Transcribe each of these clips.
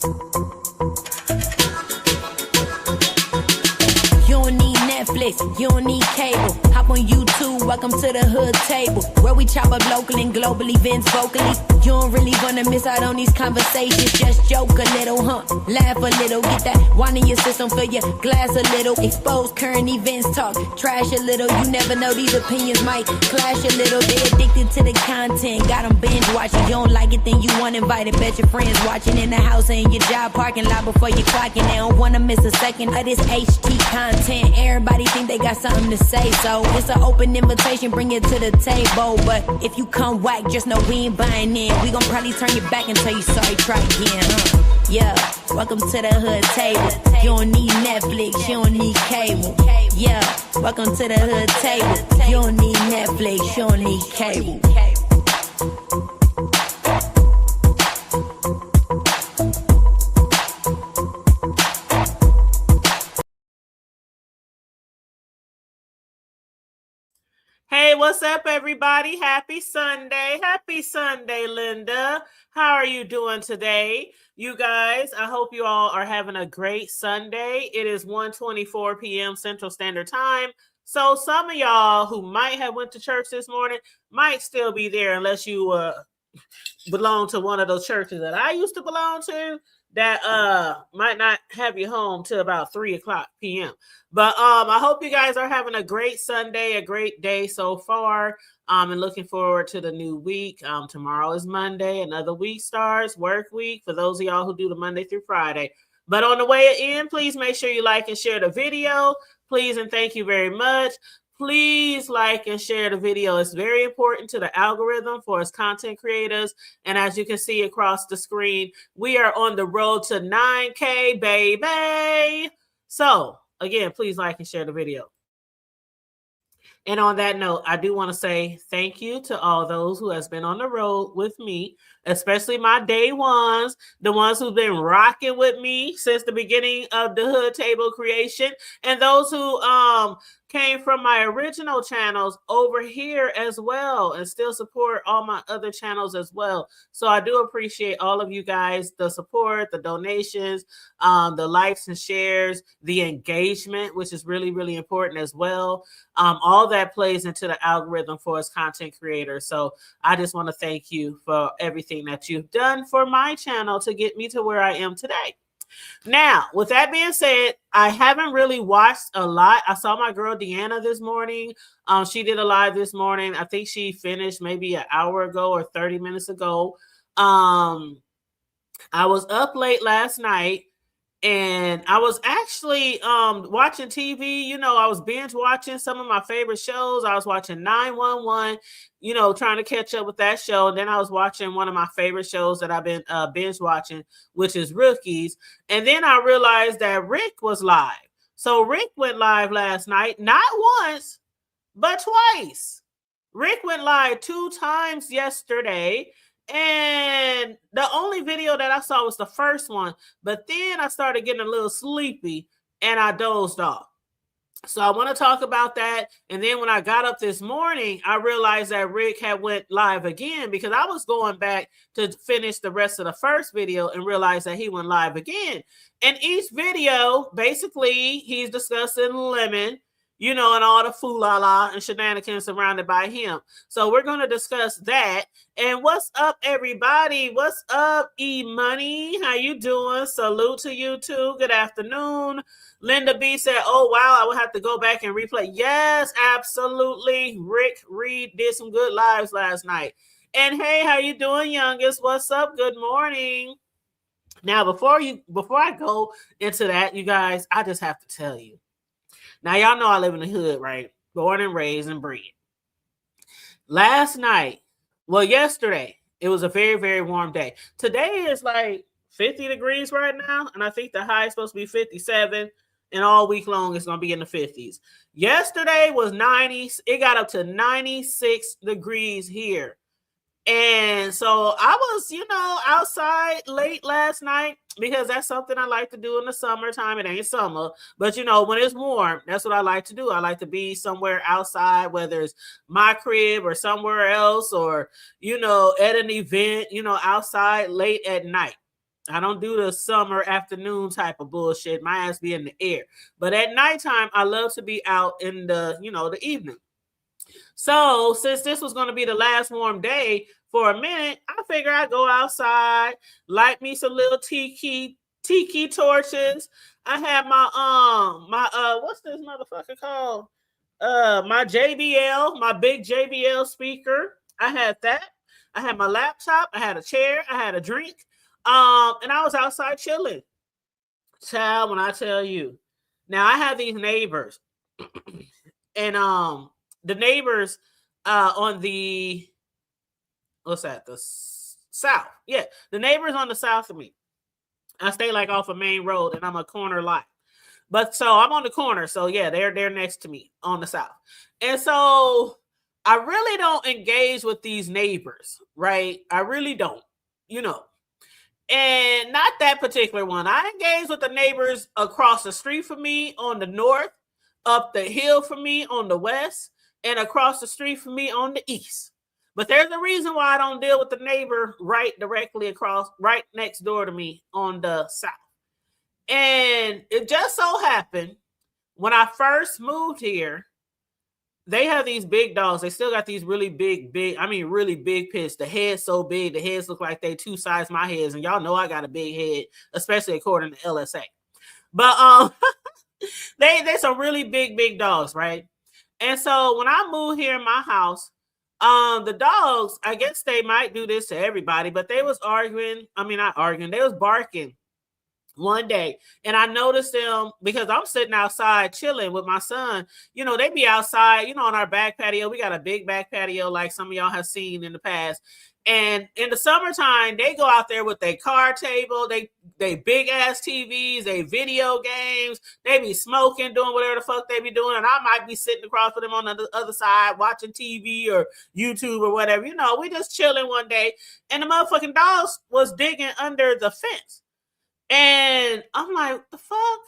You don't need Netflix, you don't need cable. Hop on YouTube, welcome to the hood table, where we chop up local and global events vocally. You don't really wanna miss out on these conversations. Just joke a little, laugh a little, get that wine in your system, fill your glass a little. Expose current events, talk trash a little. You never know, these opinions might clash a little. They addicted to the content, got them binge watching. You don't like it, then you want invited. Bet your friends watching in the house or in your job parking lot before you clocking. They don't wanna miss a second of this HT content. Everybody think they got something to say, so it's an open invitation, bring it to the table. But if you come whack, just know we ain't buying in. We gon' probably turn your back and tell you sorry, try again, Yeah, welcome to the hood table. You don't need Netflix, you don't need cable. Yeah, welcome to the hood table. You don't need Netflix, you don't need cable. Hey, what's up, everybody? Happy Sunday. Happy Sunday, Linda. How are you doing today? You guys, I hope you all are having a great Sunday. It is 1:24 p.m. Central Standard Time. So some of y'all who might have went to church this morning might still be there unless you belong to one of those churches that I used to belong to that might not have you home till about 3:00 p.m. But I hope you guys are having a great Sunday, a great day so far, and looking forward to the new week. Tomorrow is Monday. Another week starts, work week, for those of y'all who do the Monday through Friday. But on the way in, please make sure you like and share the video. Please and thank you very much. Please like and share the video. It's very important to the algorithm for us content creators. And as you can see across the screen, we are on the road to 9K, baby. So again, please like and share the video. And on that note, I do want to say thank you to all those who has been on the road with me, especially my day ones, the ones who've been rocking with me since the beginning of the hood table creation, and those who came from my original channels over here as well and still support all my other channels as well. So I do appreciate all of you guys, the support, the donations, the likes and shares, the engagement, which is really, really important as well. All that plays into the algorithm for us content creators. So I just want to thank you for everything that you've done for my channel to get me to where I am today. Now, with that being said, I haven't really watched a lot. I saw my girl Deanna this morning. She did a live this morning. I think she finished maybe an hour ago or 30 minutes ago. I was up late last night. And I was actually watching TV. You know, I was binge watching some of my favorite shows. I was watching 911, you know, trying to catch up with that show. And then I was watching one of my favorite shows that I've been binge watching, which is Rookies. And then I realized that Rick was live. So Rick went live last night, not once, but twice. Rick went live 2 times yesterday. And the only video that I saw was the first one, but then I started getting a little sleepy and I dozed off. So I want to talk about that. And then when I got up this morning, I realized that Rick had went live again because I was going back to finish the rest of the first video and realized that he went live again. And each video, basically, he's discussing Lemon, you know, and all the fool-la-la and shenanigans surrounded by him. So we're going to discuss that. And what's up, everybody? What's up, E-Money? How you doing? Salute to you, too. Good afternoon. Linda B said, oh, wow, I will have to go back and replay. Yes, absolutely. Rick Reed did some good lives last night. And hey, how you doing, youngest? What's up? Good morning. Now, before I go into that, you guys, I just have to tell you. Now, y'all know I live in the hood, right? Born and raised and bred. Last night, well, yesterday, it was a very, very warm day. Today is like 50 degrees right now, and I think the high is supposed to be 57, and all week long it's going to be in the 50s. Yesterday was 90. It got up to 96 degrees here. And so I was, you know, outside late last night because that's something I like to do in the summertime. It ain't summer, but you know, when it's warm, that's what I like to do. I like to be somewhere outside, whether it's my crib or somewhere else, or, you know, at an event, you know, outside late at night. I don't do the summer afternoon type of bullshit. My ass be in the air. But at nighttime, I love to be out in the, the evening. So since this was going to be the last warm day for a minute, I figure I'd go outside, light me some little tiki torches. I had my what's this motherfucker called? My JBL, my big JBL speaker. I had that. I had my laptop. I had a chair. I had a drink. And I was outside chilling. Child, when I tell you, now I have these neighbors, and the neighbors on the what's that? The south. Yeah, the neighbors on the south of me. I stay like off a main road, and I'm a corner lot. But so I'm on the corner. So yeah, they're next to me on the south. And so I really don't engage with these neighbors, right? I really don't, And not that particular one. I engage with the neighbors across the street from me on the north, up the hill from me on the west, and across the street from me on the east. But there's a reason why I don't deal with the neighbor right next door to me on the south. And it just so happened when I first moved here, they have these big dogs. They still got these really big pits. The head's so big, the heads look like they two sides my heads. And y'all know I got a big head, especially according to LSA. But they're some really big dogs, right? And so when I moved here in my house, the dogs, I guess they might do this to everybody, but they was arguing. I mean, not arguing, they was barking one day, and I noticed them because I'm sitting outside chilling with my son. They be outside, on our back patio. We got a big back patio like some of y'all have seen in the past. And in the summertime, they go out there with their card table, they big ass TVs, they video games, they be smoking, doing whatever the fuck they be doing. And I might be sitting across from them on the other side watching TV or YouTube or whatever. We just chilling one day, and the motherfucking dogs was digging under the fence. And I'm like, the fuck?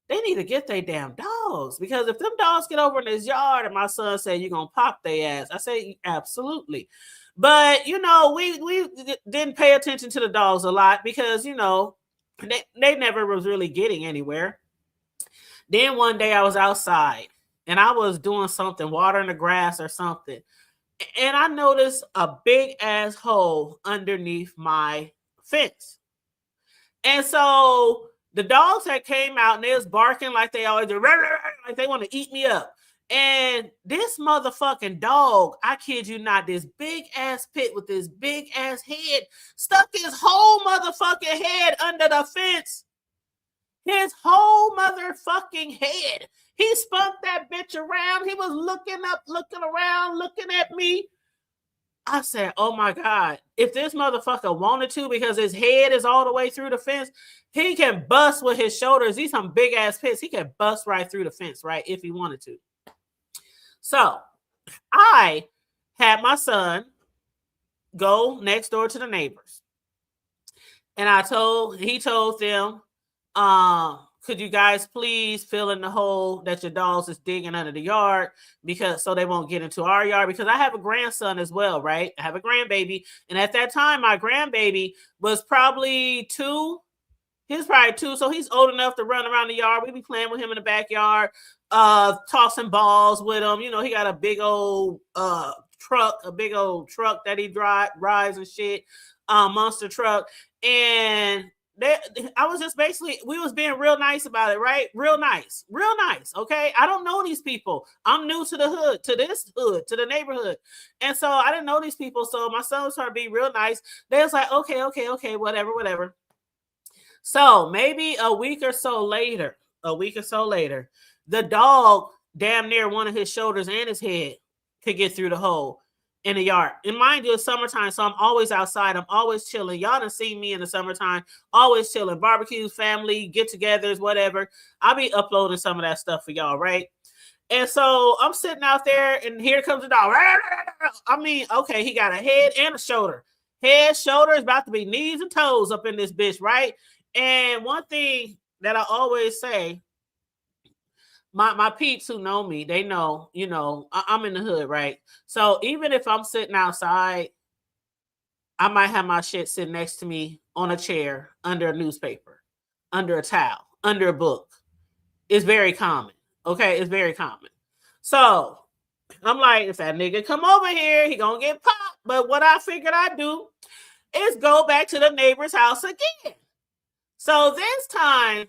They need to get their damn dogs, because if them dogs get over in this yard and my son said you're gonna pop their ass, I say absolutely. But we didn't pay attention to the dogs a lot because they never was really getting anywhere. Then one day I was outside and I was doing something, watering the grass or something, and I noticed a big ass hole underneath my fence. And so the dogs had came out and they was barking like they always do, like they want to eat me up. And this motherfucking dog, I kid you not, this big ass pit with this big ass head stuck his whole motherfucking head under the fence. His whole motherfucking head. He spun that bitch around. He was looking up, looking around, looking at me. I said, oh my God, if this motherfucker wanted to, because his head is all the way through the fence, he can bust with his shoulders. These some big ass pits. He can bust right through the fence, right? If he wanted to. So I had my son go next door to the neighbors. And he told them, could you guys please fill in the hole that your dogs is digging under the yard, because so they won't get into our yard, because I have a grandson as well, right? I have a grandbaby. And at that time, my grandbaby was probably 2. He was probably 2. So he's old enough to run around the yard. We be playing with him in the backyard, tossing balls with him. He got a big old truck that he rides and shit, monster truck. And I was just basically, we was being real nice about it, right? Real nice. Okay. I don't know these people. I'm new to the hood, to the neighborhood. And so I didn't know these people. So my son was trying to be real nice. They was like, okay, whatever. So maybe a week or so later, the dog damn near one of his shoulders and his head could get through the hole in the yard. And mind you, it's summertime, so I'm always outside. I'm always chilling. Y'all done seen me in the summertime, always chilling. Barbecues, family, get-togethers, whatever. I'll be uploading some of that stuff for y'all, right? And so I'm sitting out there, and here comes the dog. I mean, okay, he got a head and a shoulder. Head, shoulder is about to be knees and toes up in this bitch, right? And one thing that I always say, my peeps who know me, they know, I'm in the hood, right? So even if I'm sitting outside, I might have my shit sitting next to me on a chair, under a newspaper, under a towel, under a book. It's very common. Okay, it's very common. So I'm like, if that nigga come over here, he gonna get popped. But what I figured I'd do is go back to the neighbor's house again. So this time,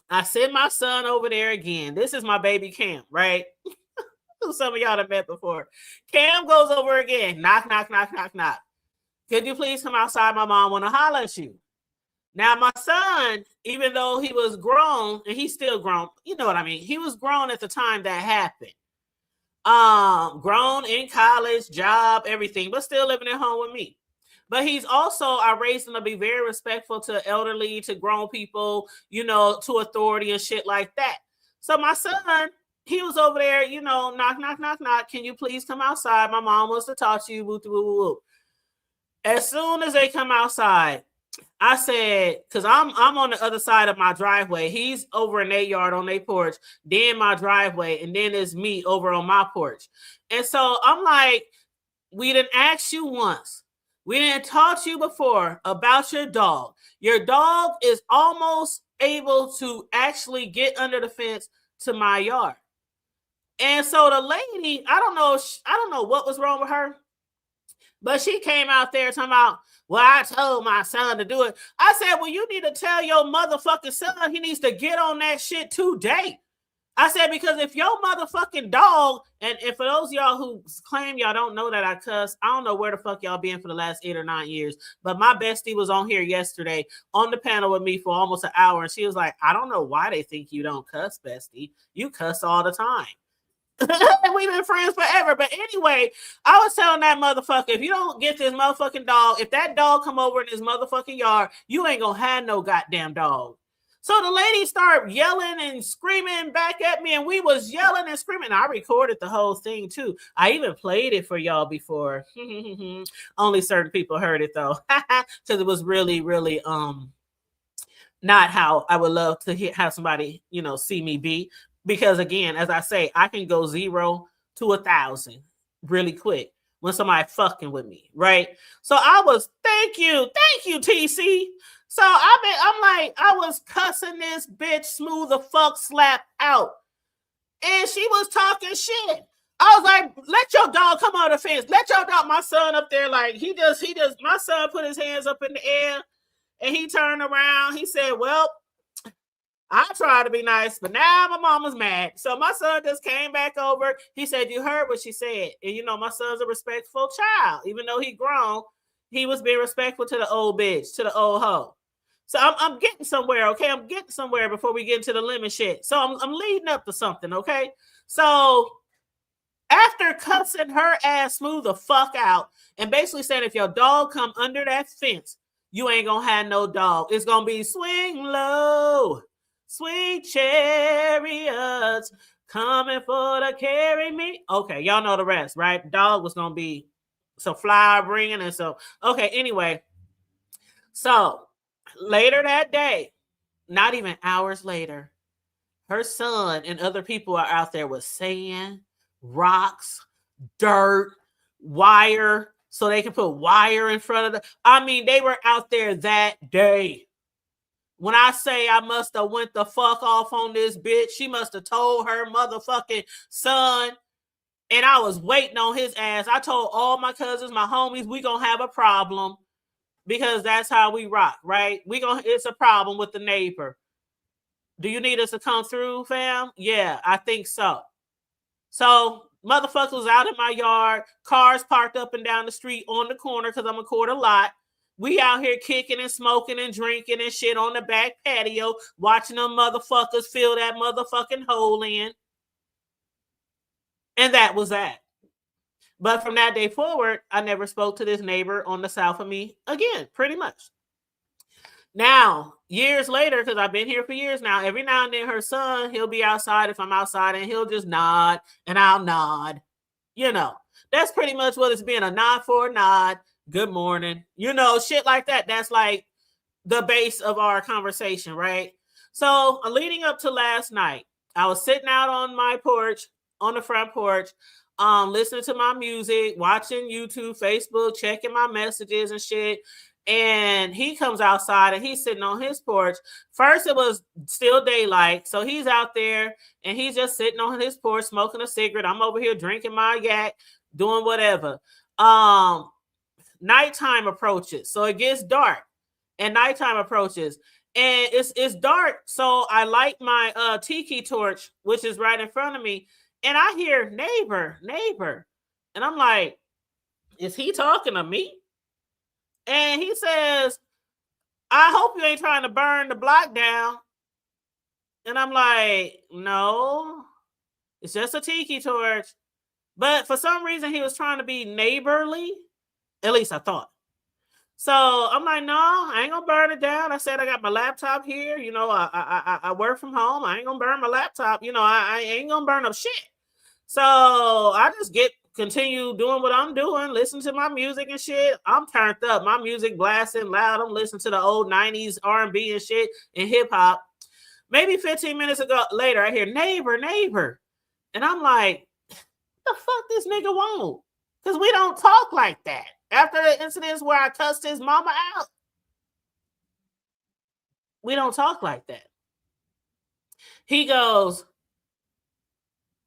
I send my son over there again. This is my baby Cam, right? Some of y'all have met before. Cam goes over again. Knock, knock, knock, knock, knock. Could you please come outside? My mom want to holler at you. Now, my son, even though he was grown, and he's still grown, you know what I mean? He was grown at the time that happened. Grown in college, job, everything, but still living at home with me. But he's also, I raised him to be very respectful to elderly, to grown people, you know, to authority and shit like that. So my son, he was over there, you know, knock, knock, knock, knock. Can you please come outside? My mom wants to talk to you. Woo, woo, woo, woo. As soon as they come outside, I said, because I'm on the other side of my driveway. He's over in their yard on their porch, then my driveway, and then it's me over on my porch. And so I'm like, we didn't ask you once. We didn't talk to you before about your dog. Your dog is almost able to actually get under the fence to my yard. And so the lady, I don't know what was wrong with her, but she came out there talking about, well, I told my son to do it. I said, well, you need to tell your motherfucking son he needs to get on that shit today. I said, because if your motherfucking dog, and for those of y'all who claim y'all don't know that I cuss, I don't know where the fuck y'all been for the last 8 or 9 years, but my bestie was on here yesterday on the panel with me for almost an hour, and she was like, I don't know why they think you don't cuss, bestie. You cuss all the time. We've been friends forever. But anyway, I was telling that motherfucker, if you don't get this motherfucking dog, if that dog come over in his motherfucking yard, you ain't gonna have no goddamn dog. So the lady started yelling and screaming back at me, and we was yelling and screaming. I recorded the whole thing too. I even played it for y'all before. Only certain people heard it though, because it was really, really not how I would love to have somebody, you know, see me be. Because again, as I say, I can go 0 to 1,000 really quick when somebody fucking with me, right? So I was, thank you, TC. So I was cussing this bitch smooth the fuck slap out. And she was talking shit. I was like, let your dog come on the fence. Let your dog, my son up there, like he just, my son put his hands up in the air and he turned around. He said, well, I tried to be nice, but now my mama's mad. So my son just came back over. He said, you heard what she said. And you know, my son's a respectful child. Even though he grown, he was being respectful to the old bitch, to the old hoe. So I'm getting somewhere, okay? I'm getting somewhere before we get into the lemon shit. So I'm leading up to something, okay? So after cussing her ass smooth the fuck out and basically saying, if your dog come under that fence, you ain't gonna have no dog. It's gonna be swing low. Sweet chariots coming for to carry me. Okay, y'all know the rest, right? Dog was going to be some flower bringing and so. Okay, anyway. So later that day, not even hours later, her son and other people are out there with sand, rocks, dirt, wire, so they can put wire in front of the. I mean, they were out there that day. When I say I must have went the fuck off on this bitch, she must have told her motherfucking son, and I was waiting on his ass. I told all my cousins, my homies, we gonna have a problem because that's how we rock, right? It's a problem with the neighbor. Do you need us to come through, fam? Yeah, I think so. So motherfuckers was out in my yard, cars parked up and down the street on the corner because I'm a quarter lot. We out here kicking and smoking and drinking and shit on the back patio, watching them motherfuckers fill that motherfucking hole in. And that was that. But from that day forward, I never spoke to this neighbor on the south of me again, pretty much. Now, years later, because I've been here for years now, every now and then her son, he'll be outside if I'm outside and he'll just nod and I'll nod. You know, that's pretty much what it's been, a nod for a nod. Good morning. You know, shit like that. That's like the base of our conversation, right? So leading up to last night, I was sitting out on my porch, on the front porch. listening to my music, watching YouTube, Facebook, checking my messages and shit. And he comes outside and he's sitting on his porch. First, it was still daylight. So he's out there and he's just sitting on his porch, smoking a cigarette. I'm over here drinking my yak, doing whatever. Nighttime approaches. So it gets dark and nighttime approaches. And it's dark. So I light my tiki torch, which is right in front of me. And I hear neighbor. And I'm like, is he talking to me? And he says, I hope you ain't trying to burn the block down. And I'm like, no, it's just a tiki torch. But for some reason, he was trying to be neighborly. At least I thought. So I'm like, no, I ain't gonna burn it down. I said I got my laptop here. You know, I work from home. I ain't gonna burn my laptop. You know, I ain't gonna burn up shit. So I just continue doing what I'm doing, listen to my music and shit. I'm turned up. My music blasting loud. I'm listening to the old 90s R&B and shit and hip hop. Maybe 15 minutes later, I hear neighbor. And I'm like, what the fuck this nigga want? Because we don't talk like that. After the incidents where I cussed his mama out, we don't talk like that. He goes,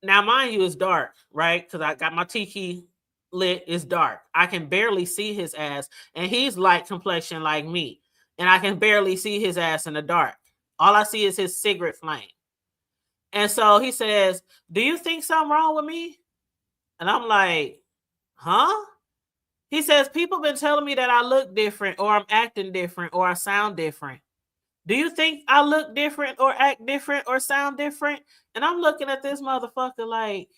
now mind you, it's dark, right? Because I got my tiki lit, it's dark. I can barely see his ass. And he's light complexion like me. And I can barely see his ass in the dark. All I see is his cigarette flame. And so he says, do you think something wrong with me? And I'm like, huh? He says, people been telling me that I look different or I'm acting different or I sound different. Do you think I look different or act different or sound different? And I'm looking at this motherfucker like,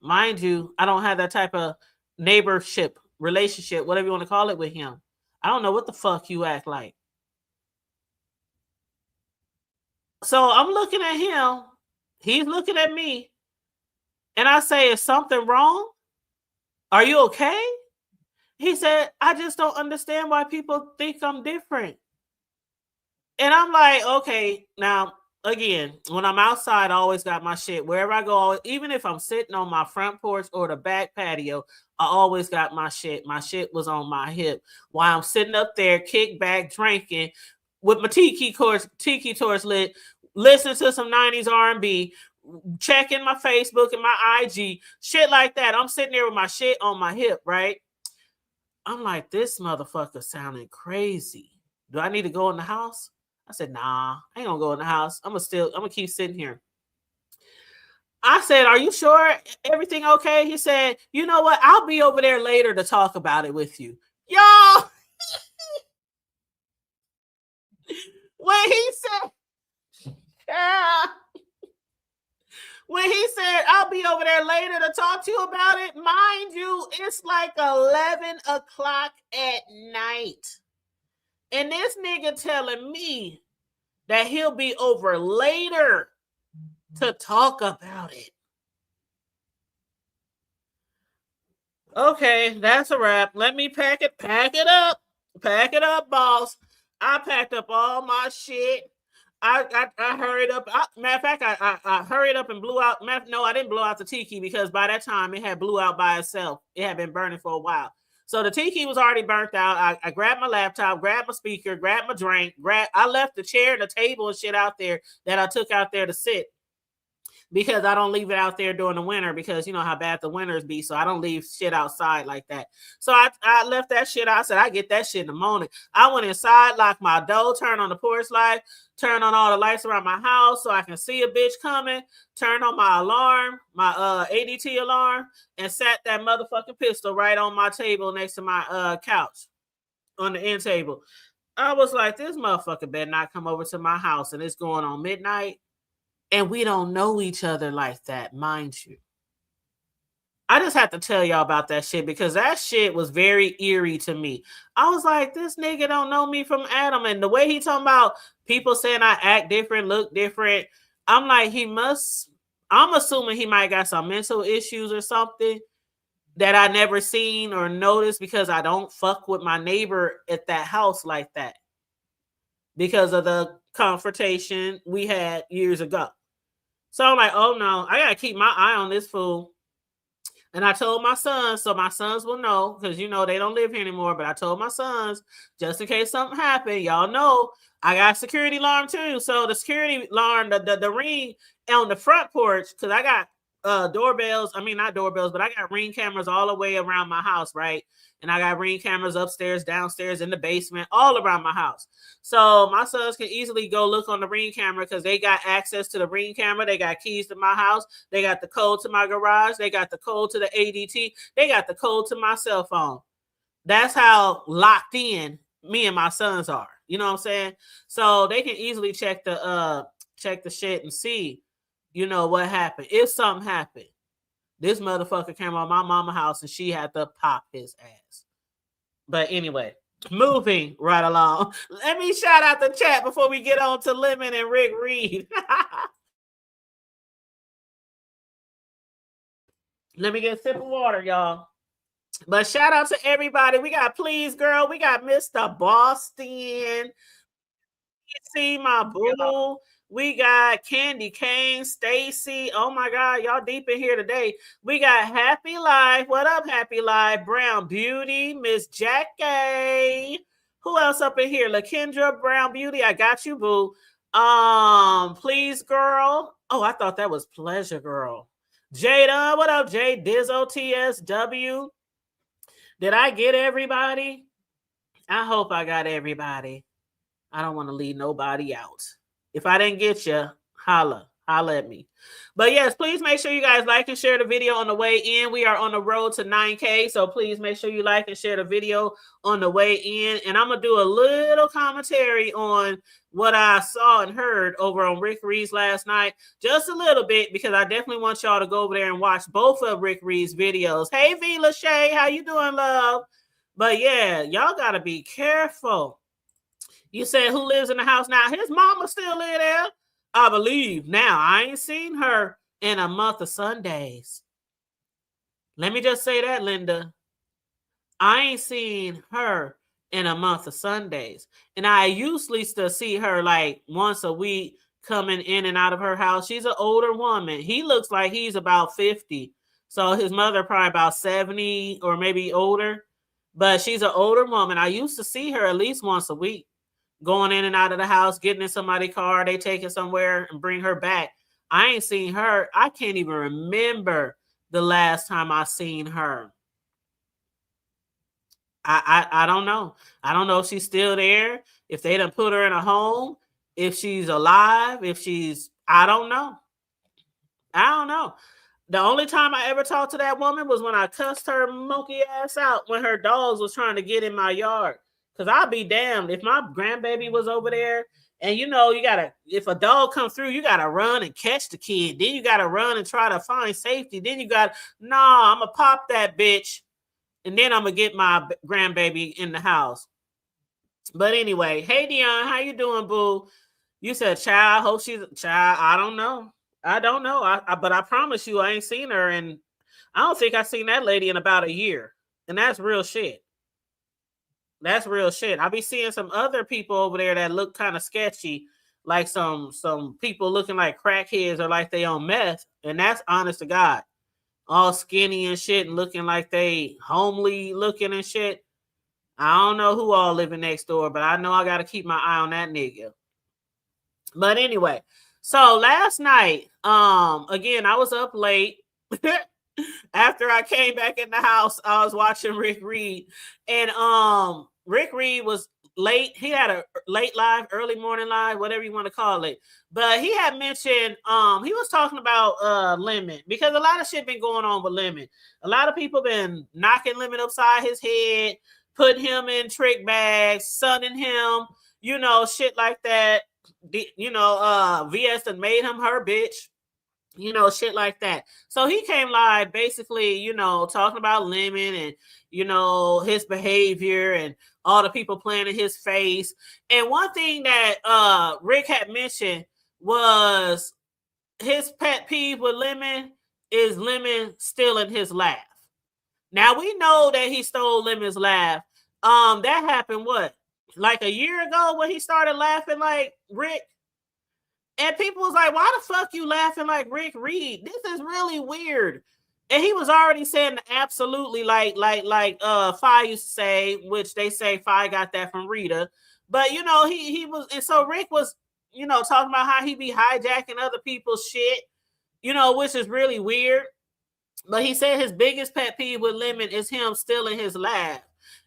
mind you, I don't have that type of neighborship, relationship, whatever you want to call it with him. I don't know what the fuck you act like. So I'm looking at him. He's looking at me. And I say, is something wrong? Are you okay? He said, I just don't understand why people think I'm different. And I'm like, okay, now, again, when I'm outside, I always got my shit. Wherever I go, even if I'm sitting on my front porch or the back patio, I always got my shit. My shit was on my hip while I'm sitting up there, kick back, drinking with my tiki torch lit, listening to some 90s R&B, checking my Facebook and my IG, shit like that. I'm sitting there with my shit on my hip, right? I'm like, this motherfucker sounding crazy. Do I need to go in the house? I said, nah, I ain't gonna go in the house. I'm gonna keep sitting here. I said, are you sure everything okay? He said, you know what? I'll be over there later to talk about it with you. Y'all, when he said, when he said, I'll be over there later to talk to you about it, mind you, it's like 11 o'clock at night. And this nigga telling me that he'll be over later to talk about it. Okay, that's a wrap. Let me pack it up. Pack it up, boss. I packed up all my shit. I hurried up. Matter of fact, I hurried up and blew out. No, I didn't blow out the tiki because by that time it had blew out by itself. It had been burning for a while. So the tiki was already burnt out. I grabbed my laptop, grabbed my speaker, grabbed my drink. I left the chair and the table and shit out there that I took out there to sit. Because I don't leave it out there during the winter because you know how bad the winters be. So I don't leave shit outside like that. So I left that shit out. I said, I get that shit in the morning. I went inside, locked my door, turned on the porch light, turned on all the lights around my house so I can see a bitch coming, turned on my alarm, my ADT alarm, and sat that motherfucking pistol right on my table next to my couch on the end table. I was like, this motherfucker better not come over to my house and it's going on midnight. And we don't know each other like that, mind you. I just have to tell y'all about that shit because that shit was very eerie to me. I was like, this nigga don't know me from Adam. And the way he talking about people saying I act different, look different. I'm like, I'm assuming he might got some mental issues or something that I never seen or noticed because I don't fuck with my neighbor at that house like that because of the confrontation we had years ago. So I'm like, oh no, I gotta keep my eye on this fool. And I told my sons, so my sons will know, because you know they don't live here anymore. But I told my sons, just in case something happened, y'all know I got a security alarm too. So the security alarm, the ring on the front porch, because I got doorbells. I mean, not doorbells, but I got Ring cameras all the way around my house, right? And I got Ring cameras upstairs, downstairs, in the basement, all around my house. So my sons can easily go look on the Ring camera because they got access to the Ring camera. They got keys to my house. They got the code to my garage. They got the code to the ADT. They got the code to my cell phone. That's how locked in me and my sons are. You know what I'm saying? So they can easily check the shit and see, you know, what happened. If something happened, this motherfucker came on my mama's house and she had to pop his ass. But anyway, moving right along. Let me shout out the chat before we get on to Lemon and Rick Reed. Let me get a sip of water, y'all. But shout out to everybody. We got Please Girl. We got Mr. Boston. See my boo. We got Candy Cane, Stacy. Oh my God, y'all deep in here today. We got Happy Life. What up, Happy Life? Brown Beauty, Miss Jackie. Who else up in here? LaKendra, Brown Beauty. I got you, boo. Please Girl. Oh, I thought that was Pleasure Girl. Jada, what up, Jay? Dizzo, TSW. Did I get everybody? I hope I got everybody. I don't want to leave nobody out. If I didn't get you, holla at me. But yes, please make sure you guys like and share the video on the way in. We are on the road to 9K, so please make sure you like and share the video on the way in. And I'm going to do a little commentary on what I saw and heard over on Rick Reed's last night. Just a little bit, because I definitely want y'all to go over there and watch both of Rick Reed's videos. Hey, V. Lachey, how you doing, love? But yeah, y'all got to be careful. You said who lives in the house now? His mama still live there, I believe. Now, I ain't seen her in a month of Sundays. Let me just say that, Linda. I ain't seen her in a month of Sundays. And I usually still see her like once a week coming in and out of her house. She's an older woman. He looks like he's about 50. So his mother probably about 70 or maybe older. But she's an older woman. I used to see her at least once a week, going in and out of the house, getting in somebody's car, they take it somewhere and bring her back. I ain't seen her. I can't even remember the last time I seen her. I don't know. I don't know if she's still there, if they done put her in a home, if she's alive, I don't know. I don't know. The only time I ever talked to that woman was when I cussed her monkey ass out when her dogs was trying to get in my yard. Because I'll be damned if my grandbaby was over there. And you know, if a dog comes through, you gotta run and catch the kid. Then you gotta run and try to find safety. Then I'm gonna pop that bitch. And then I'm gonna get my grandbaby in the house. But anyway, hey Dion, how you doing, boo? You said child, hope she's child. I don't know. But I promise you, I ain't seen her. And I don't think I've seen that lady in about a year. And that's real shit. That's real shit. I be seeing some other people over there that look kind of sketchy, like some people looking like crackheads or like they on meth, and that's honest to God, all skinny and shit and looking like they homely looking and shit. I don't know who all living next door, but I know I got to keep my eye on that nigga. But anyway, so last night, again, I was up late. After I came back in the house, I was watching Rick Reed, and Rick Reed was late. He had a late live, early morning live, whatever you want to call it. But he had mentioned, he was talking about Lemon, because a lot of shit been going on with Lemon. A lot of people been knocking Lemon upside his head, putting him in trick bags, sunning him, you know, shit like that. VS done made him her bitch. You know, shit like that. So he came live basically, you know, talking about Lemon and, you know, his behavior and all the people playing in his face. And one thing that Rick had mentioned was his pet peeve with Lemon is Lemon stealing his laugh. Now we know that he stole Lemon's laugh. That happened what? Like a year ago when he started laughing like Rick? And people was like, why the fuck you laughing like Rick Reed? This is really weird. And he was already saying absolutely like Fi used to say, which they say Fi got that from Rita. But you know, he was, and so Rick was, you know, talking about how he be hijacking other people's shit, you know, which is really weird. But he said his biggest pet peeve with Lemon is him stealing his laugh.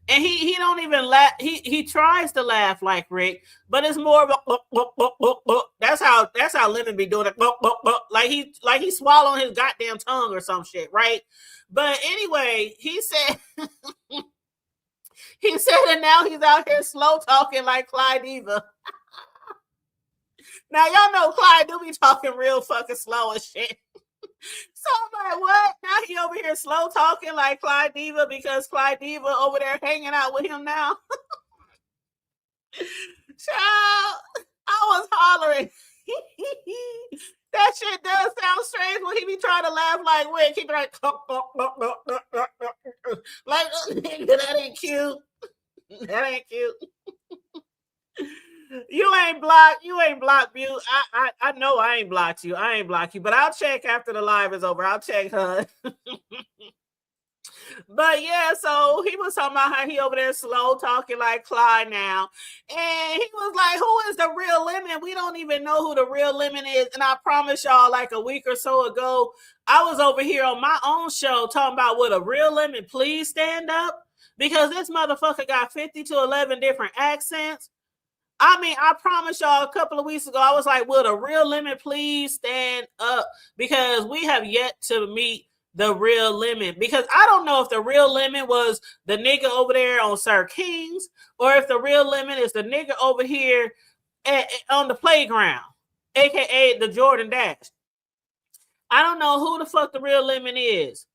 And he don't even laugh. He tries to laugh like Rick, but it's more of a that's how Lemon be doing it. Like he swallowing his goddamn tongue or some shit, right? But anyway, he said that now he's out here slow talking like Clyde Diva. Now y'all know Clyde do be talking real fucking slow and shit. So I'm like, what? Now he over here slow talking like Clyde Diva because Clyde Diva over there hanging out with him now. Child, I was hollering. That shit does sound strange when he be trying to laugh like Rick. He be like, that ain't cute. That ain't cute. You ain't blocked, Butte. I know I ain't blocked you. I ain't blocked you, but I'll check after the live is over. I'll check her. But yeah, so he was talking about how he over there slow talking like Clyde now. And he was like, who is the real Lemon? We don't even know who the real Lemon is. And I promise y'all, like a week or so ago, I was over here on my own show talking about would a real Lemon please stand up? Because this motherfucker got 50 to 11 different accents. I mean, I promise y'all a couple of weeks ago, I was like, will the real Lemon please stand up? Because we have yet to meet the real Lemon. Because I don't know if the real Lemon was the nigga over there on Sir King's or if the real Lemon is the nigga over here on the playground, a.k.a. the Jordan Dash. I don't know who the fuck the real Lemon is.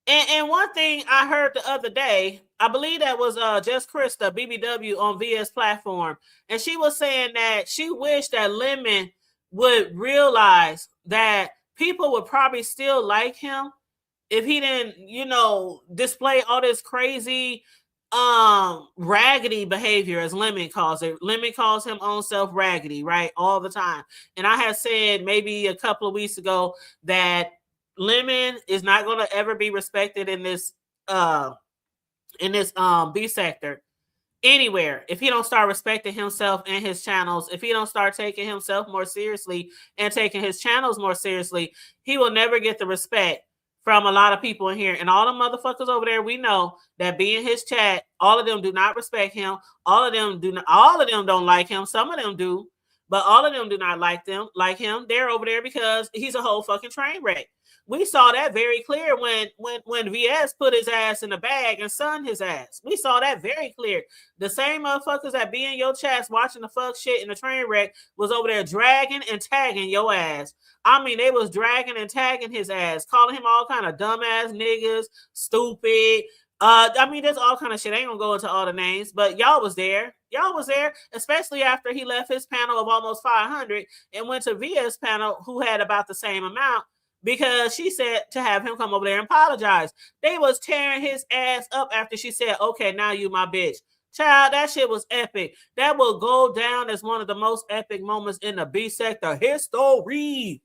And one thing I heard the other day, I believe that was Just Krista, BBW on VS platform. And she was saying that she wished that Lemon would realize that people would probably still like him if he didn't, you know, display all this crazy raggedy behavior, as Lemon calls it. Lemon calls him own self raggedy, right? All the time. And I had said maybe a couple of weeks ago that Lemon is not going to ever be respected in this B sector anywhere if he don't start respecting himself and his channels. If he don't start taking himself more seriously and taking his channels more seriously, he will never get the respect from a lot of people in here. And all the motherfuckers over there, we know that be in his chat, all of them do not respect him. All of them don't like him. Some of them do, but all of them do not like him. They're over there because he's a whole fucking train wreck. We saw that very clear when VS put his ass in the bag and sunned his ass. We saw that very clear. The same motherfuckers that be in your chats watching the fuck shit in the train wreck was over there dragging and tagging your ass. I mean, they was dragging and tagging his ass, calling him all kind of dumbass niggas, stupid. I mean, there's all kind of shit. I ain't gonna go into all the names, but y'all was there. Y'all was there, especially after he left his panel of almost 500 and went to VS panel, who had about the same amount, because she said to have him come over there and apologize. They was tearing his ass up after she said, okay, now you my bitch. Child, that shit was epic. That will go down as one of the most epic moments in the B sector history.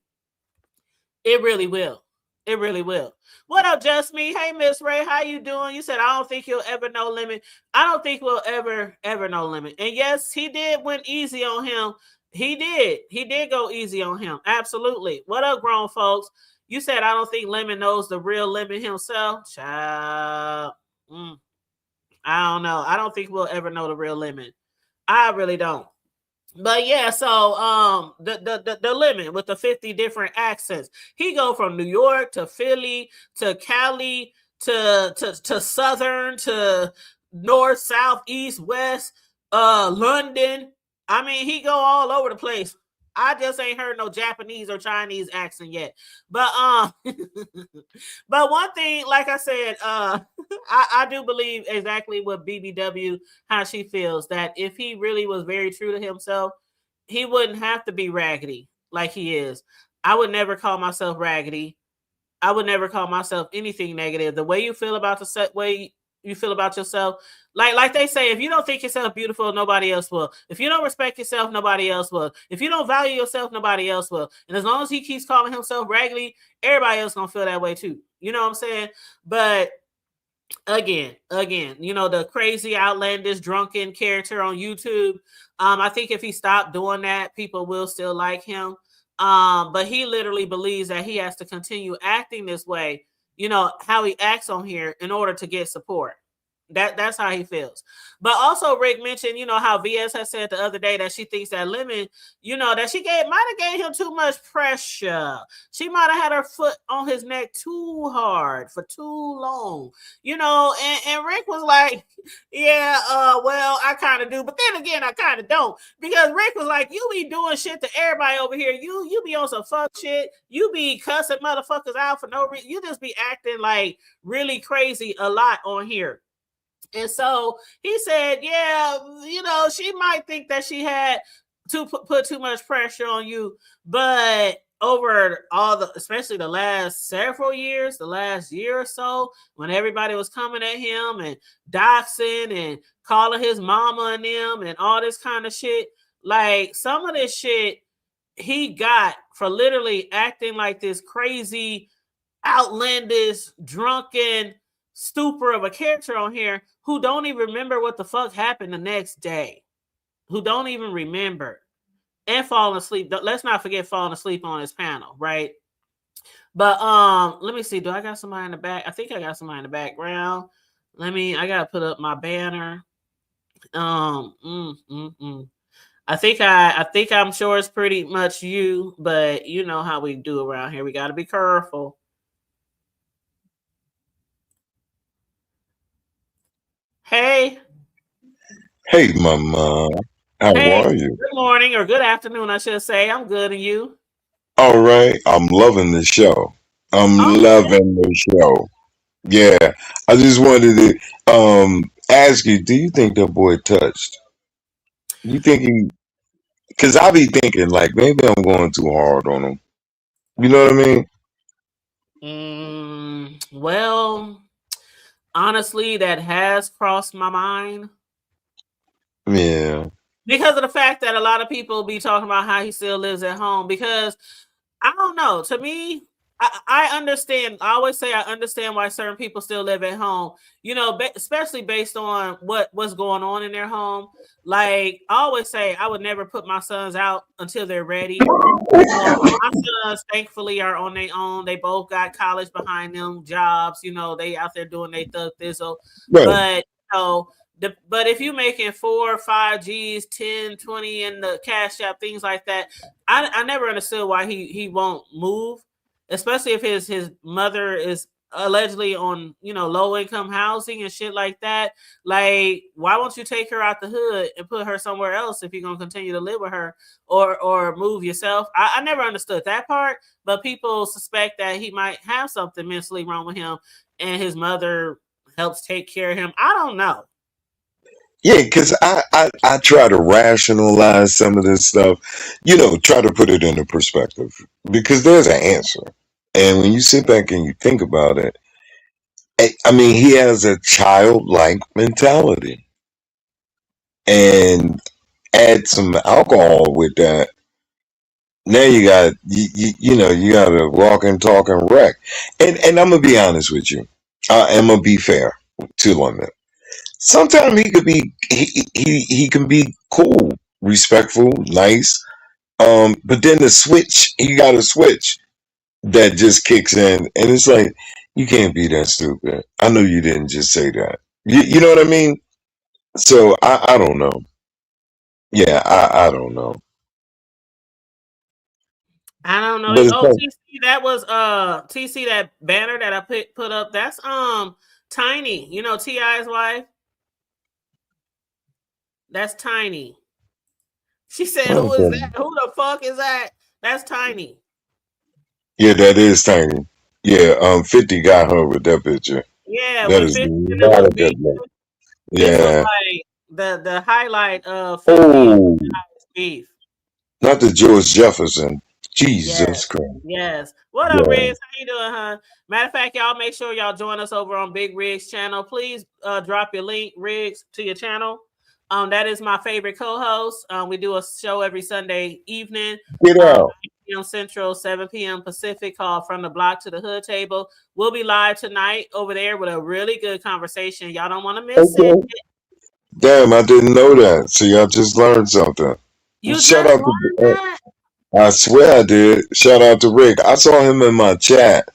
It really will. It really will. What up, Just Me? Hey, Miss Ray, how you doing? You said, I don't think you'll ever know Lemon. I don't think we'll ever know Lemon. And yes, he did went easy on him. He did go easy on him. Absolutely. What up, grown folks? You said, I don't think Lemon knows the real Lemon himself. Child. I don't know. I don't think we'll ever know the real Lemon. I really don't. But yeah, so the Lemon with the 50 different accents. He go from New York to Philly to Cali to Southern to North, South, East, West, London. I mean, he go all over the place. I just ain't heard no Japanese or Chinese accent yet. But but one thing, like I said, I do believe exactly what BBW, how she feels, that if he really was very true to himself, he wouldn't have to be raggedy like he is. I would never call myself raggedy. I would never call myself anything negative. The way you feel about the way you feel about yourself. Like they say, if you don't think yourself beautiful, nobody else will. If you don't respect yourself, nobody else will. If you don't value yourself, nobody else will. And as long as he keeps calling himself raggedy, everybody else gonna feel that way too. You know what I'm saying? But again, the crazy, outlandish, drunken character on YouTube. I think if he stopped doing that, people will still like him. But he literally believes that he has to continue acting this way, how he acts on here in order to get support. That's how he feels. But also Rick mentioned, how VS has said the other day that she thinks that Lemon, that she might have gave him too much pressure. She might have had her foot on his neck too hard for too long, and Rick was like, yeah, well, I kind of do, but then again, I kind of don't, because Rick was like, you be doing shit to everybody over here. You be on some fuck shit. You be cussing motherfuckers out for no reason. You just be acting like really crazy a lot on here. And so he said, yeah, she might think that she had to put too much pressure on you, but over especially the last several years, the last year or so, when everybody was coming at him and doxing and calling his mama and them and all this kind of shit, like some of this shit he got for literally acting like this crazy, outlandish, drunken stupor of a character on here who don't even remember what the fuck happened the next day, who don't even remember, and falling asleep. Let's not forget falling asleep on his panel, right? But let me see. Do I got somebody in the back? I think I got somebody in the background. I gotta put up my banner. I think I'm sure it's pretty much you, but you know how we do around here. We gotta be careful. Hey. Hey, Mama. How are you? Good morning or good afternoon, I should say. I'm good, and you? All right. I'm loving the show. I'm loving the show. Yeah. I just wanted to ask you, do you think that boy touched? You think he, because I be thinking like maybe I'm going too hard on him. You know what I mean? Well, honestly, that has crossed my mind. Yeah. Because of the fact that a lot of people be talking about how he still lives at home. Because I don't know. To me, I understand. I always say I understand why certain people still live at home. Especially based on what's going on in their home. Like I always say, I would never put my sons out until they're ready. My sons, thankfully, are on their own. They both got college behind them, jobs. They out there doing their thug thizzle. Right. But but if you're making 4 or 5 G's, 10, 20 in the Cash App, things like that, I never understood why he won't move, especially if his mother is allegedly on low income housing and shit like that. Like, why won't you take her out the hood and put her somewhere else if you're gonna continue to live with her, or move yourself? I never understood that part, but people suspect that he might have something mentally wrong with him, and his mother helps take care of him. I don't know. Yeah, because I try to rationalize some of this stuff, try to put it into perspective, because there's an answer. And when you sit back and you think about it, I mean, he has a childlike mentality. And add some alcohol with that. Now you got, you got a walking, talking wreck. And I'm going to be honest with you. I'm going to be fair to London. Sometimes he could be he can be cool, respectful, nice. But then he got a switch that just kicks in, and it's like, you can't be that stupid. I know you didn't just say that. You know what I mean? So I don't know. Yeah, I don't know. I don't know. TC, that was TC, that banner that I put up. That's Tiny. T.I.'s wife. That's Tiny. She said, "Who is that? Who the fuck is that?" That's Tiny. Yeah, that is Tiny. Yeah, 50 got her with that picture. Yeah, that is not a good one. Yeah, like the highlight of beef. Not the George Jefferson. Yes. Jesus Christ. Yes. What up, Yeah. Riggs? How you doing, huh? Matter of fact, y'all make sure y'all join us over on Big Riggs channel. Please drop your link, Riggs, to your channel. That is my favorite co-host. We do a show every Sunday evening, Get out. 8 p.m. Central, 7 p.m. Pacific, called From the Block to the Hood Table. We'll be live tonight over there with a really good conversation. Y'all don't want to miss it. Okay. Damn, I didn't know that. See, I just learned something. You Shout just out learned to. that? I swear I did. Shout out to Rick. I saw him in my chat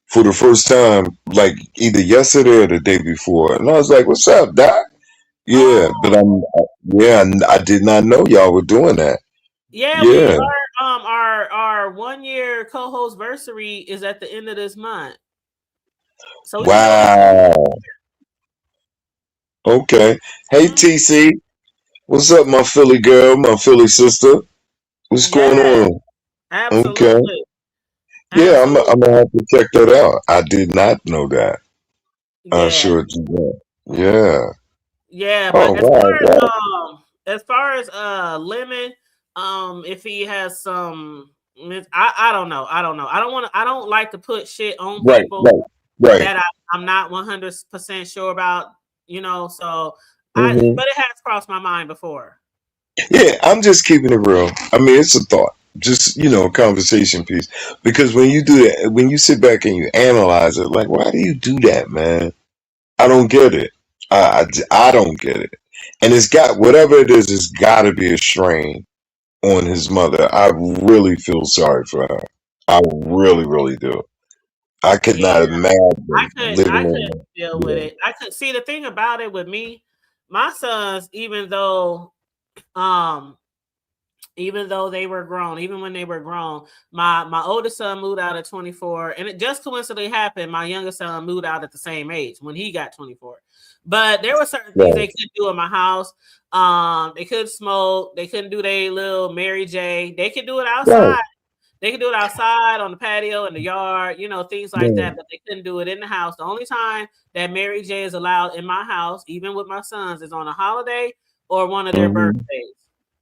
for the first time, like either yesterday or the day before, and I was like, "What's up, Doc?" Yeah, but Oh. yeah, I did not know y'all were doing that. Yeah, we Yeah. are our 1 year co-host anniversary is at the end of this month. So we've been doing Wow. Okay. Hey, it. TC. What's up, my Philly girl, my Philly sister? What's going Yeah, on? Okay. absolutely. Yeah, Absolutely. I'm gonna have to check that out. I did not know that. I Yeah. sure did. Yeah. Yeah, Oh but wow. Wow. as far as Lemon, if he has some I don't know. I don't know. I don't like to put shit on Right. people Right. Right. that I'm not 100% sure about, so Hmm. but it has crossed my mind before. Yeah, I'm just keeping it real. I mean, it's a thought, just a conversation piece. Because when you do that, when you sit back and you analyze it, like, why do you do that, man? I don't get it. I don't get it. And it's got whatever it is. It's got to be a strain on his mother. I really feel sorry for her. I really, really do. I could Yeah, not imagine I living could in. deal with Yeah. it. I could see the thing about it with me, my sons, um even though they were grown, even when they were grown, my oldest son moved out at 24, and it just coincidentally happened. My youngest son moved out at the same age when he got 24. But there were certain things Right. they could do in my house. They could smoke. They couldn't do their little Mary J. They could do it Right. outside. They could do it outside on the patio in the yard, things like Right. that. But they couldn't do it in the house. The only time that Mary J is allowed in my house, even with my sons, is on a holiday or one of their Hmm. birthdays.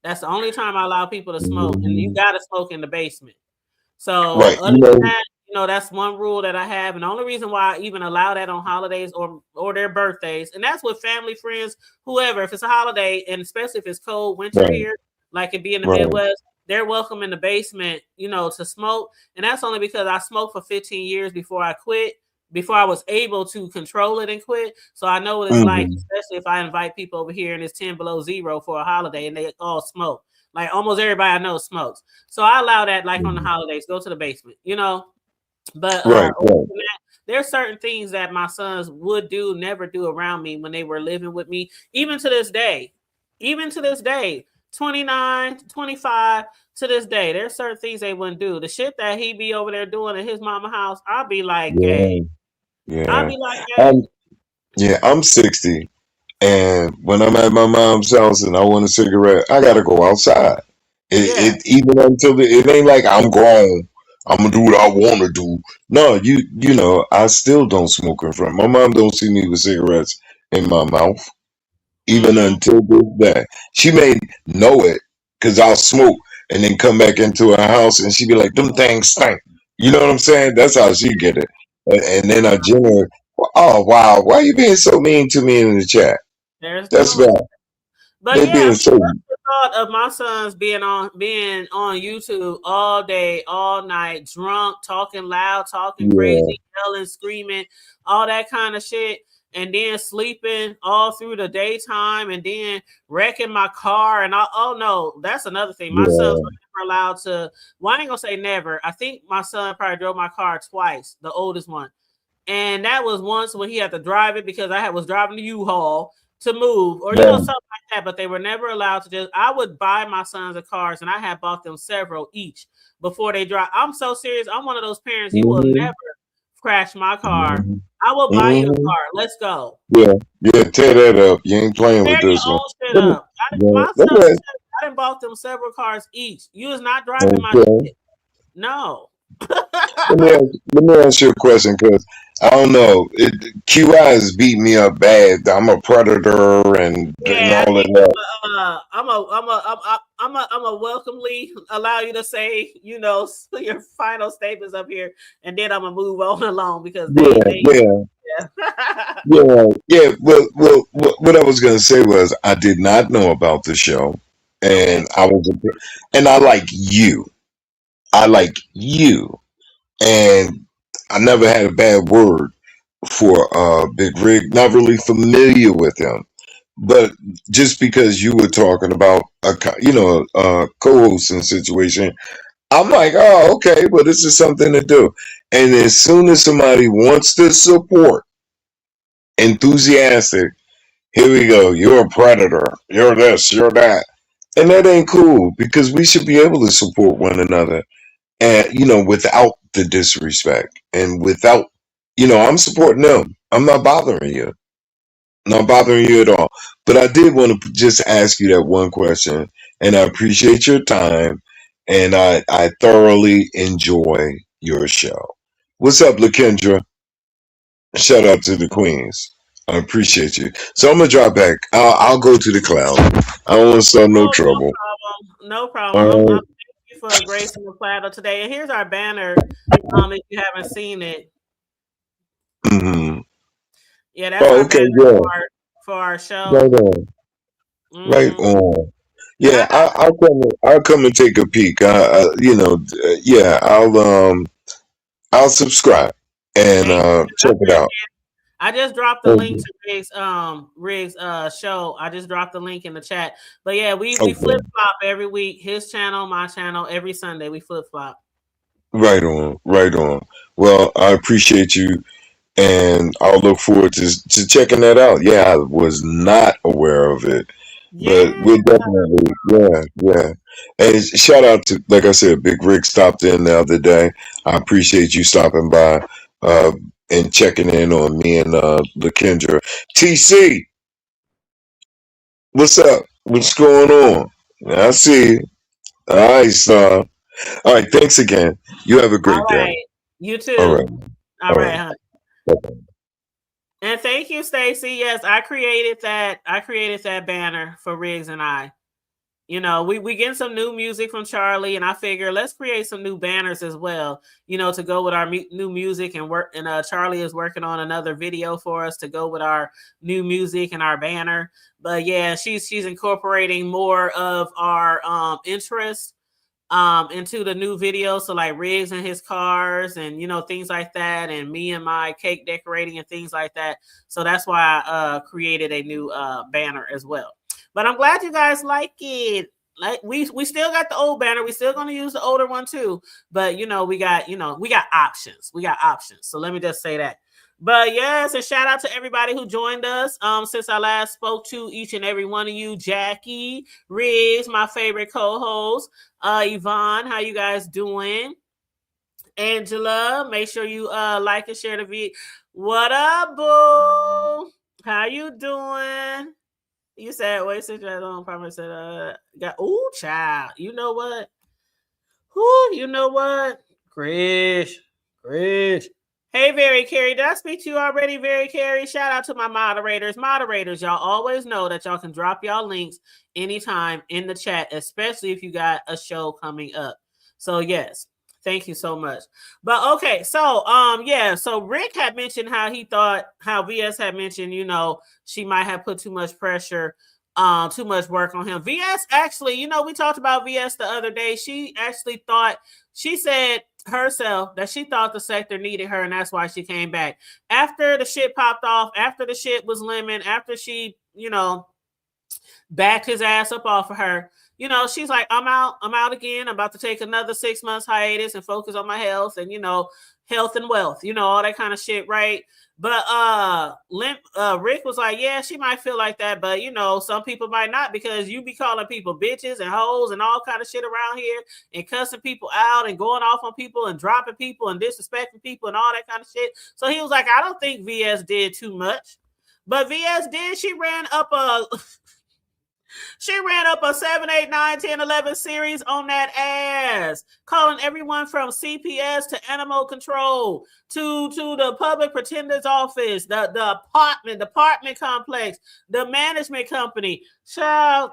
That's the only time I allow people to smoke, and you Hmm. got to smoke in the basement. So Right. other than that, that's one rule that I have, and the only reason why I even allow that on holidays or their birthdays, and that's with family, friends, whoever. If it's a holiday, and especially if it's cold winter Right. here, like it be in the Right. Midwest, they're welcome in the basement, to smoke, and that's only because I smoked for 15 years before I quit. Before I was able to control it and quit. So I know what it's like, Hmm. especially if I invite people over here and it's 10 below zero for a holiday and they all smoke. Like almost everybody I know smokes. So I allow that, like on the holidays, go to the basement, But Right. Right. there's certain things that my sons would do, never do around me when they were living with me, even to this day. Even to this day, 29, 25, to this day, there's certain things they wouldn't do. The shit that he be over there doing at his mama house, I'll be like, Yeah. gay. I'll Yeah. be like, gay. I'm yeah. I'm 60, and when I'm at my mom's house and I want a cigarette, I gotta go outside. Yeah. It even until it ain't like I'm grown. I'm gonna do what I want to do. No, I still don't smoke in front. My mom don't see me with cigarettes in my mouth. Even Mm-hmm. until this day. She may know it because I'll smoke and then come back into her house and she be like, them things stink. You know what I'm saying? That's how she get it. And then I generally, oh, wow, why are you being so mean to me in the chat? There's That's no. bad. But They yeah, being so, what's the thought of my sons being on YouTube all day, all night, drunk, talking loud, talking yeah, crazy, yelling, screaming, all that kind of shit, and then sleeping all through the daytime, and then wrecking my car, and oh no, that's another thing. My sons yeah, were never allowed to. Well, I ain't gonna say never. I think my son probably drove my car twice, the oldest one. And that was once when he had to drive it because I was driving the U-Haul to move or man, something like that. But they were never allowed to just. I would buy my sons of cars, and I had bought them several each before they drive. I'm so serious. I'm one of those parents. You will mm-hmm, never crash my car. mm-hmm, I will buy you a mm-hmm, car. Let's go. yeah, yeah, tear that up. You ain't playing Tear with your this one. own shit Let me, up. yeah, My let sons, me, I done bought them several cars each. You is not driving my okay. shit. No. Let me ask you a question, because I don't know. QI has beat me up bad. I'm a predator and Yeah, I all of think that. I'm a welcomely allow you to say, you know, your final statements up here, and then I'm gonna move on along because Yeah, they yeah, yeah. yeah, yeah. What I was gonna say was I did not know about the show, Okay. and and I like you. I like you, and I never had a bad word for Big Rig. Not really familiar with him, but just because you were talking about a co-hosting situation, I'm like, oh, okay, well, this is something to do. And as soon as somebody wants to support, enthusiastic, here we go. You're a predator. You're this. You're that. And that ain't cool, because we should be able to support one another, and without the disrespect, and without, I'm supporting them. I'm not bothering you. Not bothering you at all. But I did want to just ask you that one question, and I appreciate your time, and I thoroughly enjoy your show. What's up, LaKendra? Shout out to the Queens. I appreciate you. So I'm gonna drop back. I'll go to the cloud. I don't want to start no Oh, no trouble. problem. No problem. All right. I'm thank you for gracing the platter today. And here's our banner. If you haven't seen it, Mm-hmm. yeah, that's Oh, our okay. banner Yeah. for our show. Right on. Right Hmm. on. Yeah. Yeah, I'll come. I'll come and take a peek. Yeah. I'll subscribe and thank you. check it out. I just dropped the Thank link you. to Riggs show. I just dropped the link in the chat. But yeah, we Okay. flip flop every week. His channel, my channel, every Sunday we flip flop. Right on. Right on. Well, I appreciate you, and I'll look forward to checking that out. Yeah, I was not aware of it, but Yeah. we'll definitely, yeah, yeah. And shout out to, like I said, Big Rick stopped in the other day. I appreciate you stopping by uh, and checking in on me and LaKendra. TC, what's up? What's going on? I see you. All right, star. All right, thanks again. You have a All great day. right. You All right, too. All all right, right. honey. And thank you, Stacy. Yes, I created that banner for Riggs and I. You know, we getting some new music from Charlie, and I figure let's create some new banners as well. You know, to go with our new music and work. And Charlie is working on another video for us to go with our new music and our banner. But yeah, she's incorporating more of our interests into the new video. So like Riggs and his cars and things like that, and me and my cake decorating and things like that. So that's why I created a new banner as well. But I'm glad you guys like it. Like we still got the old banner. We still gonna use the older one too. But we got options. We got options. So let me just say that. But yes, and shout out to everybody who joined us since I last spoke to each and every one of you. Jackie, Riggs, my favorite co-host, Yvonne, how you guys doing? Angela, make sure you like and share the video. What up, boo? How you doing? You said wait, since I don't probably said got child. You know what? You know what? Krish. Krish. Hey, Very Carrie, did I speak to you already, Very Carrie? Shout out to my moderators. Moderators, y'all always know that y'all can drop y'all links anytime in the chat, especially if you got a show coming up. So, yes, thank you so much. But okay, so so Rick had mentioned how VS had mentioned, she might have put too much pressure, too much work on him. VS actually, we talked about VS the other day. She said herself that she thought the sector needed her, and that's why she came back after the shit popped off, after the shit was lemon, after she backed his ass up off of her. She's like, I'm out again. I'm about to take another 6 months hiatus and focus on my health and health and wealth, all that kind of shit, right? But Rick was like, yeah, she might feel like that, but some people might not, because you be calling people bitches and hoes and all kind of shit around here and cussing people out and going off on people and dropping people and disrespecting people and all that kind of shit. So he was like, I don't think VS did too much, but VS did. She ran up a She ran up a 7, 8, 9, 10, 11 series on that ass, calling everyone from CPS to animal control to the public pretender's office, the apartment complex, the management company. Child,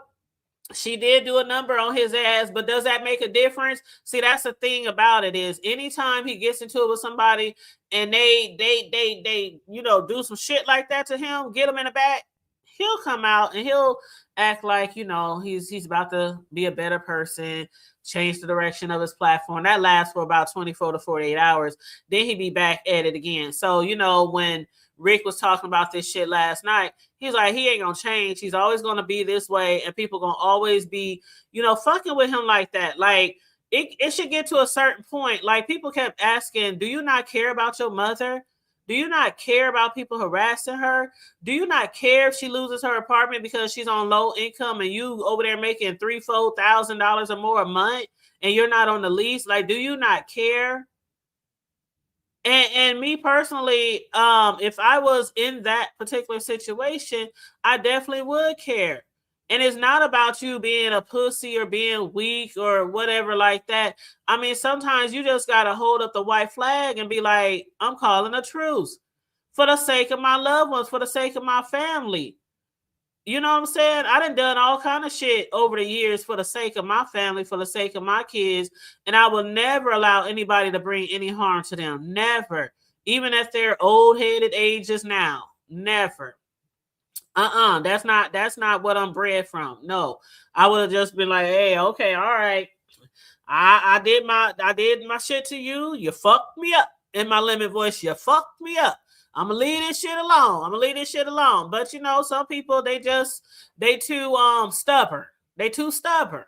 she did do a number on his ass, but does that make a difference? See, that's the thing about it is anytime he gets into it with somebody and they do some shit like that to him, get him in the back, he'll come out and he'll act like, he's about to be a better person, change the direction of his platform. That lasts for about 24 to 48 hours. Then he'd be back at it again. So, when Rick was talking about this shit last night, he's like, he ain't gonna change. He's always gonna be this way, and people gonna always be, fucking with him like that. Like, it should get to a certain point. Like, people kept asking, do you not care about your mother? Do you not care about people harassing her? Do you not care if she loses her apartment because she's on low income and you over there making $3,000-$4,000 or more a month and you're not on the lease? Like, do you not care? And me personally, if I was in that particular situation, I definitely would care. And it's not about you being a pussy or being weak or whatever like that. I mean, sometimes you just got to hold up the white flag and be like, I'm calling a truce for the sake of my loved ones, for the sake of my family. You know what I'm saying? I done all kind of shit over the years for the sake of my family, for the sake of my kids. And I will never allow anybody to bring any harm to them. Never. Even at their old-headed ages now. Never. That's not what I'm bred from. No. I would have just been like, hey, okay, all right. I did my shit to you. You fucked me up. In my lemon voice, you fucked me up. I'm gonna leave this shit alone. But some people, they too stubborn. They too stubborn.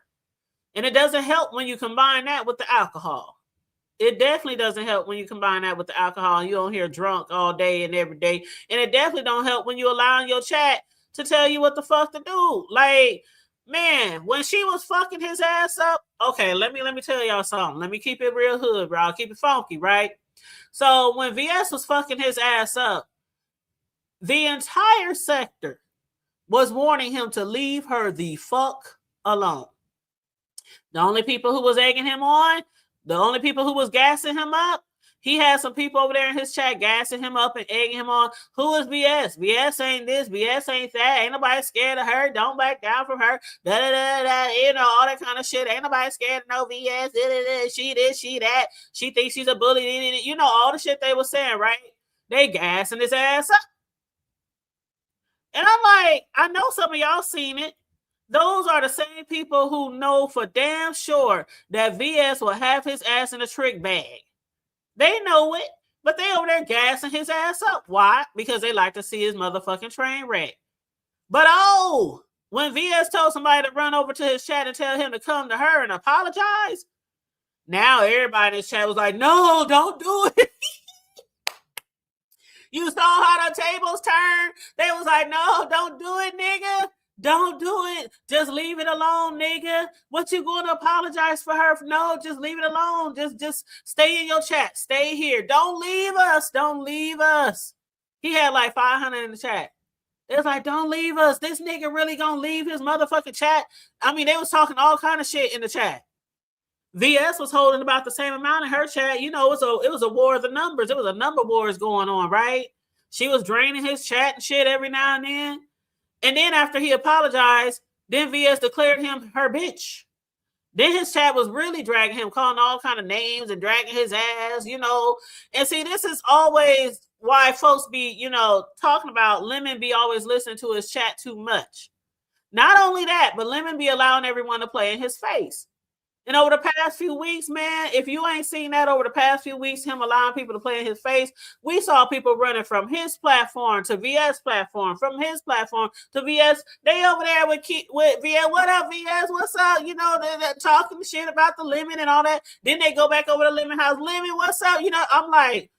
And it doesn't help when you combine that with the alcohol. It definitely doesn't help when you combine that with the alcohol and you don't hear drunk all day and every day. And it definitely don't help when you allow your chat to tell you what the fuck to do. Like, man, when she was fucking his ass up, okay, let me tell y'all something. Let me keep it real hood, bro. I'll keep it funky, right? So when VS was fucking his ass up, the entire sector was warning him to leave her the fuck alone. The only people who was egging him on, the only people who was gassing him up, he had some people over there in his chat gassing him up and egging him on. Who is BS? BS ain't this. BS ain't that. Ain't nobody scared of her. Don't back down from her. Da, da, da, da, all that kind of shit. Ain't nobody scared of no BS. Da, da, da, she this, she that. She thinks she's a bully. All the shit they were saying, right? They gassing his ass up. And I'm like, I know some of y'all seen it. Those are the same people who know for damn sure that VS will have his ass in a trick bag. They know it, but they over there gassing his ass up. Why? Because they like to see his motherfucking train wreck. But when VS told somebody to run over to his chat and tell him to come to her and apologize, now everybody in his chat was like, no, don't do it. You saw how the tables turned? They was like, no, don't do it, nigga. Don't do it. Just leave it alone, nigga. What you going to apologize for her? No, just leave it alone. Just stay in your chat. Stay here. Don't leave us. Don't leave us. He had like 500 in the chat. It was like, don't leave us. This nigga really gonna leave his motherfucking chat. I mean, they was talking all kind of shit in the chat. VS was holding about the same amount in her chat. It was a war of the numbers. It was a number wars going on, right? She was draining his chat and shit every now and then. And then after he apologized, then VS declared him her bitch. Then his chat was really dragging him, calling all kind of names and dragging his ass, And see, this is always why folks be, talking about Lemon be always listening to his chat too much. Not only that, but Lemon be allowing everyone to play in his face. And over the past few weeks, man, if you ain't seen that over the past few weeks, him allowing people to play in his face, we saw people running from his platform to VS platform, from his platform to VS. They over there with VS. What up, VS? What's up? They're talking shit about the Lemon and all that. Then they go back over to Lemon House. Lemon, what's up? I'm like,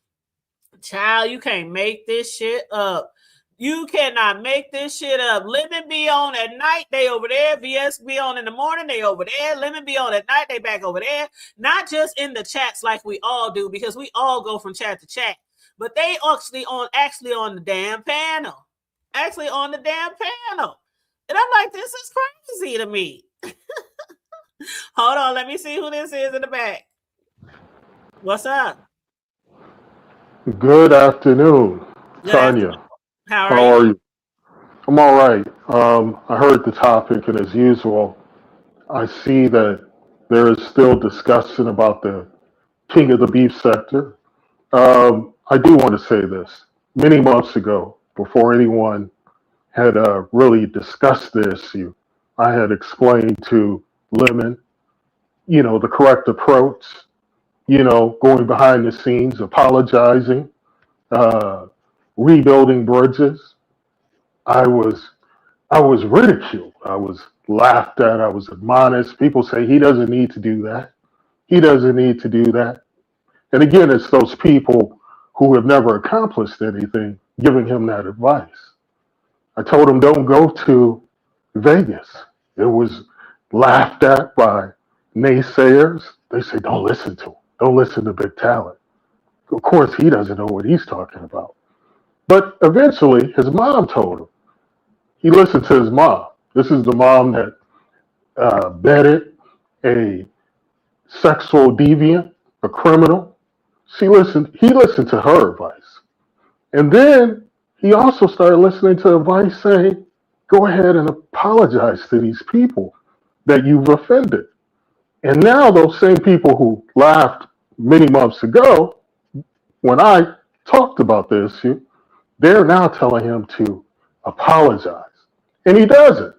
child, you can't make this shit up. You cannot make this shit up. Lemon be on at night, they over there. VS be on in the morning, they over there. Lemon be on at night, they back over there. Not just in the chats like we all do, because we all go from chat to chat. But they actually on the damn panel. Actually on the damn panel. And I'm like, this is crazy to me. Hold on, let me see who this is in the back. What's up? Good afternoon, Good afternoon. Tanya. How are How you? are you? I'm all right. I heard the topic, and as usual, I see that there is still discussion about the king of the beef sector. I do want to say this. Many months ago, before anyone had really discussed the issue, I had explained to Lemon, the correct approach, going behind the scenes, apologizing, uh, rebuilding bridges. I was I was ridiculed. I was laughed at. I was admonished. People say he doesn't need to do that. He doesn't need to do that. And again, it's those people who have never accomplished anything giving him that advice. I told him don't go to Vegas. It was laughed at by naysayers. They say don't listen to him. Don't listen to Big Talent. Of course, he doesn't know what he's talking about. But eventually, his mom told him. He listened to his mom. This is the mom that bedded a sexual deviant, a criminal. He listened to her advice. And then he also started listening to advice saying, go ahead and apologize to these people that you've offended. And now those same people who laughed many months ago, when I talked about the issue, they're now telling him to apologize. And he doesn't.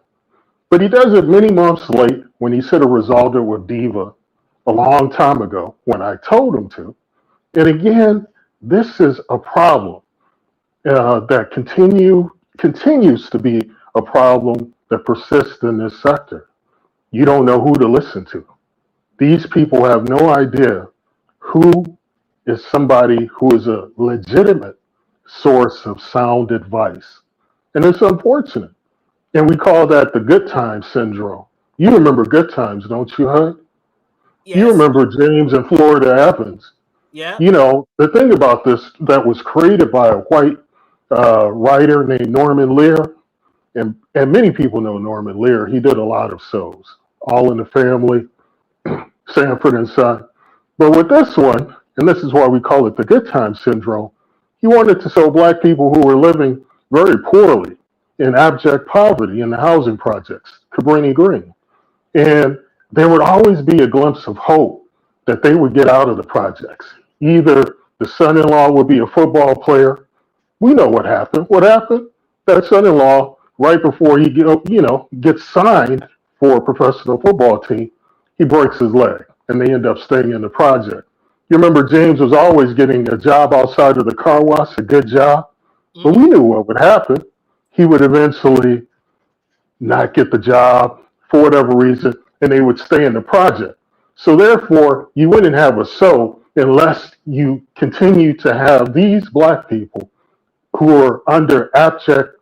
But he does it many months late when he should have resolved it with Diva a long time ago when I told him to. And again, this is a problem that continues to be a problem that persists in this sector. You don't know who to listen to. These people have no idea who is somebody who is a legitimate source of sound advice. And it's unfortunate. And we call that the good times syndrome. You remember good times, don't you, Hud? You Yes. remember James and Florida Evans. Yeah. The thing about this that was created by a white writer named Norman Lear, and many people know Norman Lear. He did a lot of shows, All in the Family, Sanford and Son. But with this one, and this is why we call it the good times syndrome, he wanted to show black people who were living very poorly in abject poverty in the housing projects, Cabrini Green. And there would always be a glimpse of hope that they would get out of the projects. Either the son-in-law would be a football player. We know what happened. What happened? That son-in-law, right before he gets signed for a professional football team, he breaks his leg, and they end up staying in the project. You remember James was always getting a job outside of the car wash, a good job. But we knew what would happen. He would eventually not get the job for whatever reason, and they would stay in the project. So therefore, you wouldn't have a show unless you continue to have these black people who are under abject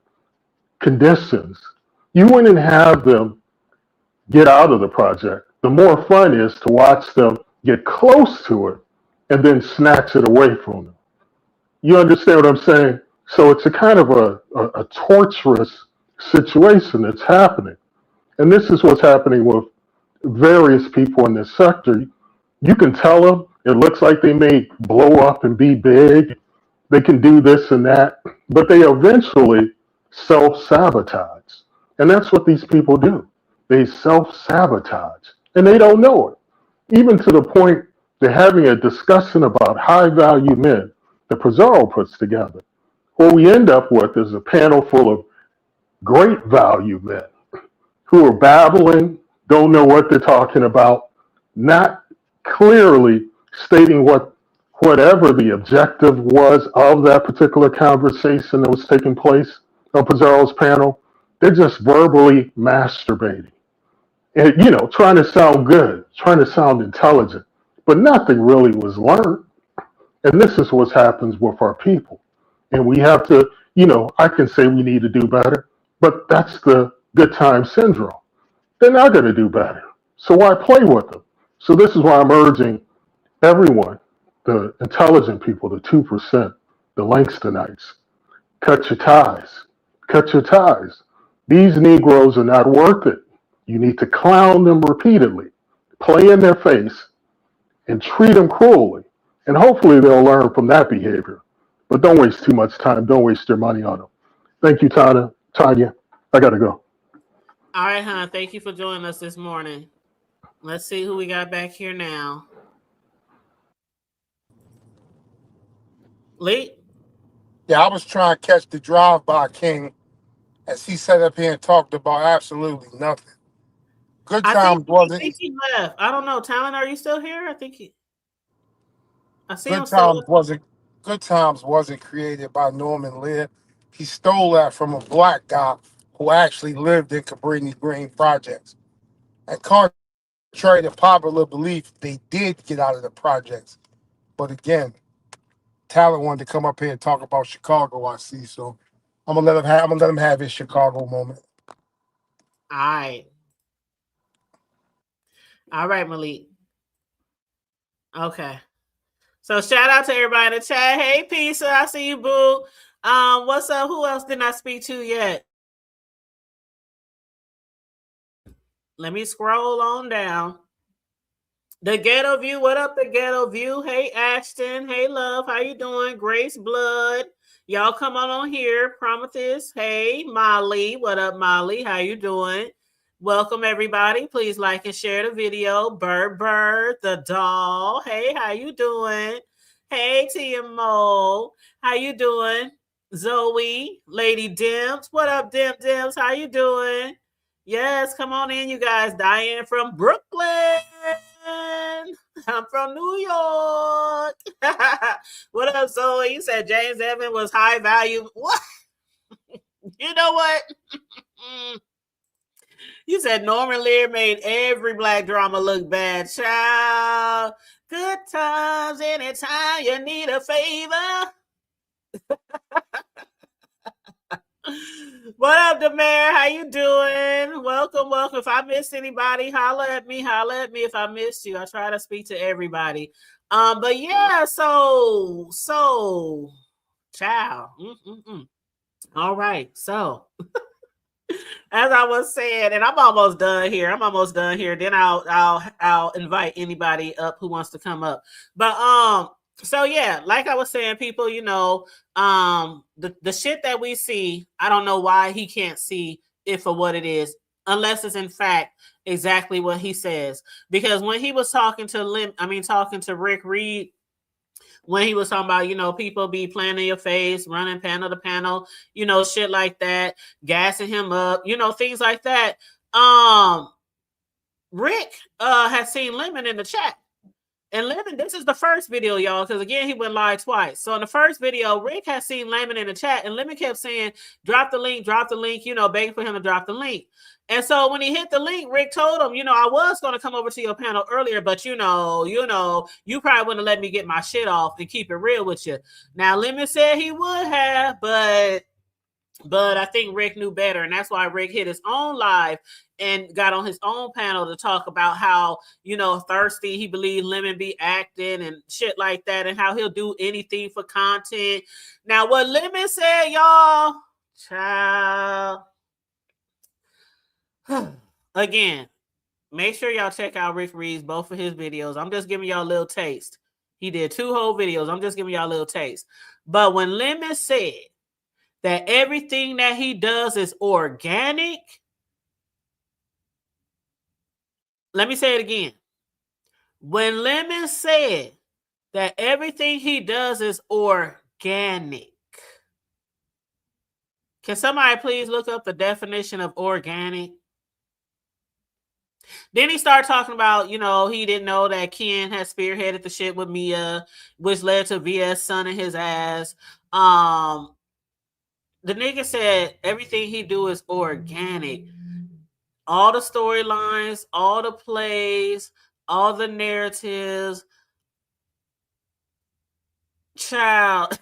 conditions. You wouldn't have them get out of the project. The more fun is to watch them get close to it and then snatch it away from them. You understand what I'm saying? So it's a kind of a torturous situation that's happening. And this is what's happening with various people in this sector. You can tell them it looks like they may blow up and be big. They can do this and that, but they eventually self-sabotage. And that's what these people do. They self-sabotage, and they don't know it. Even to the point they're having a discussion about high-value men that Pizarro puts together. What we end up with is a panel full of great value men who are babbling, don't know what they're talking about, not clearly stating whatever the objective was of that particular conversation that was taking place on Pizarro's panel. They're just verbally masturbating and, trying to sound good, trying to sound intelligent, but nothing really was learned. And this is what happens with our people. And we have to, I can say we need to do better, but that's the good time syndrome. They're not going to do better. So why play with them? So this is why I'm urging everyone, the intelligent people, the 2%, the Langstonites, cut your ties. Cut your ties. These Negroes are not worth it. You need to clown them repeatedly, play in their face, and treat them cruelly. And hopefully they'll learn from that behavior. But don't waste too much time. Don't waste your money on them. Thank you, Tanya. I got to go. All right, hon. Thank you for joining us this morning. Let's see who we got back here now. Lee? Yeah, I was trying to catch the drive-by king as he sat up here and talked about absolutely nothing. Good Times I think he left. I don't know. Talon, are you still here? I see him still. Good Times wasn't created by Norman Lear. He stole that from a black guy who actually lived in Cabrini Green projects. And contrary to popular belief, they did get out of the projects. But again, Talon wanted to come up here and talk about Chicago, I see. So I'm gonna let him have his Chicago moment. All right, Malik. Okay. So shout out to everybody in the chat. Hey, Pizza, I see you, boo. What's up? Who else didn't I speak to yet? Let me scroll on down. The Ghetto View. What up, the Ghetto View? Hey, Ashton. Hey, love. How you doing? Grace Blood. Y'all come on here. Prometheus. Hey, Molly. What up, Molly? How you doing? Welcome, everybody. Please like and share the video. Bird, the doll. Hey, how you doing? Hey, TMO. How you doing? Zoe, Lady Dims. What up, Dims? How you doing? Yes, come on in, you guys. Diane from Brooklyn. I'm from New York. What up, Zoe? You said James Evans was high value. What? You know what? You said Norman Lear made every black drama look bad. Child, good times anytime you need a favor. What up, Demare? How you doing? Welcome. If I missed anybody, holla at me if I missed you. I try to speak to everybody. But yeah, so child. All right, so as I was saying, and I'm almost done here. Then I'll invite anybody up who wants to come up. But so yeah, like I was saying, people, you know, the shit that we see, I don't know why he can't see it for what it is, unless it's in fact exactly what he says. Because when he was talking to Rick Reed, when he was talking about, you know, people be playing in your face, running panel to panel, you know, shit like that, gassing him up, you know, things like that. Rick has seen Lemon in the chat. And Lemon, this is the first video, y'all, because again, he went live twice. So in the first video, Rick has seen Lemon in the chat, and Lemon kept saying, drop the link, you know, begging for him to drop the link. And so when he hit the link, Rick told him, you know, I was going to come over to your panel earlier, but you probably wouldn't have let me get my shit off and keep it real with you. Now, Lemon said he would have, but I think Rick knew better, and that's why Rick hit his own live and got on his own panel to talk about how, you know, thirsty he believed Lemon be acting and shit like that, and how he'll do anything for content. Now, what Lemon said, y'all, child, again, make sure y'all check out Rick Reed's both of his videos. I'm just giving y'all a little taste. He did 2 whole videos. I'm just giving y'all a little taste. But when Lemon said that everything that he does is organic, let me say it again. When Lemon said that everything he does is organic, can somebody please look up the definition of organic? Then he started talking about, you know, he didn't know that Ken had spearheaded the shit with Mia, which led to VS sunning his ass. The nigga said everything he do is organic. All the storylines, all the plays, all the narratives. Child.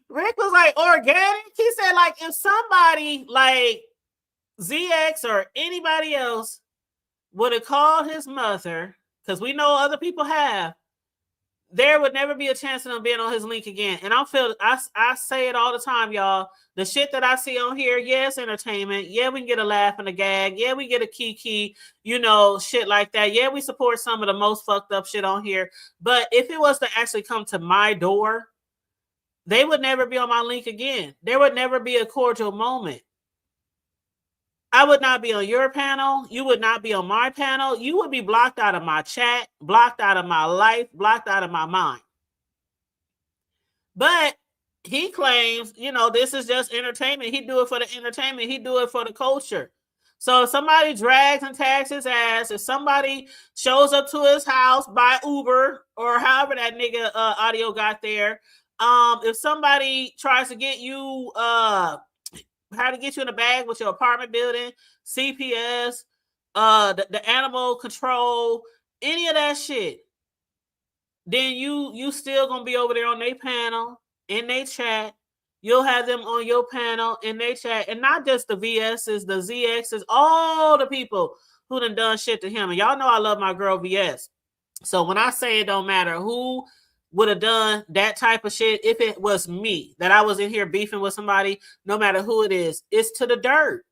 Rick was like, organic? He said, like, if somebody like ZX or anybody else would have called his mother, because we know other people have, there would never be a chance of them being on his link again. And I say it all the time, y'all. The shit that I see on here, yes, entertainment. Yeah, we can get a laugh and a gag. Yeah, we get a kiki, shit like that. Yeah, we support some of the most fucked up shit on here. But if it was to actually come to my door, they would never be on my link again. There would never be a cordial moment. I would not be on your panel. You would not be on my panel. You would be blocked out of my chat, blocked out of my life, blocked out of my mind. But he claims, this is just entertainment. He do it for the entertainment. He do it for the culture. So if somebody drags and tags his ass, if somebody shows up to his house by Uber or however that nigga audio got there, if somebody tries to get you how to get you in a bag with your apartment building, CPS, the animal control, any of that shit, then you still gonna be over there on their panel, in their chat. You'll have them on your panel, in their chat, and not just the VSs, the ZXs, all the people who done shit to him. And y'all know I love my girl VS. So when I say it don't matter who would have done that type of shit, if it was me, that I was in here beefing with somebody, no matter who it is, it's to the dirt.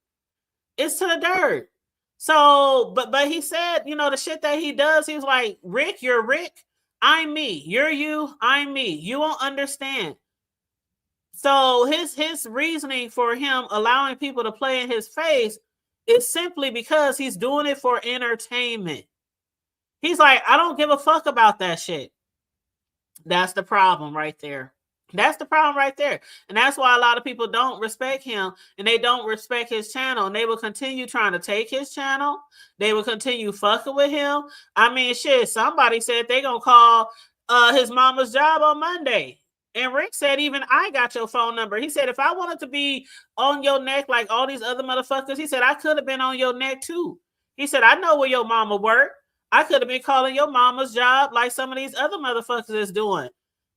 It's to the dirt. So, but he said, the shit that he does, he was like, Rick, you're Rick, I'm me. You're you, I'm me. You won't understand. So his reasoning for him allowing people to play in his face is simply because he's doing it for entertainment. He's like, I don't give a fuck about that shit. That's the problem right there. That's the problem right there. And that's why a lot of people don't respect him and they don't respect his channel. And they will continue trying to take his channel. They will continue fucking with him. I mean, shit, somebody said they gonna call his mama's job on Monday. And Rick said, even I got your phone number. He said, if I wanted to be on your neck like all these other motherfuckers, he said, I could have been on your neck too. He said, I know where your mama worked. I could have been calling your mama's job like some of these other motherfuckers is doing.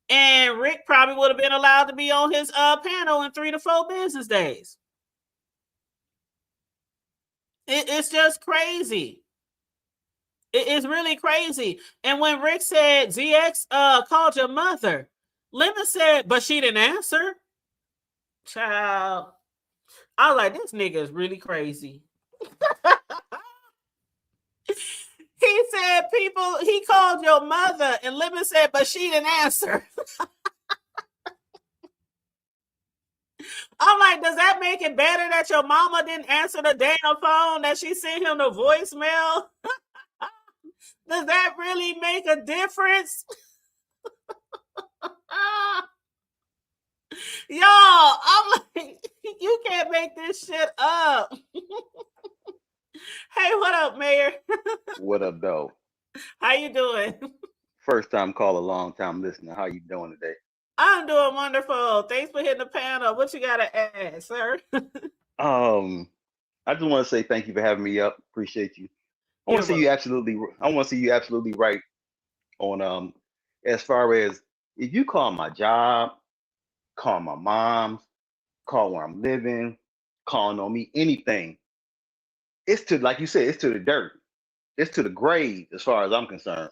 And Rick probably would have been allowed to be on his panel in 3 to 4 business days. It's just crazy. It is really crazy. And when Rick said ZX called your mother, Lemon said, but she didn't answer. Child. I was like, this nigga is really crazy. He said, he called your mother, and Lemon said, but she didn't answer. I'm like, does that make it better that your mama didn't answer the damn phone, that she sent him the voicemail? Does that really make a difference? Y'all, I'm like, you can't make this shit up. Hey, what up, Mayor? What up, though? How you doing? First time caller, long time listener. How you doing today? I'm doing wonderful. Thanks for hitting the panel. What you got to add, sir? I just want to say thank you for having me up. Appreciate you. I want to see you absolutely right on as far as if you call my job, call my mom's, call where I'm living, calling on me, anything. It's to, like you said, it's to the dirt. It's to the grave as far as I'm concerned.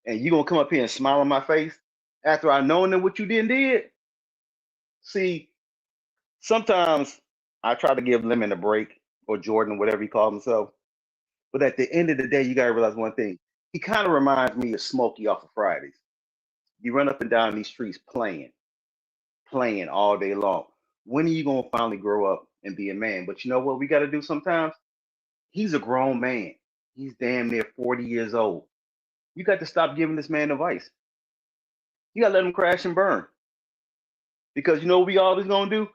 And you gonna come up here and smile on my face after I knowing what you did? See, sometimes I try to give Lemon a break, or Jordan, whatever he calls himself. But at the end of the day, you gotta realize one thing. He kind of reminds me of Smokey off of Fridays. You run up and down these streets playing all day long. When are you gonna finally grow up and be a man? But you know what we gotta do sometimes? He's a grown man. He's damn near 40 years old. You got to stop giving this man advice. You gotta let him crash and burn. Because you know what we always gonna do?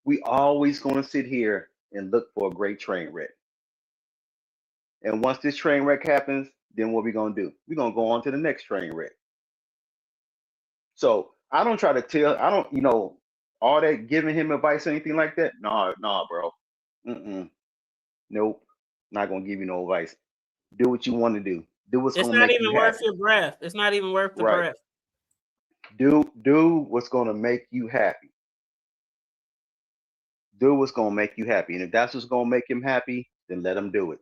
We always gonna sit here and look for a great train wreck. And once this train wreck happens, then what we gonna do? We're gonna go on to the next train wreck. So I don't try to tell, I don't, all that giving him advice or anything like that. Nah, bro. Nope. Not gonna give you no advice. Do what you want to do. Do what's it's gonna not make even you worth happy. your breath. It's not even worth the Right. breath. Do what's gonna make you happy. Do what's gonna make you happy. And if that's what's gonna make him happy, then let him do it.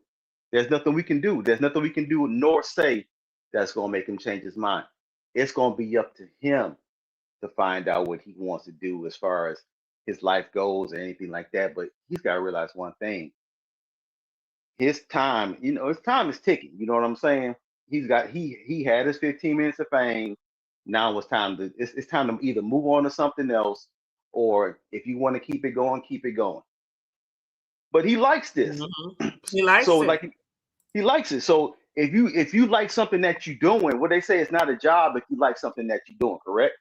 There's nothing we can do. There's nothing we can do nor say that's gonna make him change his mind. it's gonna be up to him to find out what he wants to do as far as his life goes or anything like that. But he's got to realize one thing: his time, his time is ticking. You know what I'm saying? He had his 15 minutes of fame. Now it's time to either move on to something else, or if you want to keep it going, keep it going. But he likes this. He likes so it. like he likes it. So if you like something that you're doing, what they say, it's not a job if you like something that you're doing, correct?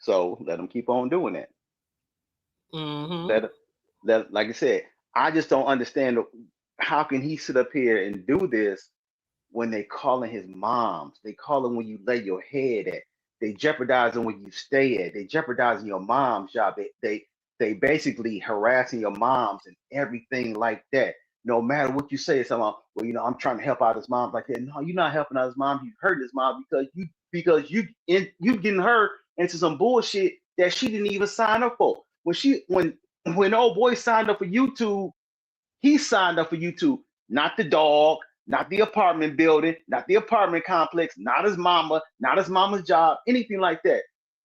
So let him keep on doing that. Like I said, I just don't understand how can he sit up here and do this when they calling his moms, they calling when you lay your head at, they jeopardizing when you stay at, they jeopardizing your mom's job, they basically harassing your moms and everything like that. No matter what you say, it's about, well, I'm trying to help out his mom like that. No, you're not helping out his mom. You hurt his mom because you getting her into some bullshit that she didn't even sign up for. When old boy signed up for YouTube, he signed up for YouTube, not the dog, not the apartment building, not the apartment complex, not his mama, not his mama's job, anything like that.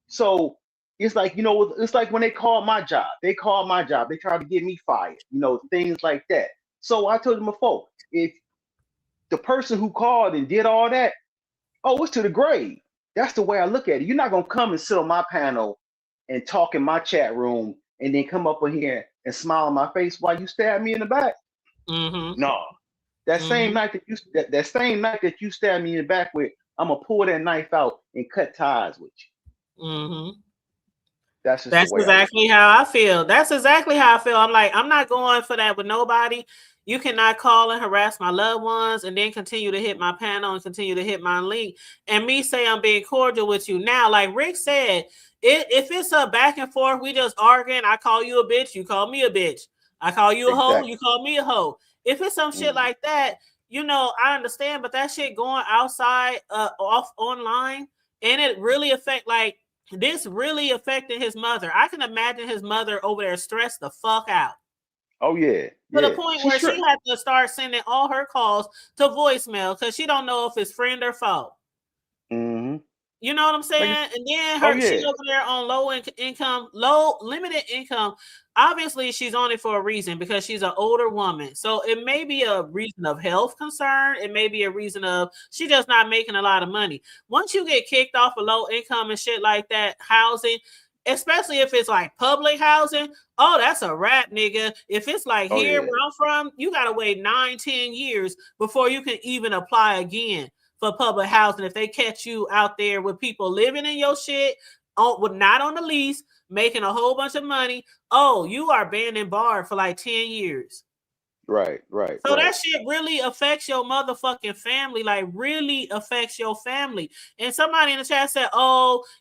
So it's like, it's like when they called my job. They called my job. They tried to get me fired, things like that. So I told them before, if the person who called and did all that, it's to the grave. That's the way I look at it. You're not going to come and sit on my panel and talk in my chat room and then come up in here and smile in my face while you stab me in the back. No. That same night that you stab me in the back with, I'm going to pull that knife out and cut ties with you. That's exactly how I feel. That's exactly how I feel. I'm like, I'm not going for that with nobody. You cannot call and harass my loved ones and then continue to hit my panel and continue to hit my link and me say I'm being cordial with you. Now, like Rick said, if it's a back and forth, we just arguing, I call you a bitch, you call me a bitch. I call you a hoe, you call me a hoe. If it's some shit like that, I understand, but that shit going outside, off online, and it really this really affected his mother. I can imagine his mother over there stressed the fuck out. Oh, yeah. To the point where she had to start sending all her calls to voicemail because she don't know if it's friend or foe. You know what I'm saying? And then she's over there on low limited income. Obviously, she's on it for a reason because she's an older woman. So it may be a reason of health concern. It may be a reason of she just not making a lot of money. Once you get kicked off of low income and shit like that, housing, especially if it's like public housing, that's a wrap, nigga. If it's like where I'm from, you got to wait 9-10 years before you can even apply again for public housing. If they catch you out there with people living in your shit, not on the lease, making a whole bunch of money, you are banned and barred for like 10 years. Right. So that shit really affects your motherfucking family, like really affects your family. And somebody in the chat said,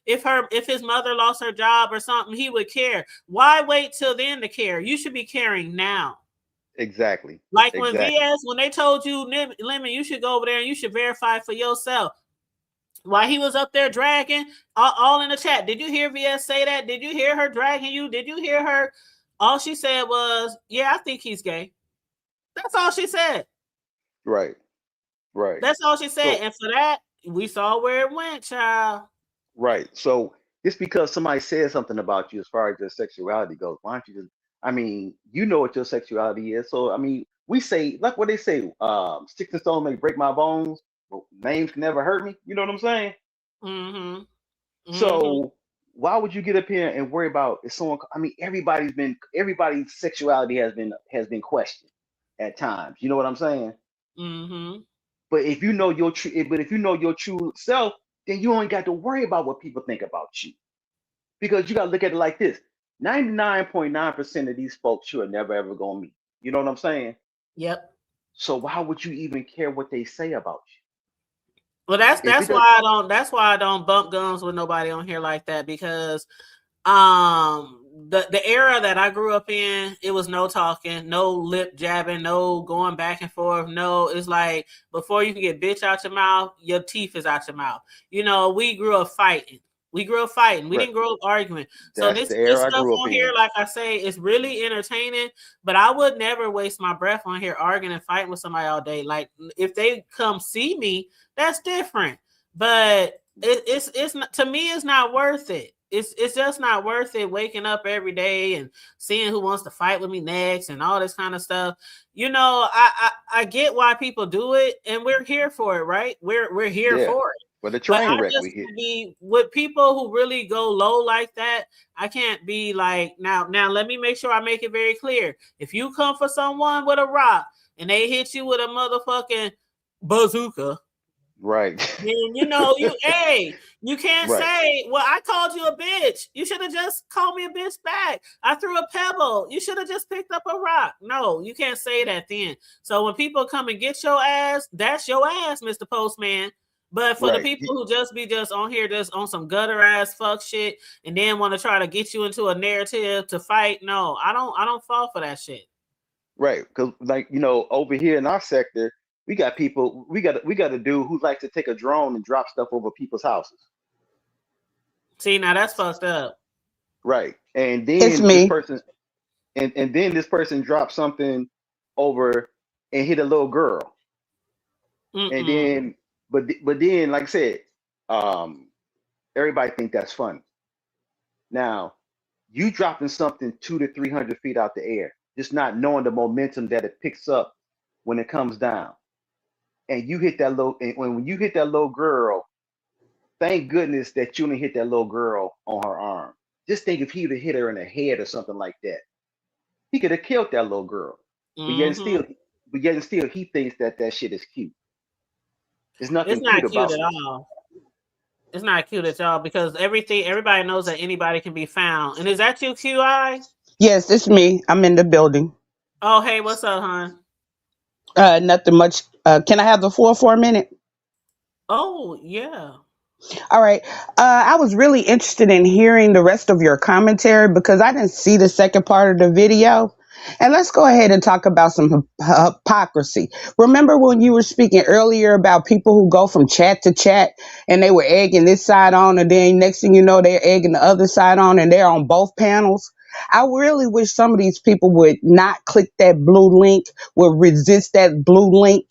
if his mother lost her job or something, he would care. Why wait till then to care? You should be caring now. Exactly. Like when they told you, Lemon, you should go over there and you should verify for yourself. While he was up there dragging, all in the chat, did you hear VS say that? Did you hear her dragging you? Did you hear her? All she said was, I think he's gay. That's all she said. Right. That's all she said. And for that, we saw where it went, child. Right. So just because somebody says something about you as far as your sexuality goes, why don't you just, you know what your sexuality is. So, we say, like what they say, sticks and stones may break my bones, but names can never hurt me. You know what I'm saying? So why would you get up here and worry about if someone, everybody's sexuality has been questioned at times. You know what I'm saying? But if you know your true self, then you ain't got to worry about what people think about you. Because you got to look at it like this. 99.9% of these folks you are never ever gonna meet. You know what I'm saying? Yep. So why would you even care what they say about you? Well, that's why I don't bump guns with nobody on here like that, because the era that I grew up in, it was no talking, no lip jabbing, no going back and forth. No, it's like before you can get bitch out your mouth, your teeth is out your mouth. We grew up fighting. We didn't grow up arguing. So this stuff on here, like I say, is really entertaining, but I would never waste my breath on here arguing and fighting with somebody all day. Like if they come see me, that's different. but it's not, to me, it's not worth it. It's just not worth it waking up every day and seeing who wants to fight with me next and all this kind of stuff. You know, I get why people do it, and we're here for it, right? We're here for it. But the But train I wreck just we hit. be with people who really go low like that. I can't be like, now let me make sure I make it very clear. If you come for someone with a rock and they hit you with a motherfucking bazooka, Right. then you know you can't Right. say, well, I called you a bitch. You should have just called me a bitch back. I threw a pebble. You should have just picked up a rock. No, you can't say that then. So when people come and get your ass, that's your ass, Mr. Postman. But for the Right. people who just be just on here, just on some gutter ass fuck shit, and then want to try to get you into a narrative to fight, no, I don't fall for that shit. Right. Because like, you know, over here in our sector, we got people, we got a dude who likes to take a drone and drop stuff over people's houses. See, now that's fucked up. Right. And then It's me. this person and then this person dropped something over and hit a little girl. And Mm-mm. then but then, like I said, everybody think that's funny. Now, you dropping something 200 to 300 feet out the air, just not knowing the momentum that it picks up when it comes down. And you hit that low, and when you hit that little girl, thank goodness that you didn't hit that little girl on her arm. Just think if he would have hit her in the head or something like that, he could have killed that little girl. But yet and still, he thinks that shit is cute. There's nothing It's not cute cute about at it. all. It's not cute at all because everybody knows that anybody can be found. And is that you, QI? Yes, it's me. I'm in the building. Oh, hey, what's up, hon? Nothing much. Can I have the floor for a minute? Oh, yeah. All right. I was really interested in hearing the rest of your commentary because I didn't see the second part of the video. And let's go ahead and talk about some hypocrisy. Remember when you were speaking earlier about people who go from chat to chat and they were egging this side on, and then next thing you know, they're egging the other side on, and they're on both panels? I really wish some of these people would not click that blue link, would resist that blue link.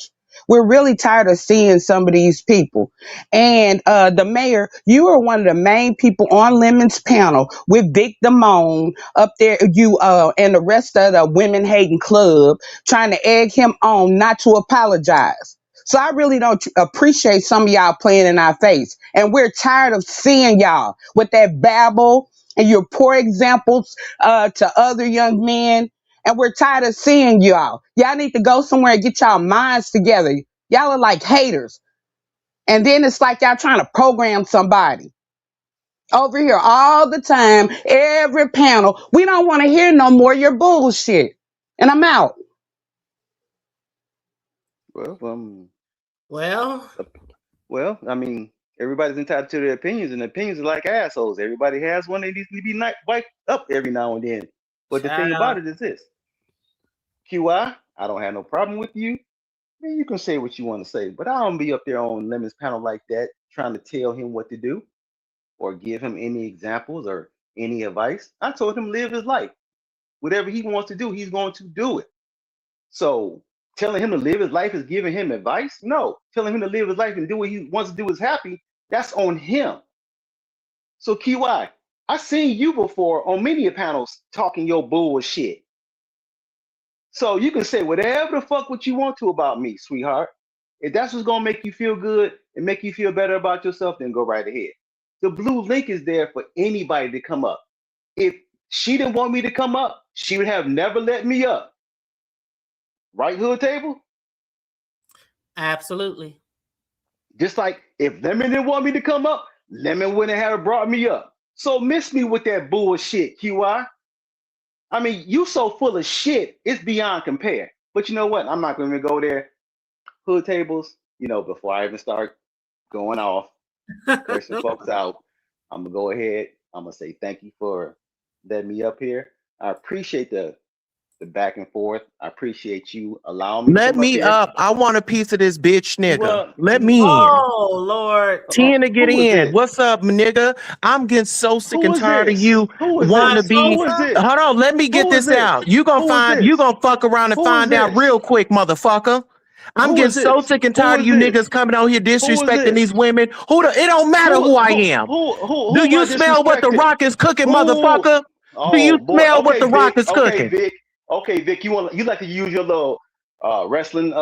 We're really tired of seeing some of these people. And the mayor, you are one of the main people on Lemon's panel with Vic Damone up there, you and the rest of the women hating club trying to egg him on not to apologize. So I really don't appreciate some of y'all playing in our face. And we're tired of seeing y'all with that babble and your poor examples to other young men. And we're tired of seeing y'all. Y'all need to go somewhere and get y'all minds together. Y'all are like haters. And then it's like y'all trying to program somebody. Over here all the time, every panel. We don't want to hear no more your bullshit. And I'm out. Well, I mean, everybody's entitled to their opinions, and opinions are like assholes. Everybody has one. They need to be wiped up every now and then. But the thing about it is this. QI, I don't have no problem with you. I mean, you can say what you want to say, but I don't be up there on Lemon's panel like that trying to tell him what to do or give him any examples or any advice. I told him live his life. Whatever he wants to do, he's going to do it. So telling him to live his life is giving him advice? No. Telling him to live his life and do what he wants to do is happy. That's on him. So QI, I've seen you before on many panels talking your bullshit. So you can say whatever the fuck what you want to about me, sweetheart. If that's what's gonna make you feel good and make you feel better about yourself, then go right ahead. The blue link is there for anybody to come up. If she didn't want me to come up, she would have never let me up. Right, Hood Table? Absolutely. Just like if Lemon didn't want me to come up, Lemon wouldn't have brought me up. So miss me with that bullshit, QI. I mean, you so full of shit, it's beyond compare. But you know what? I'm not going to go there. Hood Tables, you know, before I even start going off, cursing folks out, I'm going to go ahead. I'm going to say thank you for letting me up here. I appreciate the back and forth. I appreciate you allowing me. Let me up. I want a piece of this bitch nigga. Well, let me in. Oh Lord. 10 to get Who is in. this? What's up, nigga? I'm getting so sick Who and is tired of this? you Who is wanting this? to be. Who is this? Hold on, let me get Who is this this? out. You Who is gonna this? fuck around and Who is find out this? real quick, motherfucker. I'm Who getting is so this? sick and Who tired of is you this? niggas coming out here Who is disrespecting this? these women. It don't matter who I am. Who Do am I you smell what the disrespecting? Rock is cooking, Who? motherfucker? Do Oh you boy. smell what Okay, the Rock Vic. is Okay, cooking? Vic. Okay, Vic. You like to use your little wrestling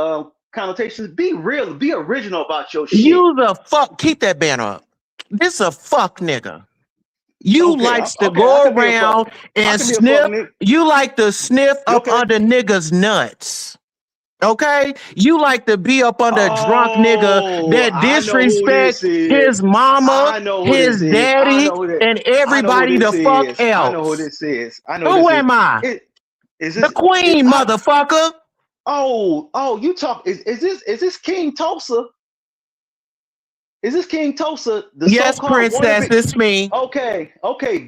connotations? Be real. Be original about your shit. You the fuck. Keep that banner up. This a fuck nigga. You Okay, likes to okay. I go can be a fuck. around I and can be a fuck sniff. nigga. You like to sniff up Okay. under niggas' nuts. Okay? You like to be up under a drunk nigga Oh, that I know who disrespect this is. his mama, I know who his this is. I daddy, know who this. and I know who everybody the this fuck is. I know who else. this is. I know who Who this is. am I? Is The this? queen, motherfucker. Oh, you talk. Is this King Tulsa? Is this King Tulsa? The Yes, so-called princess, wannabe? it's me. Okay,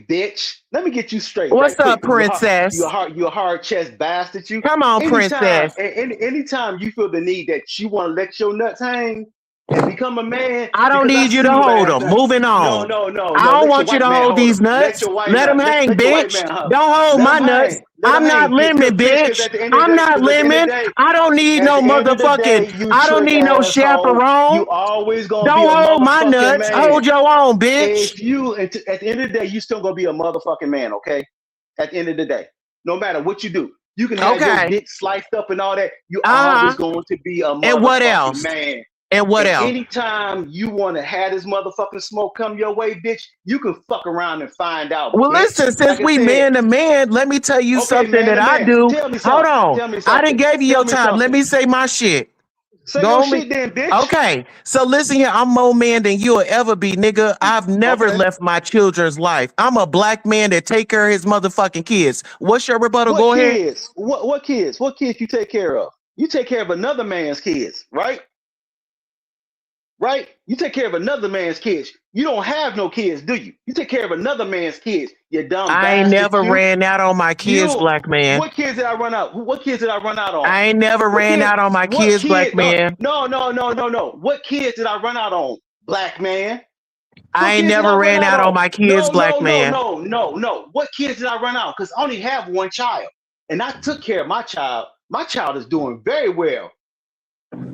bitch. Let me get you straight What's right up, quick. princess? You a hard chest bastard. You. Come on, princess. Anytime you feel the need that you want to let your nuts hang and become a man, I don't because need you see to your hold ass them. nuts. Moving on. No. I don't Let want your you to white man hold these them. Let nuts. your white Let them man. hang, Let your white bitch. man hug. Don't hold Let my them nuts. hang. Let I'm them not hang. lemon, Because bitch. at the end of I'm the day, not because at the end of the lemon. day, I don't need at no the end of the day, motherfucking. you I don't trick need no asshole. chaperone. You always gonna Don't be a hold my motherfucking nuts. man. Hold your own, bitch. If you at the end of the day, you still gonna be a motherfucking man, okay? At the end of the day, no matter what you do, you can have your Okay. dick sliced up and all that. You Uh-huh. always going to be a motherfucking And what else? man. And what And else? anytime you want to have this motherfucking smoke come your way, bitch, you can fuck around and find out. Well, bitch. listen, since Like I we said, man to man, let me tell you okay, something man that to I man. do. Tell me Hold something. on. Tell me I something. didn't give you Tell your me time. Let something. me say my shit. Say Go your on me. shit then, bitch. Okay, so listen here. I'm more man than you'll ever be, nigga. I've never Okay. left my children's life. I'm a black man that take care of his motherfucking kids. What's your rebuttal? What Go ahead. kids? What kids? What kids you take care of? You take care of another man's kids, right? Right? You take care of another man's kids. You don't have no kids, do you? You take care of another man's kids. You dumb I ain't bastard. never ran out on my kids, You. black man. What kids did I run out? What kids did I run out on? I ain't never What ran kid? out on my What kids, black kid? man. No. What kids did I run out on, black man? I ain't kids did never I run ran out out on on? my kids, black man. No. What kids did I run out? Because I only have one child, and I took care of my child. My child is doing very well.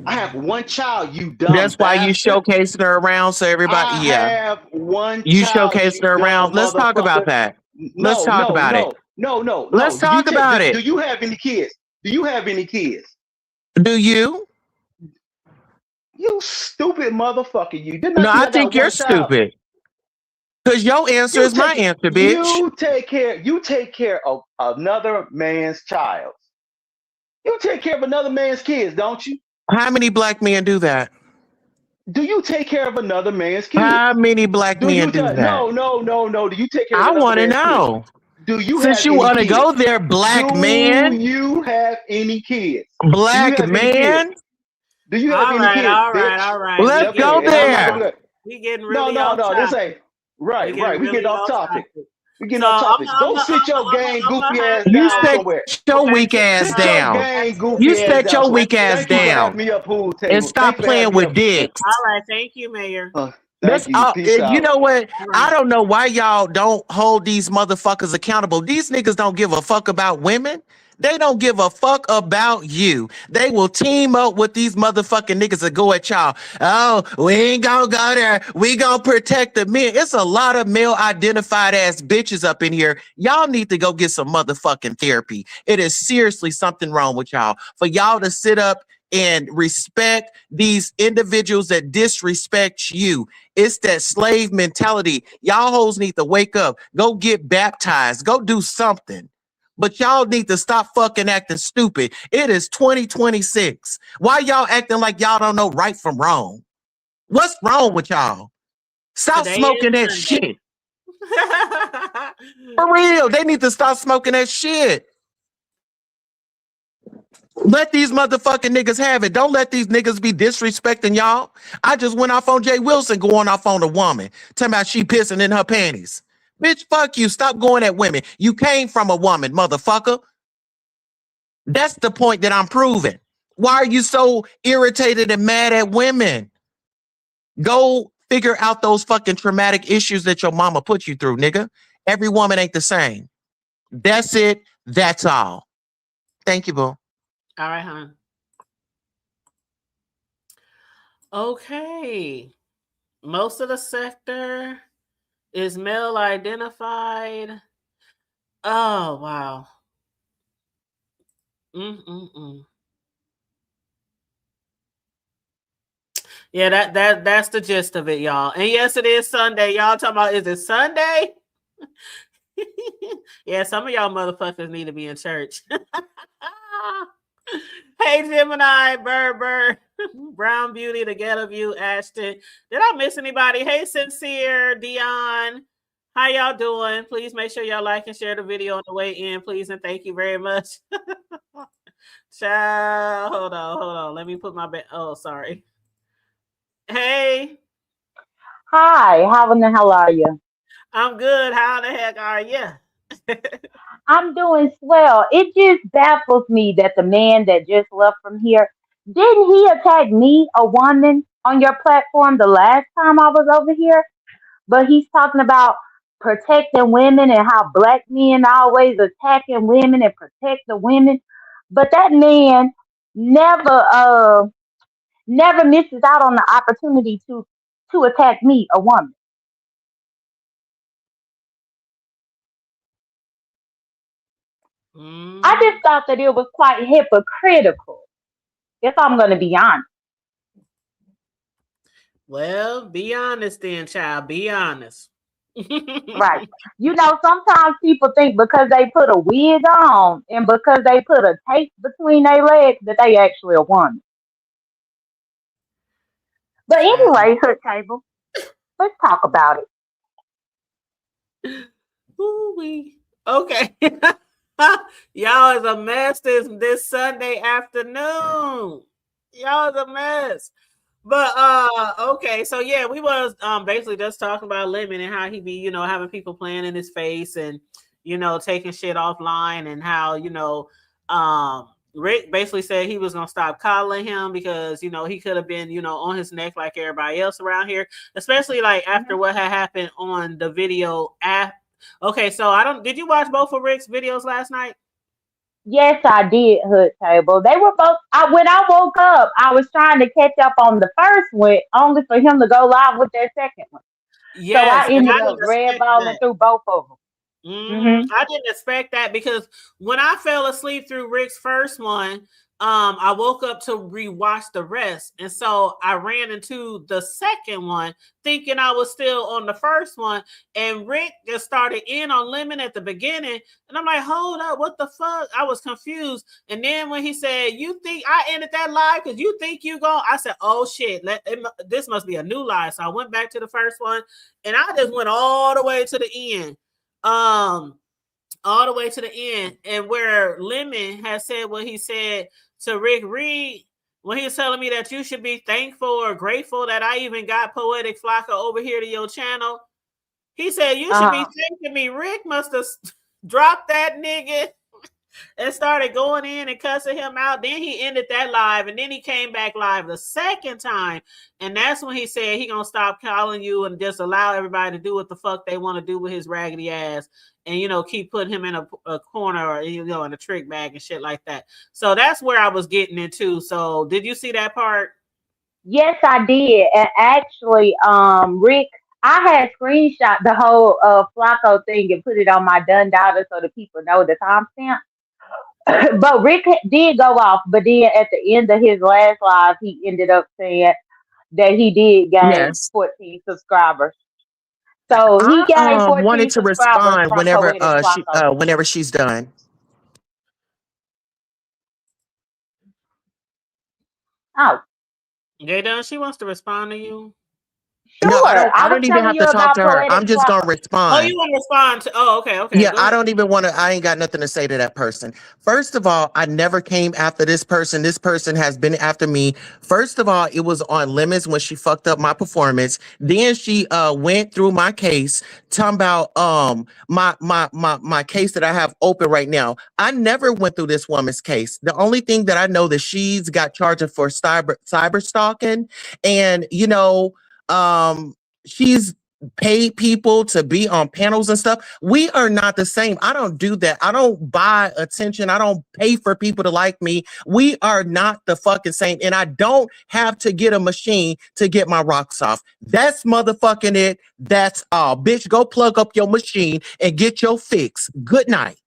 I have one child, you dumb That's why you bastard. showcasing her around, so everybody. I Yeah, have one you child, showcasing you her dumb around. Let's talk about motherfucker. that. Let's talk about it. No. Let's talk about Do it. you have any kids? Do you have any kids? Do you? You stupid motherfucker. You didn't No, I see I I think got you're one child. stupid. Because your answer You is my take answer, bitch. you take care of another man's child. You take care of another man's kids, don't you? How many black men do that? Do you take care of another man's kids? How many black men do that? No. Do you take care of I another want to man's know. kids? Do you Since have you any want to kids? go there, black man. Do you have any kids? Black man. Do you have any kids, bitch? All right. Let's go there. We getting really No. off This topic. ain't right. We get off topic. We getting So off topic. Go sit your gang goofy ass You down set somewhere. your weak ass Sit your down. gang goofy You ass set down your somewhere. weak ass Thank you for down. having me up, pool table. And stop playing with dicks. All right. Thank you, Mayor. That's Thank you. Peace out. You know what? I don't know why y'all don't hold these motherfuckers accountable. These niggas don't give a fuck about women. They don't give a fuck about you. They will team up with these motherfucking niggas that go at y'all. Oh, we ain't gonna go there. We gonna protect the men. It's a lot of male identified ass bitches up in here. Y'all need to go get some motherfucking therapy. It is seriously something wrong with y'all. For y'all to sit up and respect these individuals that disrespect you. It's that slave mentality. Y'all hoes need to wake up. Go get baptized. Go do something. But y'all need to stop fucking acting stupid. It is 2026. Why y'all acting like y'all don't know right from wrong? What's wrong with y'all? Stop smoking that shit. For real, they need to stop smoking that shit. Let these motherfucking niggas have it. Don't let these niggas be disrespecting y'all. I just went off on Jay Wilson going off on a woman. Talking about she pissing in her panties. Bitch, fuck you. Stop going at women. You came from a woman, motherfucker. That's the point that I'm proving. Why are you so irritated and mad at women? Go figure out those fucking traumatic issues that your mama put you through, nigga. Every woman ain't the same. That's it. That's all. Thank you, boo. All right, hon. Okay. Most of the sector is male identified. Oh, wow. Mm-mm-mm. Yeah, that's the gist of it, y'all. And yes, it is Sunday. Y'all talking about, is it Sunday? Yeah, some of y'all motherfuckers need to be in church. Hey, Gemini, Berber, Brown Beauty, The Ghetto View, Ashton. Did I miss anybody? Hey, Sincere, Dion. How y'all doing? Please make sure y'all like and share the video on the way in, please, and thank you very much. Child, hold on. Let me put my oh, sorry. Hey. Hi, how in the hell are you? I'm good. How the heck are you? I'm doing swell. It just baffles me that the man that just left from here, didn't he attack me, a woman, on your platform the last time I was over here? But he's talking about protecting women and how black men always attacking women and protect the women. But that man never misses out on the opportunity to attack me, a woman. I just thought that it was quite hypocritical, if I'm going to be honest. Well, be honest then, child. Be honest. Right. You know, sometimes people think because they put a wig on and because they put a tape between their legs that they actually a woman. But anyway, Hood Table, let's talk about it. Ooh-wee. Okay. Y'all is a mess this Sunday afternoon. Y'all is a mess. But okay, so yeah, we was basically just talking about Lemon and how he be, having people playing in his face and taking shit offline, and how Rick basically said he was gonna stop calling him because he could have been on his neck like everybody else around here, especially like after what had happened on the video app. Okay, so did you watch both of Rick's videos last night? Yes, I did, Hood Table. They were both. When I woke up, I was trying to catch up on the first one, only for him to go live with that second one. Yes, so I ended up redballing through both of them. I didn't expect that because when I fell asleep through Rick's first one, I woke up to rewatch the rest, and so I ran into the second one thinking I was still on the first one, and Rick just started in on Lemon at the beginning, and I'm like, hold up, what the fuck? I was confused, and then when he said, "You think I ended that live because you think you go?" I said, "Oh shit, this must be a new live." So I went back to the first one, and I just went all the way to the end. All the way to the end, and where Lemon has said what he said to Rick Reed when he was telling me that you should be thankful or grateful that I even got Poetic Flocka over here to your channel. He said you should be thanking me. Rick must have dropped that nigga and started going in and cussing him out. Then he ended that live, and then he came back live the second time, and that's when he said he gonna stop calling you and just allow everybody to do what the fuck they want to do with his raggedy ass, and keep putting him in a corner or in a trick bag and shit like that. So that's where I was getting into. So did you see that part? Yes, I did. And actually, Rick, I had screenshot the whole Flacco thing and put it on my done data so the people know the timestamp. But Rick did go off, but then at the end of his last live, he ended up saying that he did gain 14 subscribers. So he gained 14 wanted to respond whenever she's done. Oh. They done? She wants to respond to you. Sure. No, I don't even have to talk to her. I'm just going to respond. Oh, you want to respond to? Oh, okay. Yeah, I don't even want to. I ain't got nothing to say to that person. First of all, I never came after this person. This person has been after me. First of all, it was on Lemons when she fucked up my performance. Then she went through my case, talking about my case that I have open right now. I never went through this woman's case. The only thing that I know that she's got charged for cyber stalking, and she's pay people to be on panels and stuff. We are not the same. I don't do that. I don't buy attention. I don't pay for people to like me. We are not the fucking same. And I don't have to get a machine to get my rocks off. That's motherfucking it. That's all. Bitch, go plug up your machine and get your fix. Good night.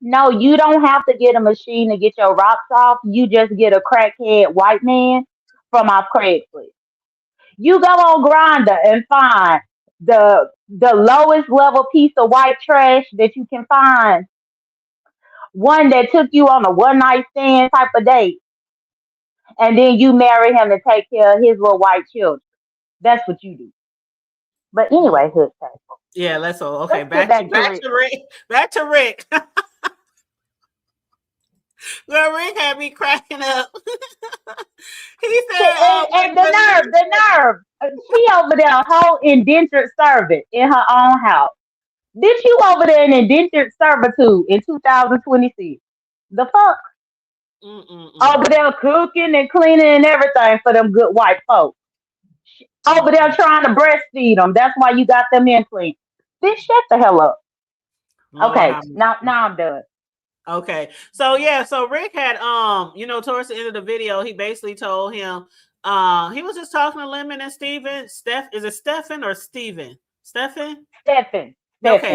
No, you don't have to get a machine to get your rocks off. You just get a crackhead white man from off Craigslist. You go on Grindr and find the lowest level piece of white trash that you can find. One that took you on a one night stand type of date, and then you marry him and take care of his little white children. That's what you do. But anyway, hood table. Yeah, let's all okay. Let's Back get to Rick. Back to Rick. Girl, Rick had me cracking up. He said, and the nerve. She over there, a whole indentured servant in her own house. Did you over there in indentured servitude in 2026? The fuck? Over there cooking and cleaning and everything for them good white folks. Over there trying to breastfeed them. That's why you got them in clean. Bitch, shut the hell up. Okay, now I'm done. Okay, so yeah, so Rick had towards the end of the video, he basically told him he was just talking to Lemon and Steven. Is it Stefan or Steven? Stefan? Okay,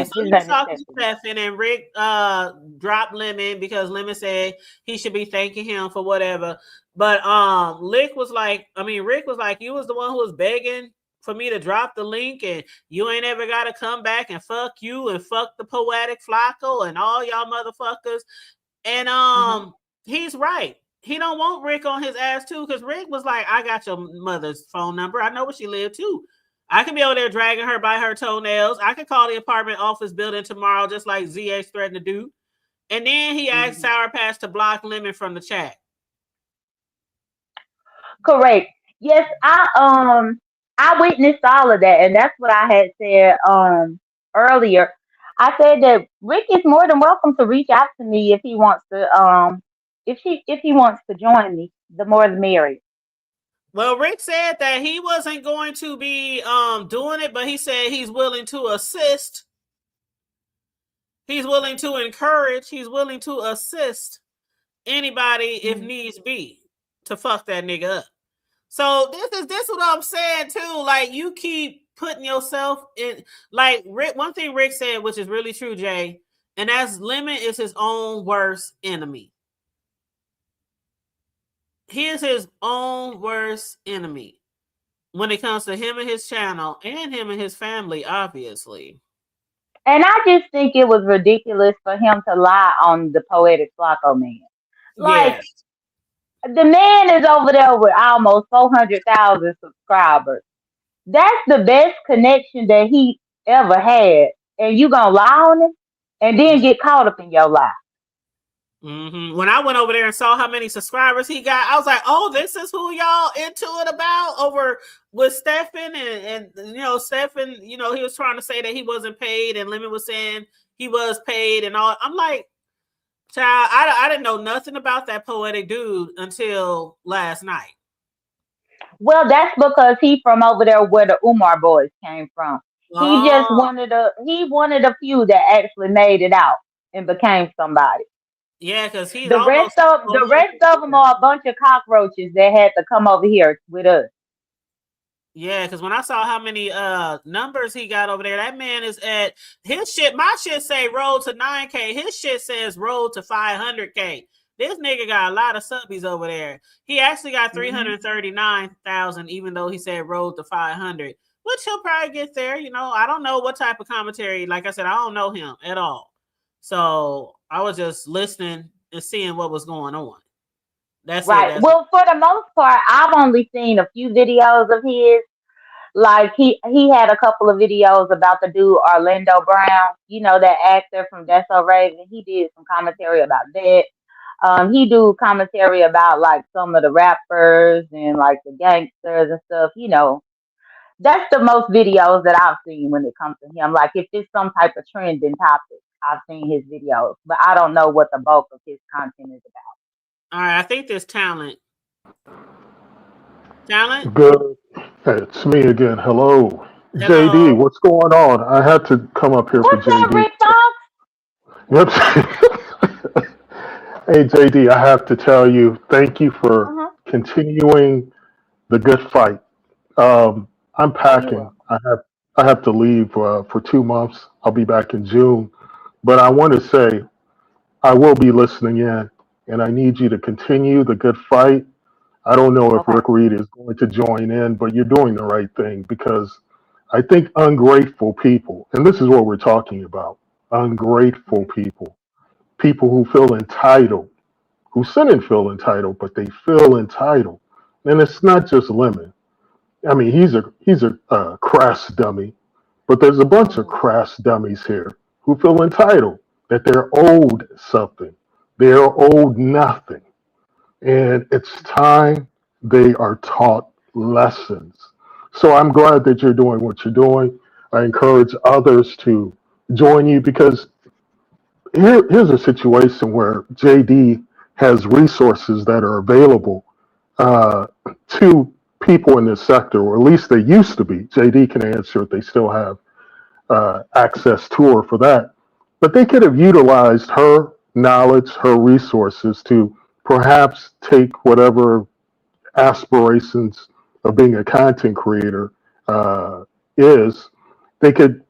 so he was talking to Stefan, and Rick dropped Lemon because Lemon said he should be thanking him for whatever. But Rick was like, you was the one who was begging for me to drop the link, and you ain't ever got to come back and fuck you and fuck the Poetic Flacco and all y'all motherfuckers. And he's right. He don't want Rick on his ass too, because Rick was like, I got your mother's phone number. I know where she lived too. I can be over there dragging her by her toenails. I could call the apartment office building tomorrow, just like ZH threatened to do. And then he asked Sour Patch to block Lemon from the chat. Correct. Yes, I witnessed all of that, and that's what I had said earlier. I said that Rick is more than welcome to reach out to me if he wants to if he wants to join me. The more the merrier. Well, Rick said that he wasn't going to be doing it, but he said he's willing to assist. He's willing to encourage. He's willing to assist anybody if needs be to fuck that nigga up. So this is what I'm saying too. Like, you keep putting yourself in. Like Rick, one thing Rick said, which is really true, Jay, and that's Lemon is his own worst enemy. He is his own worst enemy when it comes to him and his channel and him and his family, obviously. And I just think it was ridiculous for him to lie on the Poetic Flacco man. Like, the man is over there with almost 400,000 subscribers. That's the best connection that he ever had. And you gonna lie on him and then get caught up in your lie. When I went over there and saw how many subscribers he got, I was like, oh, this is who y'all into it about over with Stefan. And Stefan, he was trying to say that he wasn't paid, and Lemon was saying he was paid and all. I'm like, child, I didn't know nothing about that Poetic dude until last night. Well, that's because he from over there where the Umar boys came from. He just one of the few that actually made it out and became somebody. Yeah, because the rest of them are a bunch of cockroaches that had to come over here with us. Yeah, because when I saw how many numbers he got over there, that man is at his shit. My shit say roll to 9K. His shit says roll to 500K. This nigga got a lot of subbies over there. He actually got 339,000, even though he said roll to 500, which he'll probably get there. I don't know what type of commentary. Like I said, I don't know him at all. So I was just listening and seeing what was going on. That's right. Well, for the most part, I've only seen a few videos of his. Like he had a couple of videos about the dude Orlando Brown, that actor from That's So Raven. He did some commentary about that. He do commentary about like some of the rappers and like the gangsters and stuff. That's the most videos that I've seen when it comes to him. Like if it's some type of trending topic, I've seen his videos, but I don't know what the bulk of his content is about. All right, I think there's talent. Talent? Good. Hey, it's me again. Hello. JD, Hello. what's going on? I had to come up here for What's up, JD. Rick Fox? Yep. Hey, JD, I have to tell you, thank you for Uh-huh. continuing the good fight. I'm Oh, you packing. will. I have to leave for 2 months. I'll be back in June. But I want to say I will be listening in, and I need you to continue the good fight. I don't know if Okay. Rick Reed is going to join in, but you're doing the right thing because I think ungrateful people, and this is what we're talking about, ungrateful Mhm. people, people who feel entitled, who shouldn't feel entitled, but they feel entitled. And it's not just Lemon. I mean, he's a crass dummy, but there's a bunch of Mhm. crass dummies here who feel entitled that they're owed something. They're owed nothing. And it's time they are taught lessons. So I'm glad that you're doing what you're doing. I encourage others to join you because here's a situation where JD has resources that are available uh, to people in this sector, or at least they used to be. JD can answer if they still have access to her for that. But they could have utilized her knowledge, her resources to perhaps take whatever aspirations of being a content creator is, they could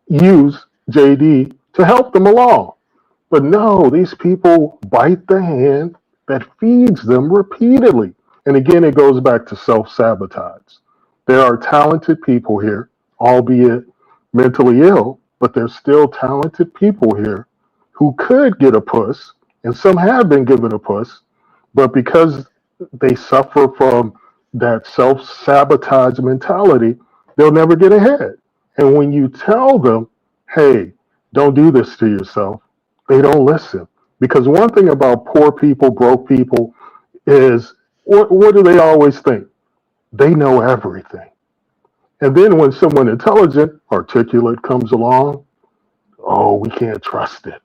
use JD to help them along. But no, these people bite the hand that feeds them repeatedly. And again, it goes back to self sabotage. There are talented people here, albeit mentally ill, but there's still talented people here who could get a puss, and some have been given a puss, but because they suffer from that self sabotage mentality, they'll never get ahead. And when you tell them, hey, don't do this to yourself, they don't listen. Because one thing about poor people, broke people, is what do they always think? They know everything. And then when someone intelligent, articulate comes along, oh, we can't trust it.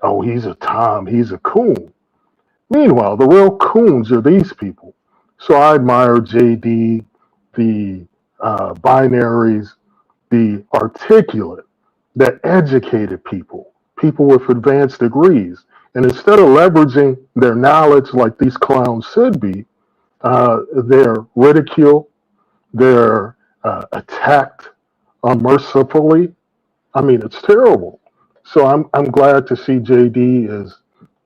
Oh, he's a Tom, he's a coon. Meanwhile, the real coons are these people. So I admire JD, the binaries, the articulate, the educated people, people with advanced degrees. And instead of leveraging their knowledge like these clowns should be, they're ridiculed, they're attacked unmercifully. I mean, it's terrible. So I'm glad to see JD is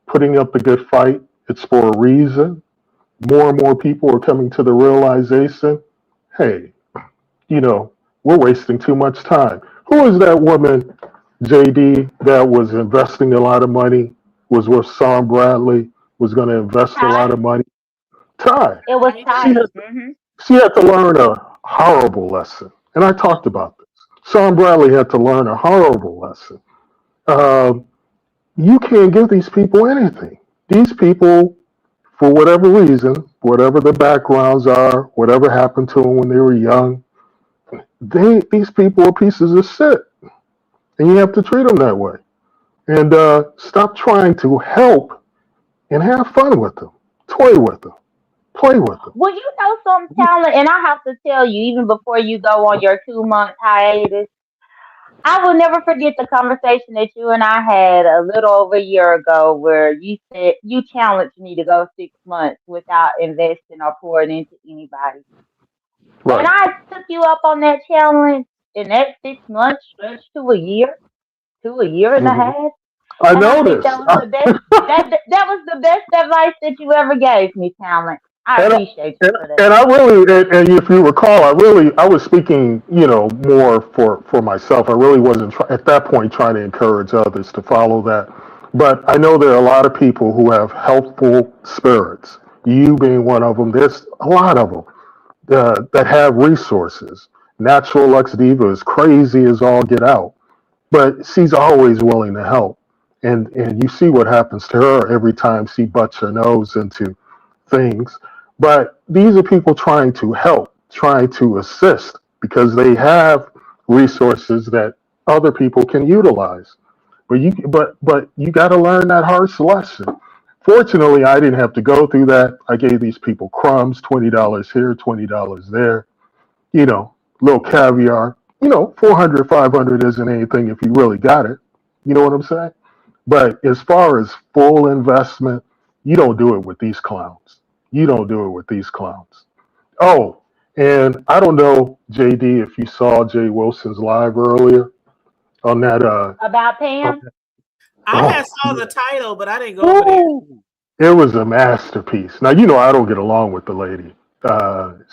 putting up the good fight. It's for a reason. More and more people are coming to the realization, hey, we're wasting too much time. Who is that woman, JD, that was investing a lot of money, was with Sam Bradley, was going to invest a lot Ty. of money? Ty. It was Right. She Ty. had, Hmm. she had to learn a horrible lesson. And I talked about this. Sam Bradley had to learn a horrible lesson. Um, you can't give these people anything. These people, for whatever reason, whatever their backgrounds are, whatever happened to them when they were young, these people are pieces of shit, and you have to treat them that way. And stop trying to help and have fun with them, toy with them, play with them. Well, you know some talent, and I have to tell you, even before you go on your 2 month hiatus, I will never forget the conversation that you and I had a little over a year ago where you said you challenged me to go 6 months without investing or pouring into anybody. And Right. I took you up on that challenge, and that 6 months stretched to a year and a Hmm. half. I And I think that noticed. was the best that was the best advice that you ever gave me, talent. I And, appreciate you and, for that. and I really, and if you recall, I was speaking, more for myself. I really wasn't at that point trying to encourage others to follow that. But I know there are a lot of people who have helpful spirits. You being one of them. There's a lot of them that have resources. Natural Lux Diva is crazy as all get out, but she's always willing to help. And you see what happens to her every time she butts her nose into things. But these are people trying to help, trying to assist because they have resources that other people can utilize. But you got to learn that harsh lesson Fortunately, I didn't have to go through that. I gave these people crumbs, $20 here, $20 there, little caviar. 400, 500 isn't anything if you really got it. You know what I'm saying? But as far as full investment, you don't do it with these clowns. You don't do it with these clowns. Oh, and I don't know, JD, if you saw Jay Wilson's live earlier on that. About Pam? I Oh, had saw the title, but I didn't go over there. it was a masterpiece. Now, I don't get along with the lady.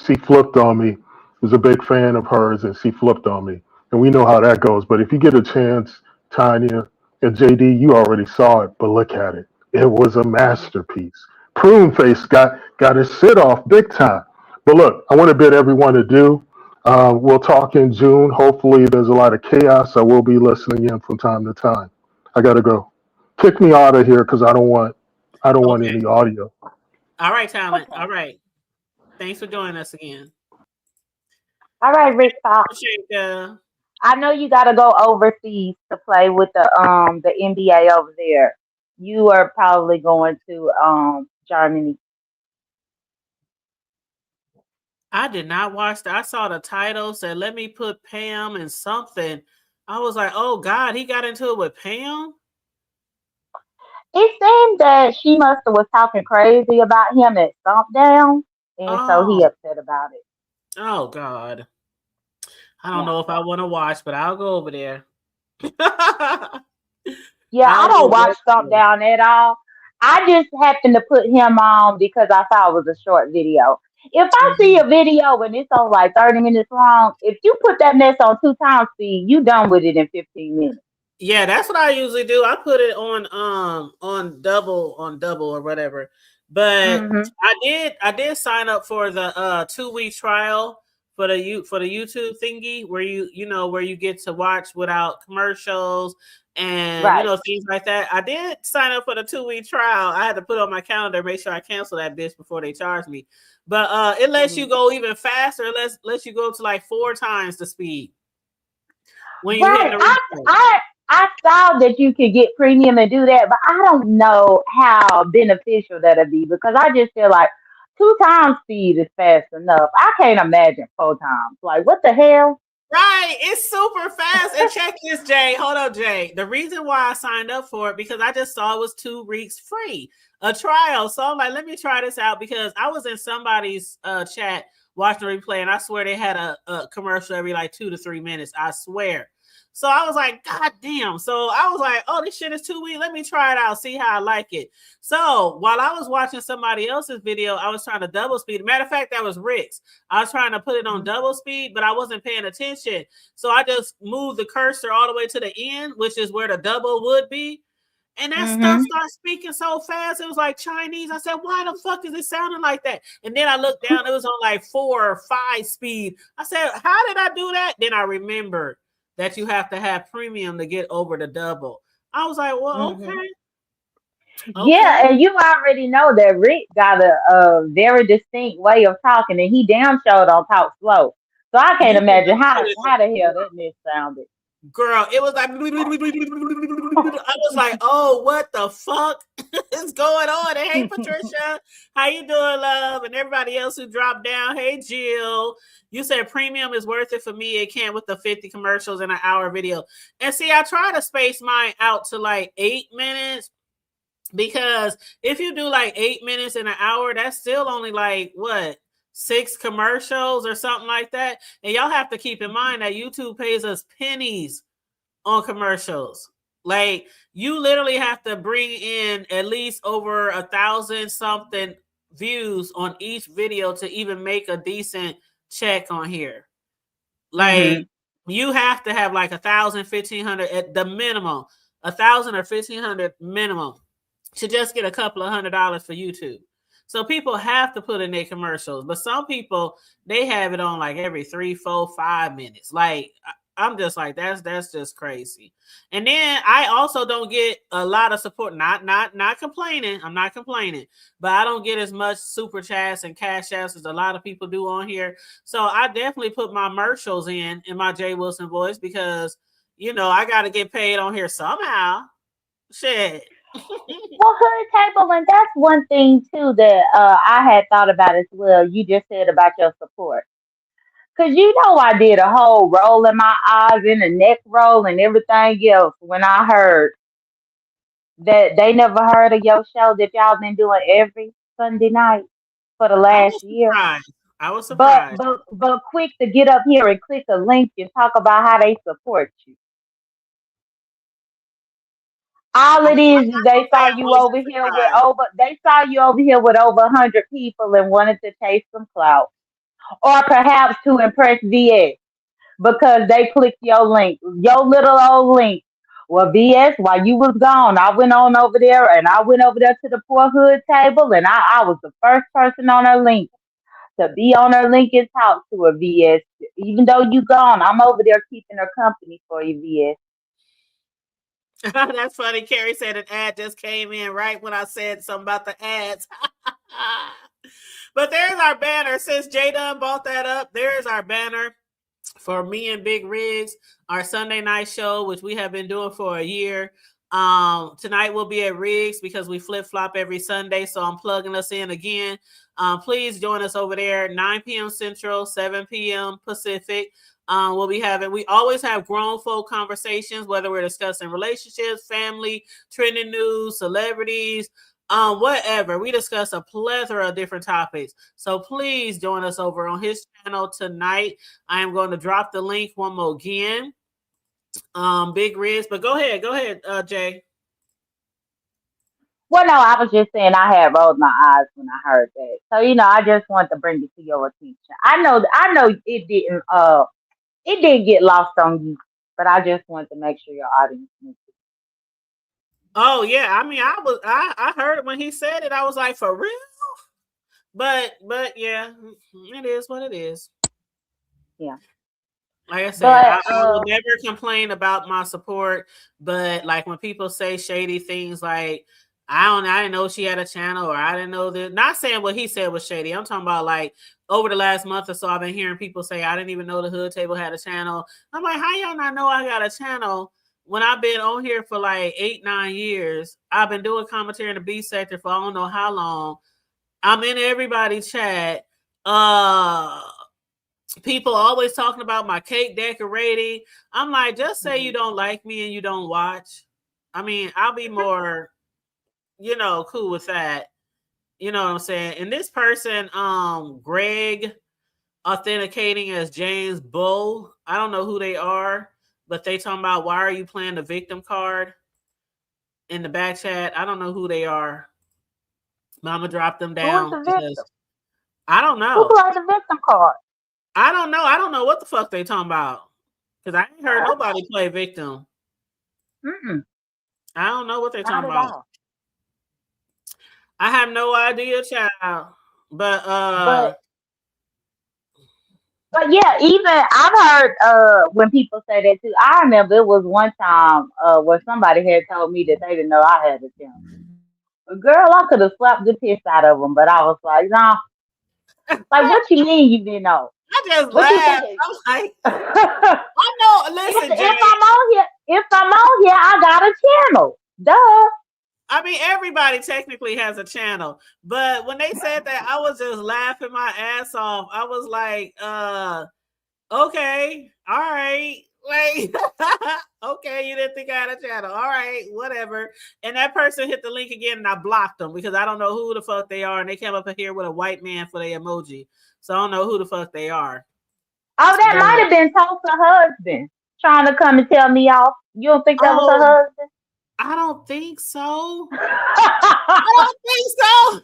She flipped on me. Was a big fan of hers, and she flipped on me. And we know how that goes. But if you get a chance, Tanya and JD, you already saw it, but look at it. It was a masterpiece. Prune Face got his shit off big time. But look, I want to bid everyone adieu. We'll talk in June. Hopefully, there's a lot of chaos. I will be listening in from time to time. I gotta go. Kick me out of here because I don't want any audio. All right, Talent. All right. Thanks for joining us again. All right, Rick Fox. Appreciate I know you got to go overseas to play with the NBA over there. You are probably going to Germany. I did not watch that. I saw the title said, "Let me put Pam in something." I was like, "Oh God, he got into it with Pam." It seemed that she must have was talking crazy about him at Stomp Down, and so he Oh, upset about it. oh God. I don't Yeah. know if I want to watch, but I'll go over there. Yeah, I I'll don't go watch Stomp there. Down at all. I just happened to put him on because I thought it was a short video. If I see a video and it's on like 30 minutes long, if you put that mess on 2 times speed, you done with it in 15 minutes. Yeah, that's what I usually do. I put it on double or whatever. But Mm-hmm. I did sign up for the 2-week trial for the YouTube thingy where where you get to watch without commercials and Right. things like that. I did sign up for the 2-week trial. I had to put on my calendar, make sure I cancel that bitch before they charge me. But it lets you go even faster. It lets you go to like 4 times the speed when you hit Right. the replay. I saw that you could get premium and do that, but I don't know how beneficial that'll be because I just feel like 2 times speed is fast enough. I can't imagine 4 times. Like, what the hell? Right, it's super fast. And check this, Jay. Hold up, Jay. The reason why I signed up for it because I just saw it was 2 weeks free, a trial. So I'm like, let me try this out because I was in somebody's chat watching the replay, and I swear they had a commercial every like 2 to 3 minutes. I swear. So I was like, God damn. So I was like, oh, this shit is 2 weeks. Let me try it out, see how I like it. So while I was watching somebody else's video, I was trying to double speed. Matter of fact, that was Rick's. I was trying to put it on double speed, but I wasn't paying attention. So I just moved the cursor all the way to the end, which is where the double would be. And that stuff started speaking so fast. It was like Chinese. I said, why the fuck is it sounding like that? And then I looked down. It was on like 4 or 5 speed. I said, how did I do that? Then I remembered that you have to have premium to get over the double. I was like, well, okay. Yeah, and you already know that Rick got a very distinct way of talking, and he damn sure don't talk slow. So I can't imagine how the hell that mess sounded. Girl, it was like I was like, oh, what the fuck is going on? And hey, Patricia, how you doing, love? And everybody else who dropped down. Hey, Jill, you said premium is worth it for me. It can't with the 50 commercials in an hour video. And see, I try to space mine out to like 8 minutes because if you do like 8 minutes in an hour, that's still only like what? 6 commercials or something like that. And y'all have to keep in mind that YouTube pays us pennies on commercials. Like you literally have to bring in at least over 1,000 something views on each video to even make a decent check on here. Like you have to have like 1,000, 1,500 at the minimum, 1,000 or 1,500 minimum to just get a couple of $100 for YouTube. So people have to put in their commercials, but some people, they have it on like every 3, 4, 5 minutes. Like I'm just like, that's just crazy. And then I also don't get a lot of support. Not complaining. I'm not complaining, but I don't get as much super chats and cash apps as a lot of people do on here. So I definitely put my commercials in my Jay Wilson voice because, I got to get paid on here somehow. Shit. Well, hood table, and that's one thing too that I had thought about as well. You just said about your support. Cause you know I did a whole roll in my eyes and a neck roll and everything else when I heard that they never heard of your show that y'all been doing every Sunday night for the I last was year. surprised. I was But surprised. but but quick to get up here and click a link and talk about how they support you. All it is they Say saw I you wasn't over here with surprised. over 100 people and wanted to chase some clout. Or perhaps to impress VS because they clicked your link, your little old link. Well, VS, while you was gone, I went on over there and I went over there to the poor hood table and I was the first person on her link to be on her link and talk to her, VS. Even though you gone, I'm over there keeping her company for you, VS. That's funny. Carrie said an ad just came in right when I said something about the ads. But there's our banner. Since J Dunn bought that up, there's our banner for me and Big Riggs, our Sunday night show, which we have been doing for a year. Tonight we'll be at Riggs because we flip flop every Sunday. So I'm plugging us in again. Please join us over there, 9 p.m. Central, 7 p.m. Pacific. We always have grown folk conversations, whether we're discussing relationships, family, trending news, celebrities, whatever. We discuss a plethora of different topics. So please join us over on his channel tonight. I am going to drop the link one more again. Big Riz, but go ahead, Jay. Well, no, I was just saying I had rolled my eyes when I heard that. So, I just wanted to bring it to your attention. I know it didn't get lost on you, but I just wanted to make sure your audience knew. Oh yeah, I mean, I heard it when he said it. I was like, for real? But yeah, it is what it is. Yeah. Like I said, I will never complain about my support, but like when people say shady things like I didn't know she had a channel or I didn't know that. Not saying what he said was shady. I'm talking about like over the last month or so, I've been hearing people say I didn't even know the Hood Table had a channel. I'm like, how y'all not know I got a channel when I've been on here for like 8-9 years? I've been doing commentary in the B sector for I don't know how long. I'm in everybody's chat. People always talking about my cake decorating. I'm like, just say you don't like me and you don't watch. I mean, I'll be more, cool with that. You know what I'm saying? And this person, Greg, authenticating as James Bull. I don't know who they are, but they talking about why are you playing the victim card in the back chat. I don't know who they are. Mama dropped them down. Who is the victim? I don't know. Who played the victim card? I don't know. I don't know what the fuck they talking about. Because I ain't heard nobody play victim. I don't know what they're talking about. All. I have no idea, child. But yeah, even I've heard when people say that too. I remember it was one time where somebody had told me that they didn't know I had a channel. Girl, I could have slapped the piss out of them, but I was like, nah. Like, what you mean you didn't know? I just laughed. I'm like, I know. Listen, if I'm on here, I got a channel. Duh. I mean, everybody technically has a channel, but when they said that, I was just laughing my ass off. I was like, okay, all right. Like, okay, you didn't think I had a channel. All right, whatever. And that person hit the link again and I blocked them because I don't know who the fuck they are. And they came up here with a white man for their emoji. So I don't know who the fuck they are. Oh, that might have been Tulsa's husband trying to come and tell me off. You don't think that was her husband? I don't think so. I don't think so.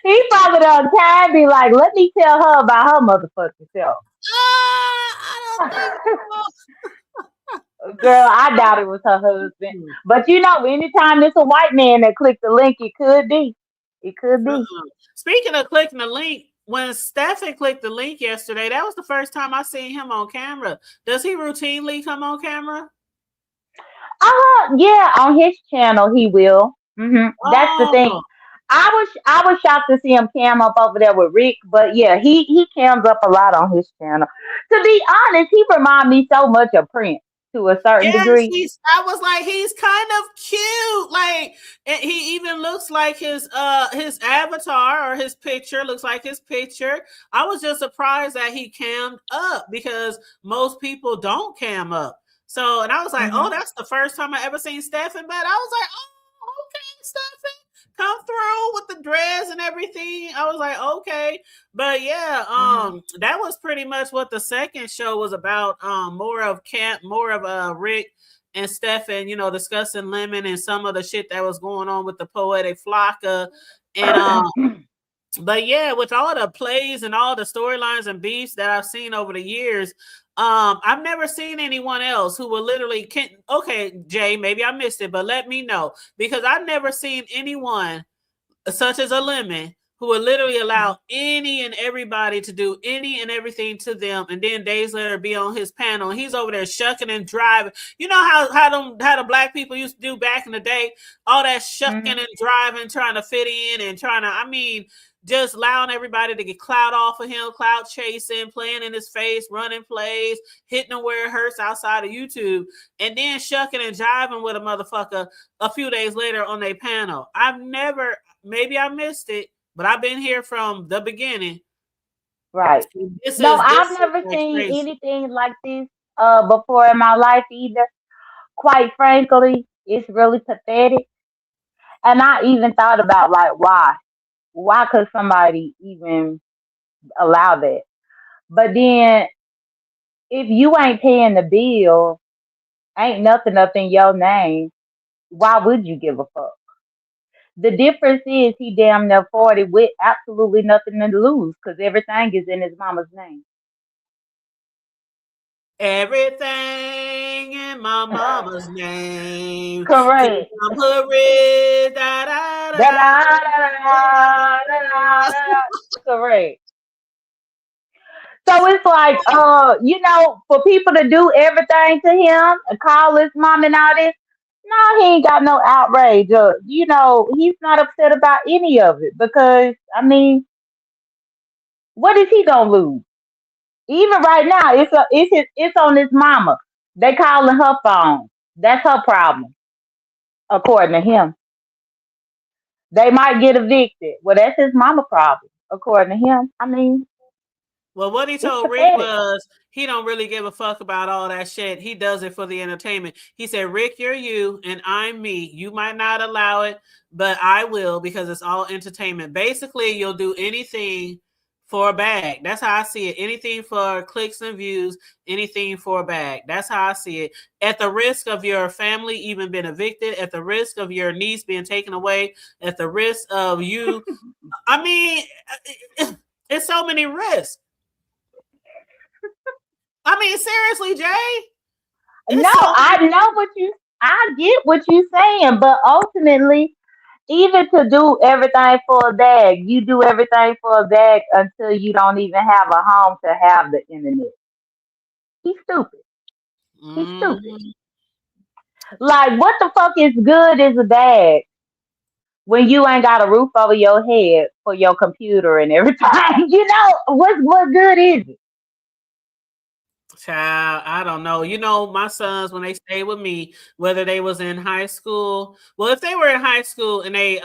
He probably done time be like, let me tell her about her motherfucking self. I don't think so. Girl, I doubt it was her husband. But anytime it's a white man that clicked the link, it could be. It could be. Speaking of clicking the link, when Stephen clicked the link yesterday, that was the first time I seen him on camera. Does he routinely come on camera? Yeah, on his channel he will. That's the thing. I was shocked to see him cam up over there with Rick, but yeah, he cams up a lot on his channel. To be honest, he remind me so much of Prince, to a certain Yes, degree. I was like, he's kind of cute. Like, he even looks like his avatar or his picture looks like his picture. I was just surprised that he cammed up because most people don't cam up. So, and I was like, oh, that's the first time I ever seen Stephen. But I was like, oh, okay, Stephen, come through with the dress and everything. I was like, okay. But yeah, that was pretty much what the second show was about. More of Rick and Stefan, discussing Lemon and some of the shit that was going on with the Poetic Flocka. And but yeah, with all the plays and all the storylines and beefs that I've seen over the years, I've never seen anyone else who will literally okay, Jay, maybe I missed it, but let me know, because I've never seen anyone such as a Lemon who would literally allow any and everybody to do any and everything to them, and then days later be on his panel and he's over there shucking and driving. You know how the black people used to do back in the day, all that shucking and driving, trying to fit in and trying to, just allowing everybody to get clout off of him, clout chasing, playing in his face, running plays, hitting him where it hurts outside of YouTube, and then shucking and jiving with a motherfucker a few days later on their panel. Maybe I missed it, but I've been here from the beginning. Right. I've never seen anything like this before in my life either. Quite frankly, it's really pathetic. And I even thought about, like, why? Why could somebody even allow that? But then, if you ain't paying the bill, ain't nothing up in your name, why would you give a fuck? The difference is he damn near 40 with absolutely nothing to lose because everything is in his mama's name. Everything in my mama's name. Correct. Correct. So it's like, for people to do everything to him, call his mom and all this, no, he ain't got no outrage. He's not upset about any of it because, what is he gonna lose? Even right now, it's on his mama. They calling her phone. That's her problem, according to him. They might get evicted. Well, that's his mama problem, according to him. Well, what he told Rick was he don't really give a fuck about all that shit. He does it for the entertainment. He said, Rick, you're you and I'm me. You might not allow it, but I will because it's all entertainment. Basically, you'll do anything for a bag. That's how I see it. Anything for clicks and views, anything for a bag. That's how I see it. At the risk of your family even being evicted, at the risk of your niece being taken away, at the risk of you. It's so many risks. Seriously, Jay. I get what you're saying, but ultimately, even to do everything for a bag, you do everything for a bag until you don't even have a home to have the internet. He's stupid. He's stupid. Like, what the fuck is good as a bag when you ain't got a roof over your head for your computer and everything? What good is it? Child, I don't know. My sons, when they stayed with me, whether they was in high school, well, if they were in high school and they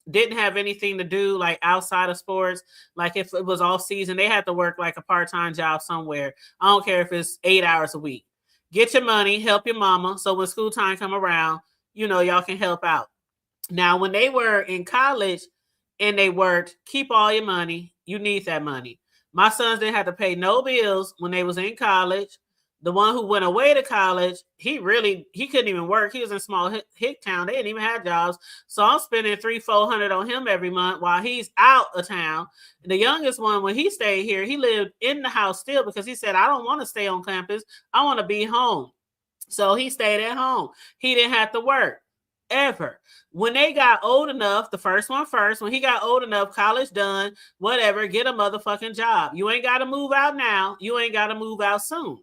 didn't have anything to do like outside of sports, like if it was off season, they had to work like a part-time job somewhere. I don't care if it's 8 hours a week. Get your money, help your mama. So when school time come around, y'all can help out. Now, when they were in college and they worked, keep all your money. You need that money. My sons didn't have to pay no bills when they was in college. The one who went away to college, he couldn't even work. He was in small hick town. They didn't even have jobs. So I'm spending $300-400 on him every month while he's out of town. And the youngest one, when he stayed here, he lived in the house still because he said, I don't want to stay on campus. I want to be home. So he stayed at home. He didn't have to work ever. When they got old enough, the first one first, when he got old enough, college done, whatever, get a motherfucking job. You ain't got to move out now. You ain't got to move out soon.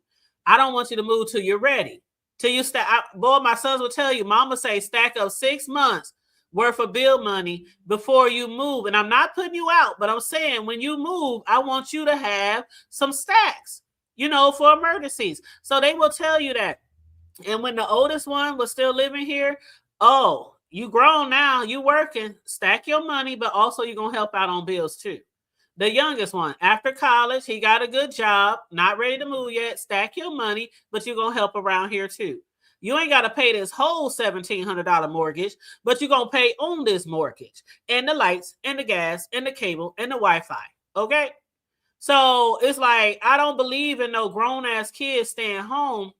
I don't want you to move till you're ready. Till you boy, my sons will tell you, mama say stack up 6 months worth of bill money before you move. And I'm not putting you out, but I'm saying when you move, I want you to have some stacks, for emergencies. So they will tell you that. And when the oldest one was still living here, oh, you grown now, you working, stack your money, but also you're going to help out on bills too. The youngest one, after college, he got a good job, not ready to move yet, stack your money, but you're going to help around here too. You ain't got to pay this whole $1,700 mortgage, but you're going to pay on this mortgage and the lights and the gas and the cable and the Wi-Fi. Okay? So it's like, I don't believe in no grown-ass kids staying home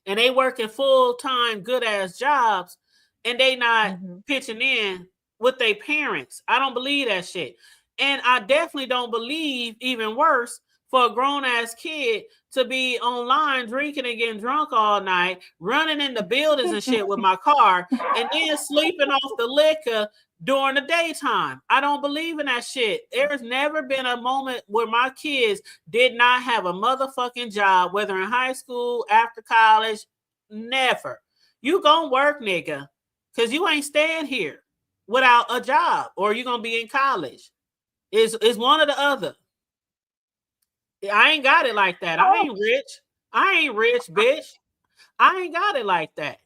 and they working full-time good-ass jobs and they not pitching in with their parents. I don't believe that shit. And I definitely don't believe, even worse, for a grown-ass kid to be online drinking and getting drunk all night, running in the buildings and shit with my car, and then sleeping off the liquor during the daytime. I don't believe in that shit. There's never been a moment where my kids did not have a motherfucking job, whether in high school, after college, never. You gonna work, nigga, because you ain't staying here without a job, or you gonna be in college. It's one or the other. I ain't got it like that. I ain't rich, bitch. I ain't got it like that.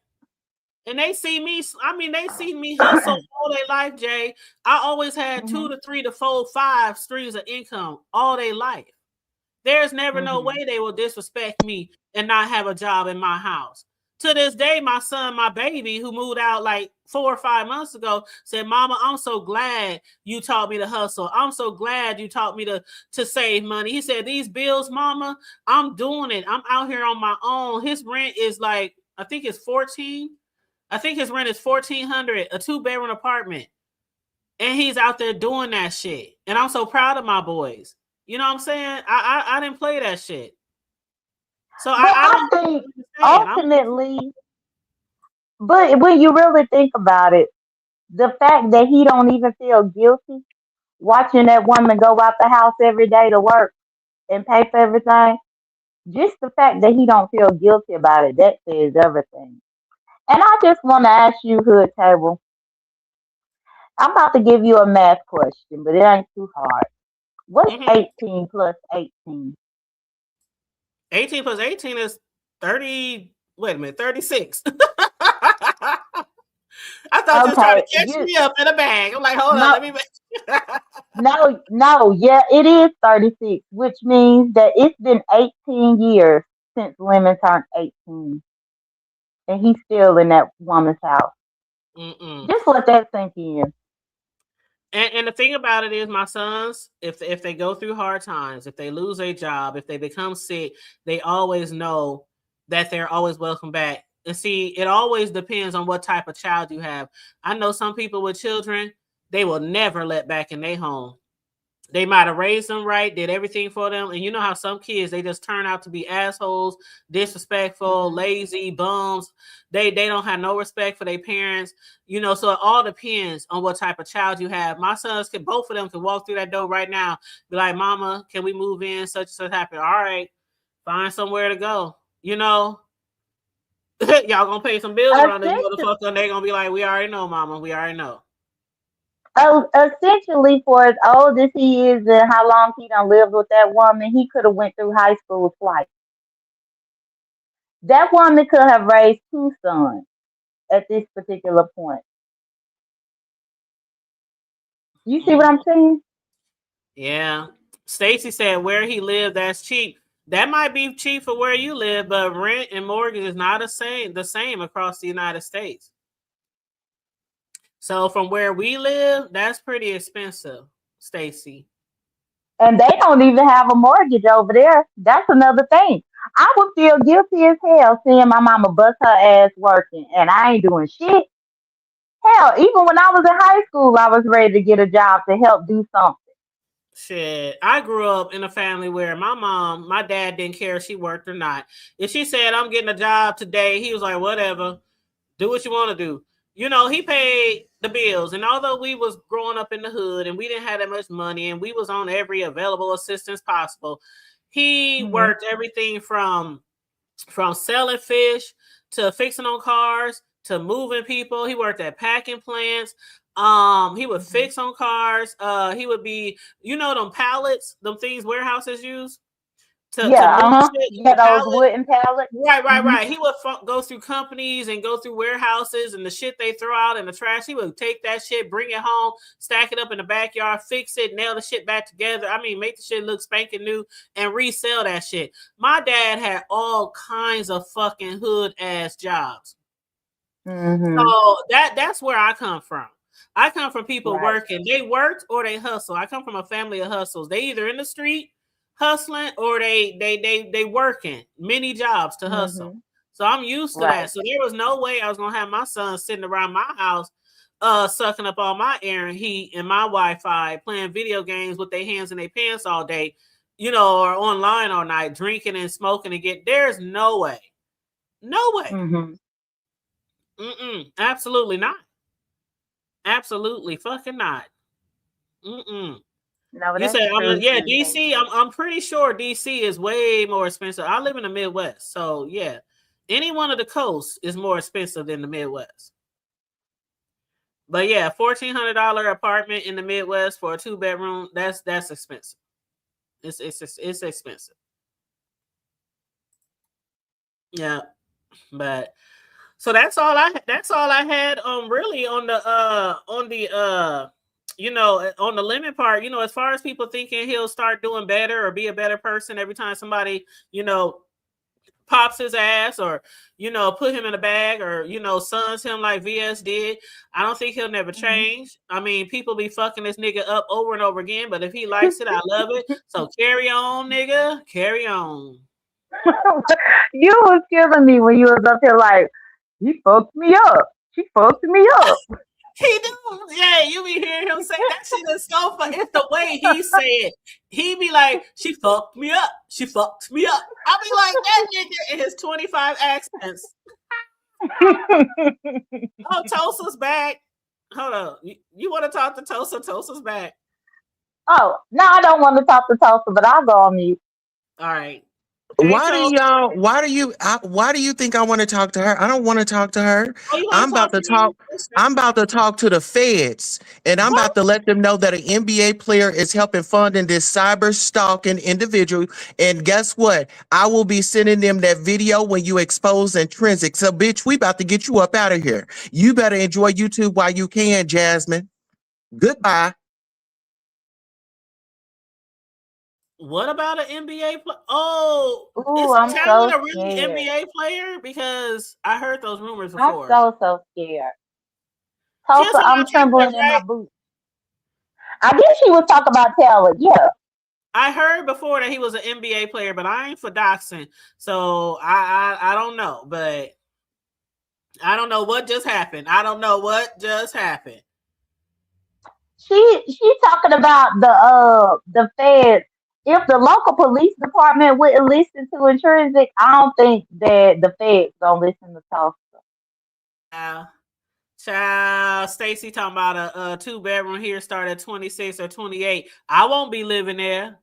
And they see me, they see me hustle all their life, Jay. I always had 2 to 3 to 4, 5 streams of income all their life. There's never no way they will disrespect me and not have a job in my house. To this day, my son, my baby, who moved out like 4 or 5 months ago, said, Mama, I'm so glad you taught me to hustle. I'm so glad you taught me to save money. He said, these bills, Mama, I'm doing it. I'm out here on my own. His rent is like, I think it's 14. I think his rent is $1,400, a 2-bedroom apartment. And he's out there doing that shit. And I'm so proud of my boys. You know what I'm saying? I didn't play that shit. So I think ultimately, but when you really think about it, the fact that he don't even feel guilty watching that woman go out the house every day to work and pay for everything, just the fact that he don't feel guilty about it, that says everything. And I just want to ask you, Hood Table, I'm about to give you a math question, but it ain't too hard. What's 18 plus 18? 18 plus 18 is 30. Wait a minute, 36. I thought you were trying to catch me up in a bag. I'm like, hold on, let me No, yeah, it is 36, which means that it's been 18 years since Lemon turned 18. And he's still in that woman's house. Just let that sink in. And the thing about it is, my sons, if they go through hard times, if they lose a job, if they become sick, they always know that they're always welcome back. And see, it always depends on what type of child you have. I know some people with children, they will never let back in their home. They might have raised them right, did everything for them. And you know how some kids, they just turn out to be assholes, disrespectful, lazy, bums. They don't have no respect for their parents. You know, so it all depends on what type of child you have. My sons, both of them can walk through that door right now, be like, Mama, can we move in? Such and such happen. All right, find somewhere to go. You know, y'all gonna pay some bills around this motherfucker, and they gonna be like, we already know, Mama, we already know. Essentially, for as old as he is and how long he done lived with that woman, he could have went through high school twice. That woman could have raised 2 sons at this particular point. You see what I'm saying? Yeah. Stacy said where he lived, that's cheap. That might be cheap for where you live, but rent and mortgage is not the same across the United States. So from where we live, that's pretty expensive, Stacy. And they don't even have a mortgage over there. That's another thing. I would feel guilty as hell seeing my mama bust her ass working and I ain't doing shit. Hell, even when I was in high school, I was ready to get a job to help do something. Shit, I grew up in a family where my dad didn't care if she worked or not. If she said, I'm getting a job today, he was like, whatever, do what you want to do. You know, he paid the bills. And although we was growing up in the hood and we didn't have that much money and we was on every available assistance possible, he worked everything from selling fish to fixing on cars to moving people. He worked at packing plants. He would fix on cars. He would be, you know, them pallets, them things warehouses use. to move Yeah, shit in yeah, the those pallet. wooden pallets. Hmm. Right. He would go through companies and go through warehouses and the shit they throw out in the trash. He would take that shit, bring it home, stack it up in the backyard, fix it, nail the shit back together. I mean, make the shit look spanking new and resell that shit. My dad had all kinds of fucking hood ass jobs. Hmm. So that's where I come from. I come from people Right. working. They worked or they hustle. I come from a family of hustles. They either in the street hustling or they working many jobs to hustle. Hmm. So I'm used to Right. that. So there was no way I was gonna have my son sitting around my house, sucking up all my air and heat and my Wi-Fi, playing video games with their hands in their pants all day, or online all night, drinking and smoking and there's no way. No way. Hmm. Absolutely not. Absolutely fucking not. No, You that's say true yeah, too, DC. Stacy. I'm pretty sure DC is way more expensive. I live in the Midwest, so yeah, any one of the coasts is more expensive than the Midwest. But yeah, $1,400 apartment in the Midwest for a 2-bedroom. That's expensive. It's expensive. Yeah, but so that's all I had really on the on the limit part, as far as people thinking he'll start doing better or be a better person every time somebody, pops his ass or, put him in a bag or, sons him like VS did. I don't think he'll never Hmm. change. I mean, people be fucking this nigga up over and over again, but if he likes it, I love it. So carry on, nigga. Carry on. You was killing me when you was up here like, he fucked me up. She fucked me up. He do. Yeah, you be hearing him say that shit is so funny. It's the way he say it. He be like, she fucked me up. She fucked me up. I be like, that nigga in his 25 accents. Oh, Tulsa's back. Hold on. You want to talk to Tulsa? Tulsa's back. Oh, no, I don't want to talk to Tulsa, but I'll go on mute. All right. Hey, Tulsa. Why do you think I want to talk to her? I don't want to talk to her. Oh, you want I'm to about talk to to me? talk. I'm about to talk to the feds, and I'm What? about to let them know that an NBA player is helping funding this cyber stalking individual. And guess what? I will be sending them that video when you expose Intrinsic. So, bitch, we about to get you up out of here. You better enjoy YouTube while you can, Jasmine. Goodbye. What about an NBA player? Oh, Ooh, is I'm Talon so a really scared. NBA player? Because I heard those rumors I'm before. so scared. Just Tulsa, I'm about Talon, trembling in my right? boots. I guess she was talking about Taylor. Yeah. I heard before that he was an NBA player, but I ain't for doxing, so I don't know. But I don't know what just happened. I don't know what just happened. She talking about the feds. If the local police department wouldn't listen to Intrinsic, I don't think that the feds gonna listen to Tulsa. Child, Stacy talking about a 2-bedroom here start at 26 or 28. I won't be living there.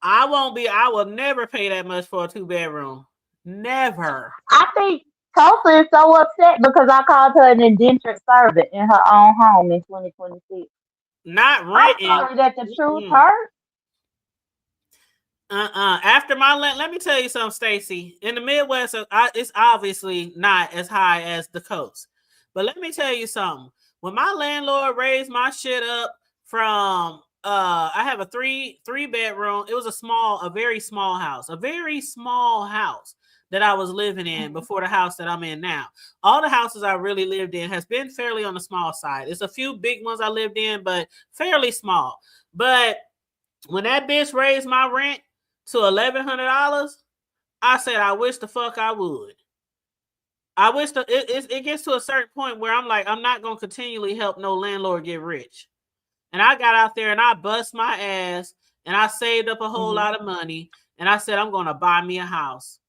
I won't be. I will never pay that much for a 2-bedroom. Never. I think Tulsa is so upset because I called her an indentured servant in her own home in 2026. Not I'm renting. sorry that the truth hurt. After my let me tell you something, Stacy. In the Midwest, it's obviously not as high as the coast. But let me tell you something. When my landlord raised my shit up from I have a three bedroom. It was a very small house that I was living in before the house that I'm in now. All the houses I really lived in has been fairly on the small side. It's a few big ones I lived in, but fairly small. But when that bitch raised my rent to $1,100, I said, I wish the fuck I would. I wish it gets to a certain point where I'm like, I'm not going to continually help no landlord get rich. And I got out there and I bust my ass and I saved up a whole lot of money. And I said, I'm going to buy me a house.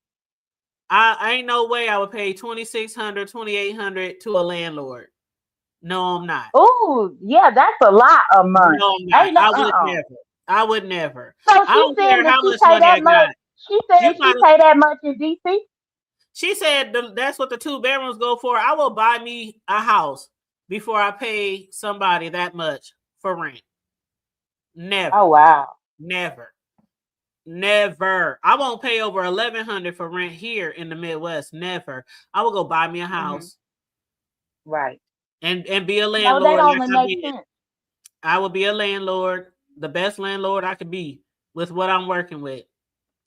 I ain't no way I would pay $2,600, $2,800 to a landlord. No, I'm not. Oh, yeah, that's a lot of money. No, I'm not. I would never. So I she don't said care that how she much pay money I that much. got. She said she pay that much in DC. She said that's what the 2 bedrooms go for. I will buy me a house before I pay somebody that much for rent. Never. Oh wow. Never. Never. I won't pay over $1,100 for rent here in the Midwest. Never. I will go buy me a house Right. and be a No, that landlord like only I makes did. sense. I will be a landlord, the best landlord I could be with what I'm working with.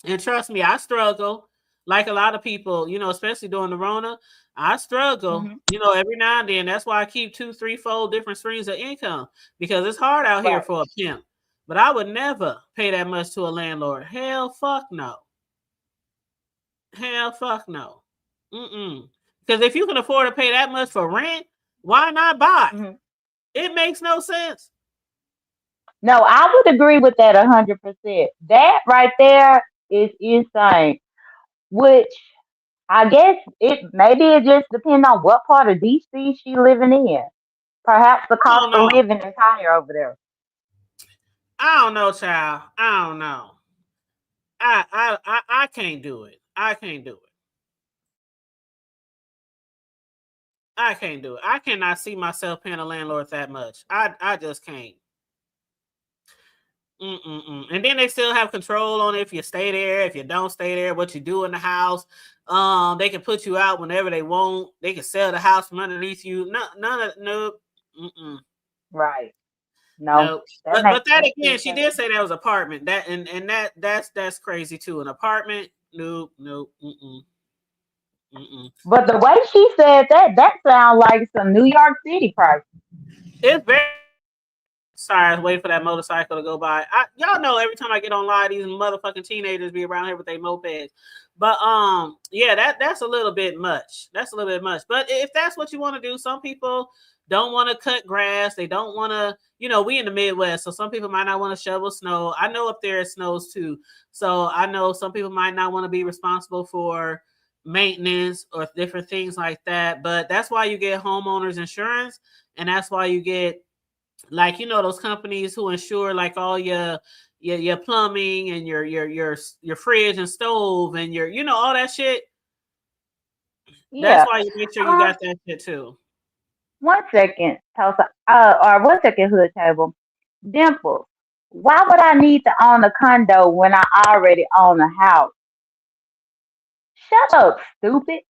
And trust me, I struggle like a lot of people, you know, especially during the Rona. I struggle, Hmm. you know, every now and then. That's why I keep 2, 3-fold different streams of income because it's hard out here Right. for a pimp. But I would never pay that much to a landlord. Hell, fuck no. Hell, fuck no. Mm-mm. Because if you can afford to pay that much for rent, why not buy? Hmm. It makes no sense. No, I would agree with that 100%. That right there is insane. Which I guess it just depends on what part of DC she living in. Perhaps the I cost don't of know. living is higher over there. I don't know, child. I don't know. I can't do it. I can't do it. I can't do it. I cannot see myself paying a landlord that much. I just can't. Mm-mm-mm. And then they still have control on if you stay there, if you don't stay there, what you do in the house. They can put you out whenever they want. They can sell the house from underneath you. No, none of nope. Mm-mm. Right. No, Nope. that But makes that sense again, too. she did say that was apartment. That and that's crazy too. An apartment? Nope, nope, mm-mm, mm-mm. But the way she said that sounds like some New York City price. It's very sorry, I was waiting for that motorcycle to go by. Y'all know every time I get on live, these motherfucking teenagers be around here with their mopeds. But yeah, that's a little bit much. That's a little bit much. But if that's what you want to do, some people don't want to cut grass. They don't want to, you know, we in the Midwest, so some people might not want to shovel snow. I know up there it snows too. So I know some people might not want to be responsible for maintenance or different things like that. But that's why you get homeowners insurance, and that's why you get like, you know, those companies who insure like all your plumbing and your fridge and stove and your, you know, all that shit. That's Yeah. why you make sure you Uh, got that shit too. 1 second, Tulsa. Or 1 second, Hood Table. Dimple. Why would I need to own a condo when I already own a house? Shut up, stupid.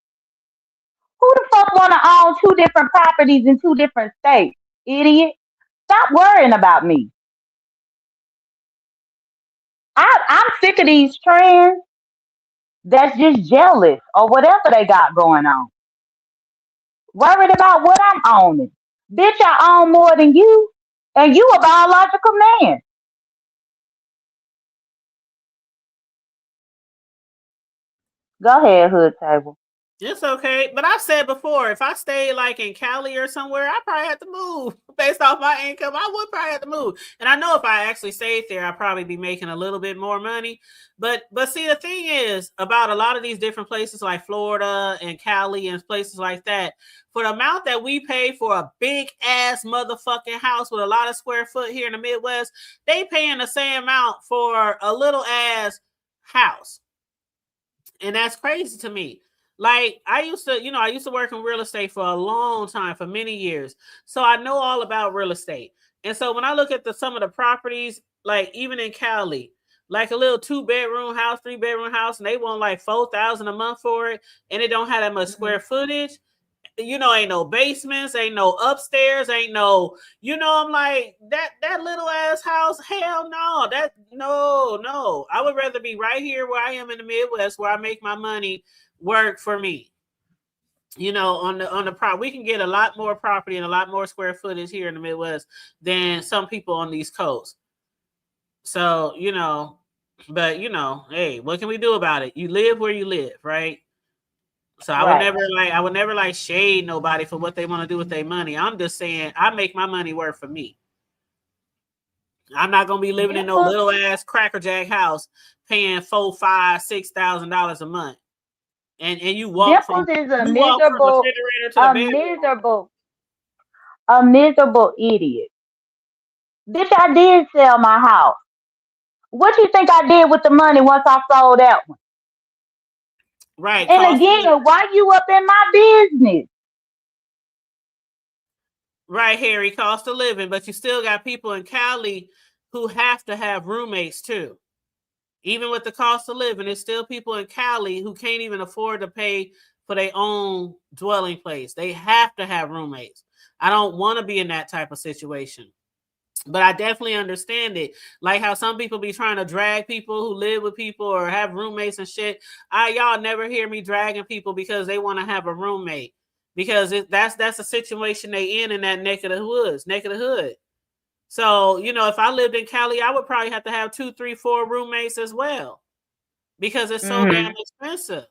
Who the fuck want to own two different properties in two different states? Idiot. Stop worrying about me. I'm sick of these trends that's just jealous or whatever they got going on. Worried about what I'm owning. Bitch, I own more than you, and you a biological man. Go ahead, Hood Table. It's okay. But I've said before, if I stay like in Cali or somewhere, I probably have to move based off my income. I would probably have to move. And I know if I actually stayed there, I'd probably be making a little bit more money. But see, the thing is about a lot of these different places like Florida and Cali and places like that, for the amount that we pay for a big ass motherfucking house with a lot of square foot here in the Midwest, they paying the same amount for a little ass house. And that's crazy to me. Like I used to work in real estate for a long time, for many years. So I know all about real estate. And so when I look at some of the properties, like even in Cali, like a little 2-bedroom house, 3-bedroom house, and they want like 4,000 a month for it, and it don't have that much Hmm. square footage. You know, ain't no basements, ain't no upstairs, ain't no, you know, I'm like, that little ass house, hell no, no. I would rather be right here where I am in the Midwest, where I make my money work for me. You know, on the prop, we can get a lot more property and a lot more square footage here in the Midwest than some people on the East Coast. So, you know, but you know, hey, what can we do about it? You live where you live, right? So Right. I would never like shade nobody for what they want to do with their money. I'm just saying I make my money work for me. I'm not gonna be living in no Dimple, little ass crackerjack house paying $4, $5, $6,000 a month. And Dimples is you walk from refrigerator to the a bedroom. miserable, a miserable idiot. Bitch, I did sell my house. What you think I did with the money once I sold that one? Right, And cost of living. again, why you up in my business? Right, Harry, cost of living, but you still got people in Cali who have to have roommates too. Even with the cost of living, there's still people in Cali who can't even afford to pay for their own dwelling place. They have to have roommates. I don't want to be in that type of situation. But I definitely understand it. Like how some people be trying to drag people who live with people or have roommates and shit. Y'all never hear me dragging people because they want to have a roommate. Because that's a situation they in that neck of the hood. So, you know, if I lived in Cali, I would probably have to have 2, 3, 4 roommates as well. Because it's so damn expensive.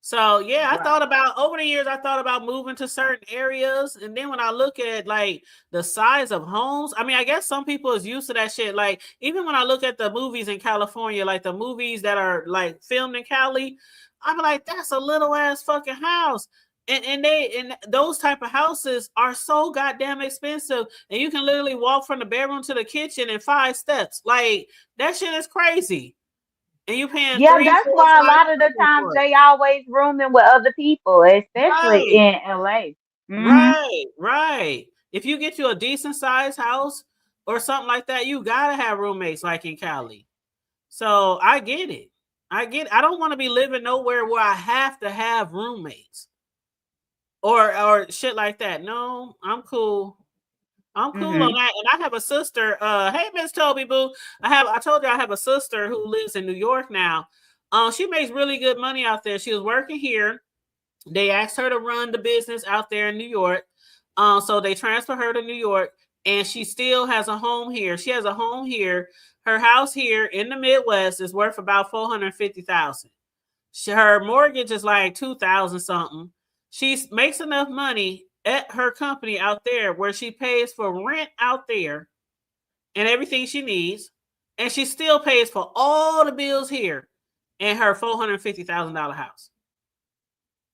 So yeah, I thought about over the years, I thought about moving to certain areas. And then when I look at like the size of homes, I mean, I guess some people is used to that shit. Like even when I look at the movies in California, like the movies that are like filmed in Cali, I'm like, that's a little ass fucking house. And those type of houses are so goddamn expensive. And you can literally walk from the bedroom to the kitchen in 5 steps. Like that shit is crazy. And you paying that's why a lot of the times they always rooming with other people, especially in LA. Right. If you get you a decent sized house or something like that, you gotta have roommates like in Cali. So I get it. I don't want to be living nowhere where I have to have roommates or shit like that. No, I'm cool. I'm cool on that. And I have a sister. Hey, Miss Toby Boo. I told you I have a sister who lives in New York now. She makes really good money out there. She was working here. They asked her to run the business out there in New York. So they transferred her to New York, and she still has a home here. She has a home here. Her house here in the Midwest is worth about $450,000. Her mortgage is like $2,000 something. She makes enough money at her company out there where she pays for rent out there and everything she needs, and she still pays for all the bills here in her $450,000 house.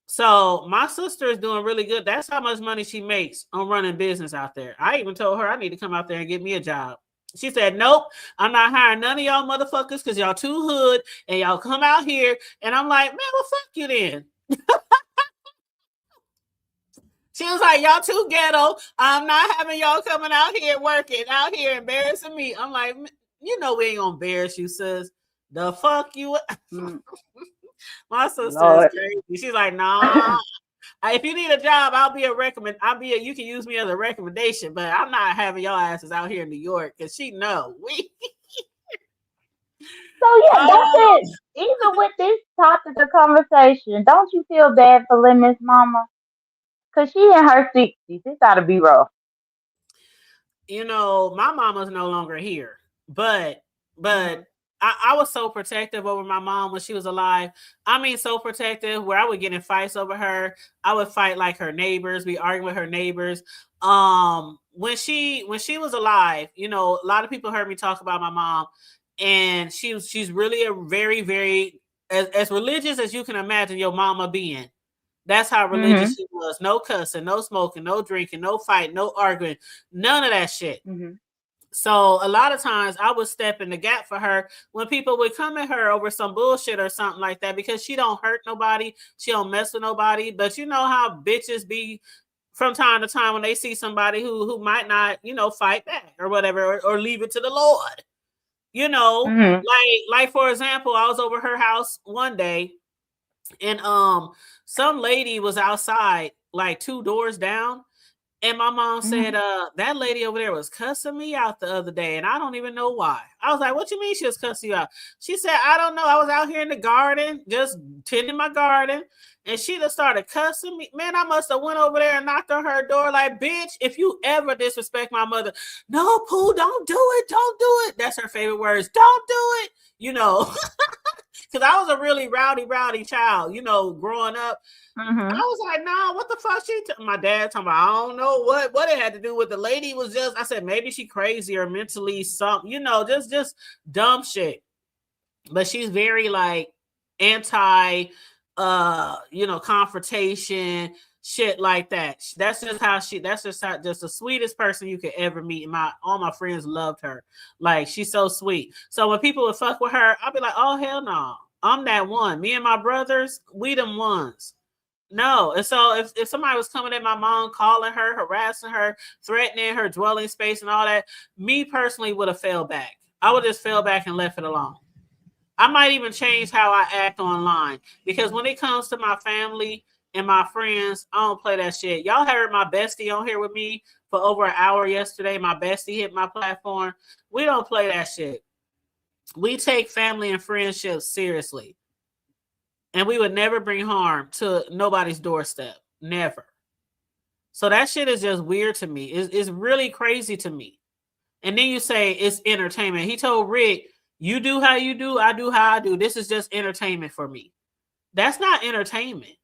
So my sister is doing really good. That's how much money she makes on running business out there. I even told her I need to come out there and get me a job. She said, nope, I'm not hiring none of y'all motherfuckers because y'all too hood and y'all come out here. And I'm like, man, well, fuck you then. She was like, y'all too ghetto. I'm not having y'all coming out here working, out here embarrassing me. I'm like, you know we ain't gonna embarrass you, sis. The fuck you. My sister is crazy. She's like, nah. If you need a job, you can use me as a recommendation, but I'm not having y'all asses out here in New York because she know. So yeah, that's it. Even with this topic of conversation, don't you feel bad for Lemon's mama? Cause she in her 60s. This gotta be rough. You know, my mama's no longer here, but I was so protective over my mom when she was alive. I mean, so protective where I would get in fights over her. I would fight like her neighbors, be arguing with her neighbors. When she was alive, you know, a lot of people heard me talk about my mom, and she's really a very, very as religious as you can imagine your mama being. That's how religious she was. No cussing, no smoking, no drinking, no fighting, no arguing, none of that shit. So a lot of times I would step in the gap for her when people would come at her over some bullshit or something like that, because she don't hurt nobody. She don't mess with nobody. But you know how bitches be from time to time when they see somebody who might not, you know, fight back or whatever, or leave it to the Lord. You know, like for example, I was over her house one day, and some lady was outside like 2 doors down, and my mom said that lady over there was cussing me out the other day, and I don't even know why. I was like, what you mean she was cussing you out? She said, I don't know, I was out here in the garden just tending my garden, and she just started cussing me. Man, I must have went over there and knocked on her door like, bitch, if you ever disrespect my mother, no, Pooh, don't do it. That's her favorite words. Don't do it. You know, because I was a really rowdy child, you know, growing up. I was like, nah, what the fuck my dad talking about? I don't know what it had to do with. The lady was just, I said, maybe she crazy or mentally something, you know, just dumb shit. But she's very like anti, you know, confrontation, shit like that. That's just the sweetest person you could ever meet. All my friends loved her. Like, she's so sweet. So when people would fuck with her, I'll be like, oh hell no, I'm that one. Me and my brothers, we them ones. No. And so if somebody was coming at my mom, calling her, harassing her, threatening her dwelling space and all that, me personally would have fell back. I would just fell back and left it alone. I might even change how I act online, because when it comes to my family and my friends, I don't play that shit. Y'all heard my bestie on here with me for over an hour yesterday. My bestie hit my platform. We don't play that shit. We take family and friendships seriously. And we would never bring harm to nobody's doorstep. Never. So that shit is just weird to me. It's really crazy to me. And then you say it's entertainment. He told Rick, you do how you do, I do how I do. This is just entertainment for me. That's not entertainment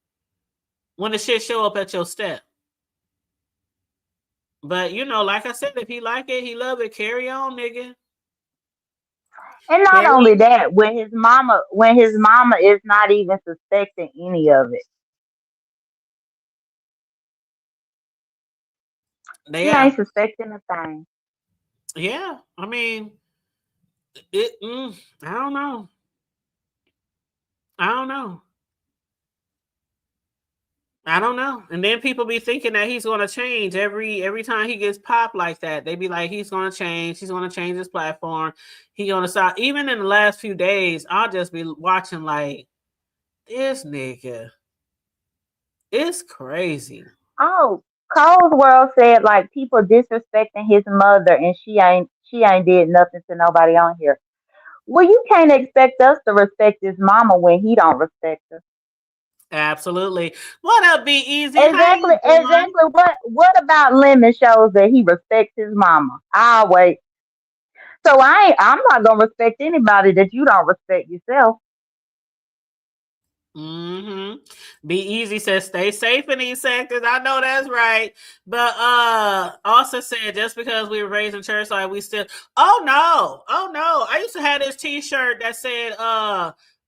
when the shit show up at your step. But, you know, like I said, if he like it, he love it, carry on, nigga. And not only that, when his mama is not even suspecting any of it. She ain't suspecting a thing. Yeah, I mean, I don't know. I don't know. And then people be thinking that he's going to change every time he gets popped like that. They be like, he's going to change. He's going to change his platform. He's going to stop. Even in the last few days, I'll just be watching like, this nigga. It's crazy. Oh, Cole's World said like people disrespecting his mother, and she ain't did nothing to nobody on here. Well, you can't expect us to respect his mama when he don't respect her. Absolutely. What up, Be Easy? Exactly. What about Lemon shows that he respects his mama? I'll wait. So I'm not gonna respect anybody that you don't respect yourself. Be Easy says stay safe in these sectors. I know that's right. But also said just because we were raised in church, like we still oh no. I used to have this t-shirt that said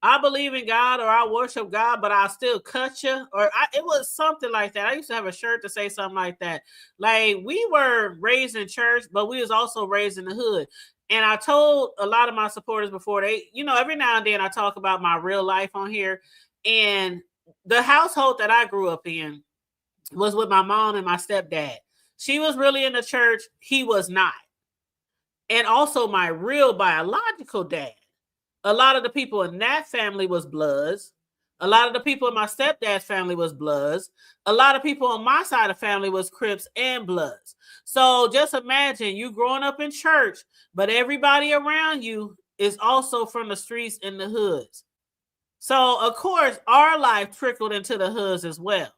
I believe in God, or I worship God, but I still cut you. It was something like that. I used to have a shirt to say something like that. Like we were raised in church, but we was also raised in the hood. And I told a lot of my supporters before, every now and then I talk about my real life on here. And the household that I grew up in was with my mom and my stepdad. She was really in the church. He was not. And also my real biological dad. A lot of the people in that family was Bloods. A lot of the people in my stepdad's family was Bloods. A lot of people on my side of the family was Crips and Bloods. So just imagine you growing up in church, but everybody around you is also from the streets and the hoods. So, of course, our life trickled into the hoods as well.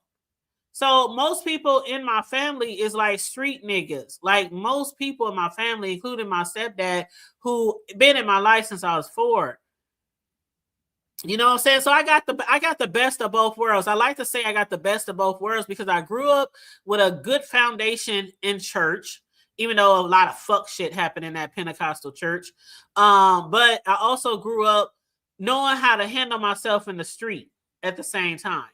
So most people in my family is like street niggas. Like most people in my family, including my stepdad, who been in my life since I was 4. You know what I'm saying? So I got the best of both worlds. I like to say I got the best of both worlds because I grew up with a good foundation in church, even though a lot of fuck shit happened in that Pentecostal church. But I also grew up knowing how to handle myself in the street at the same time.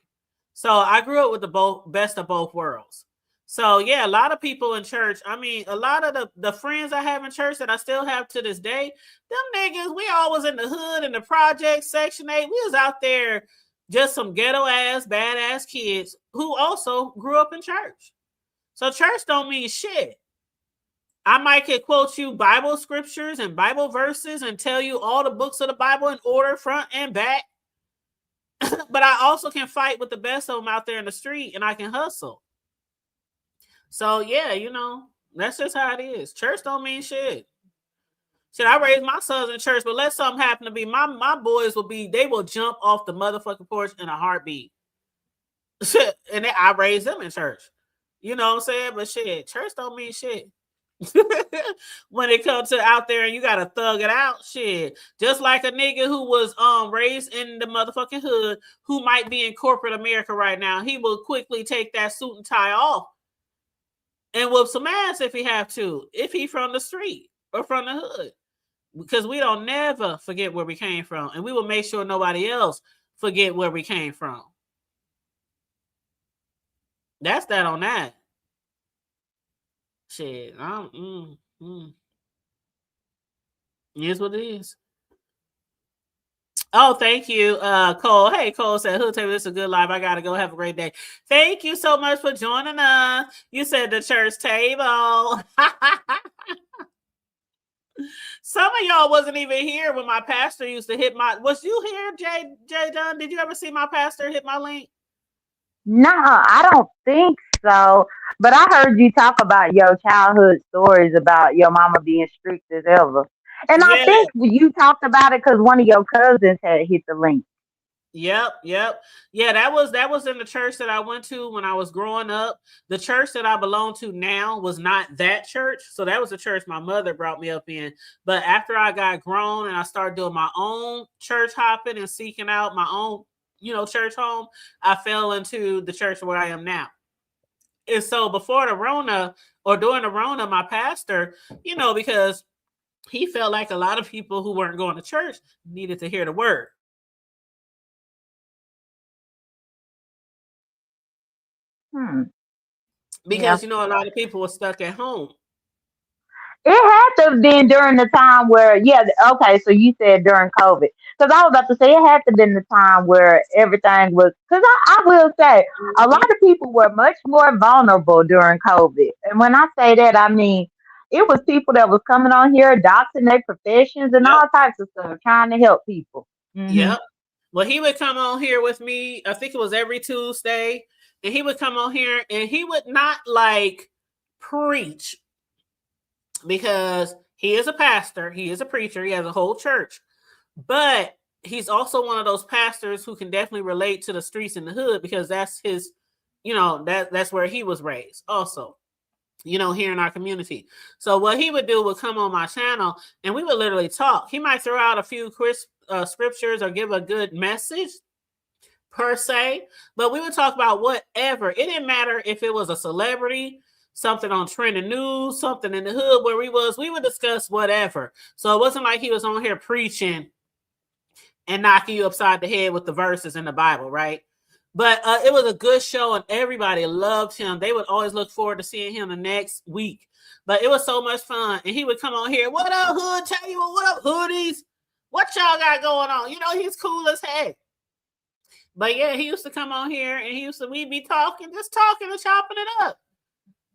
So I grew up with the best of both worlds. So yeah, a lot of people in church, I mean, a lot of the friends I have in church that I still have to this day, them niggas, we all was in the hood, in the project, Section 8. We was out there just some ghetto ass, badass kids who also grew up in church. So church don't mean shit. I might could quote you Bible scriptures and Bible verses and tell you all the books of the Bible in order, front and back. But I also can fight with the best of them out there in the street, and I can hustle. So yeah, that's just how it is. Church don't mean shit. Shit, I raised my sons in church, but let something happen to be my boys they will jump off the motherfucking porch in a heartbeat. And I raised them in church. You know what I'm saying? But shit, church don't mean shit. When it comes to out there and you gotta thug it out, shit. Just like a nigga who was raised in the motherfucking hood, who might be in corporate America right now, he will quickly take that suit and tie off and whoop some ass if he have to, if he from the street or from the hood. Because we don't never forget where we came from, and we will make sure nobody else forget where we came from. That's that on that. Shit, Here's what it is. Oh, thank you, Cole. Hey, Cole said, Hood Table, this is a good live. I got to go. Have a great day. Thank you so much for joining us. You said the church table. Some of y'all wasn't even here when my pastor used to hit my. Was you here, Jay Dunn? Did you ever see my pastor hit my link? No, I don't think so. But I heard you talk about your childhood stories about your mama being strict as ever. And I Yeah. think you talked about it because one of your cousins had hit the link. Yep. Yeah, that was in the church that I went to when I was growing up. The church that I belong to now was not that church. So that was the church my mother brought me up in. But after I got grown and I started doing my own church hopping and seeking out my own, church home, I fell into the church where I am now. And so before the Rona or during the Rona, my pastor, because he felt like a lot of people who weren't going to church needed to hear the word. Because a lot of people were stuck at home. It had to have been during the time where, okay, so you said during COVID. Because I was about to say it had to have been the time where everything was, because I will say, a lot of people were much more vulnerable during COVID. And when I say that, I mean, it was people that was coming on here, doxing their professions and all types of stuff, trying to help people. Yep. Well, he would come on here with me, I think it was every Tuesday, and he would come on here and he would not preach, because he is a pastor, he is a preacher, he has a whole church, but he's also one of those pastors who can definitely relate to the streets in the hood, because that's his, that's where he was raised also, here in our community. So what he would do would come on my channel and we would literally talk. He might throw out a few scriptures or give a good message per se, but we would talk about whatever. It didn't matter if it was a celebrity, something on trending news, something in the hood where we would discuss whatever. So it wasn't like he was on here preaching and knocking you upside the head with the verses in the Bible, right? But it was a good show and everybody loved him. They would always look forward to seeing him the next week. But it was so much fun. And he would come on here, what up, hood table? What up, hoodies? What y'all got going on? He's cool as heck. But yeah, he used to come on here and we'd be talking and chopping it up.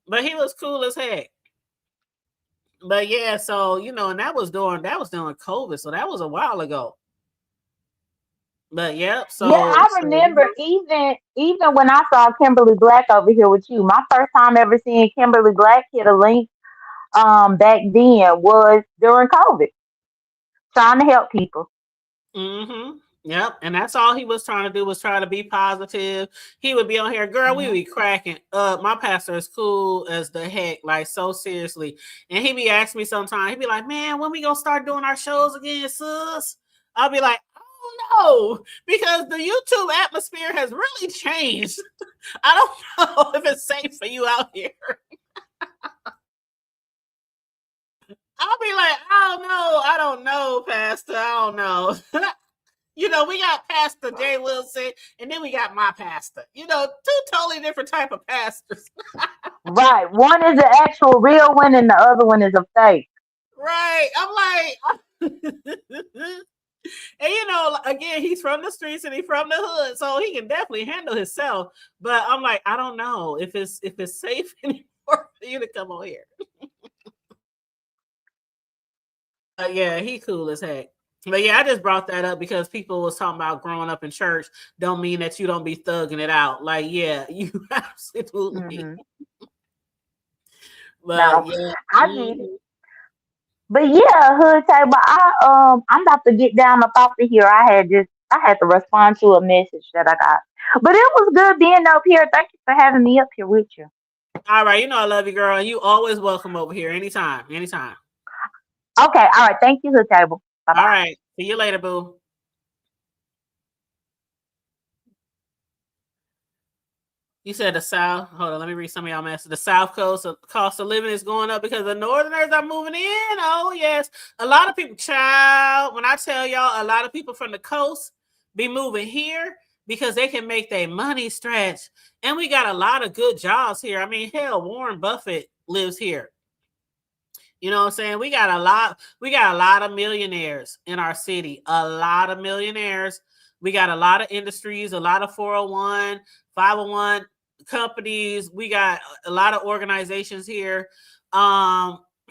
But he was cool as heck. But yeah, so and that was during COVID, so that was a while ago. But yeah, I remember even when I saw Kimberly Black over here with you, my first time ever seeing Kimberly Black hit a link back then was during COVID, trying to help people. Yep, and that's all he was trying to do, was try to be positive. He would be on here, girl, we be cracking up. My pastor is cool as the heck, like so seriously. And he be asking me sometimes, he'd be like, man, when we gonna start doing our shows again, sis? I'll be like, oh no, because the YouTube atmosphere has really changed. I don't know if it's safe for you out here. I'll be like, I don't know, Pastor, I don't know. We got Pastor Jay Wilson, and then we got my pastor. Two totally different type of pastors. Right. One is an actual real one, and the other one is a fake. Right. I'm like, and again, he's from the streets and he's from the hood, so he can definitely handle himself. But I'm like, I don't know if it's safe anymore for you to come on here. Yeah, he cool as heck. But yeah, I just brought that up because people was talking about growing up in church don't mean that you don't be thugging it out. Like, yeah, you absolutely. But yeah, I need it. But yeah, hood table. I'm about to get down up off of here. I had to respond to a message that I got. But it was good being up here. Thank you for having me up here with you. All right, I love you, girl, and you always welcome over here anytime. Okay, all right. Thank you, hood table. Bye-bye. All right. See you later, boo. You said the South. Hold on, let me read some of y'all messages. The South Coast cost of living is going up because the Northerners are moving in. Oh, yes. A lot of people, child, when I tell y'all, a lot of people from the coast be moving here because they can make their money stretch. And we got a lot of good jobs here. I mean, hell, Warren Buffett lives here. You know what I'm saying? We got a lot of millionaires in our city. A lot of millionaires. We got a lot of industries, a lot of 401, 501 companies. We got a lot of organizations here.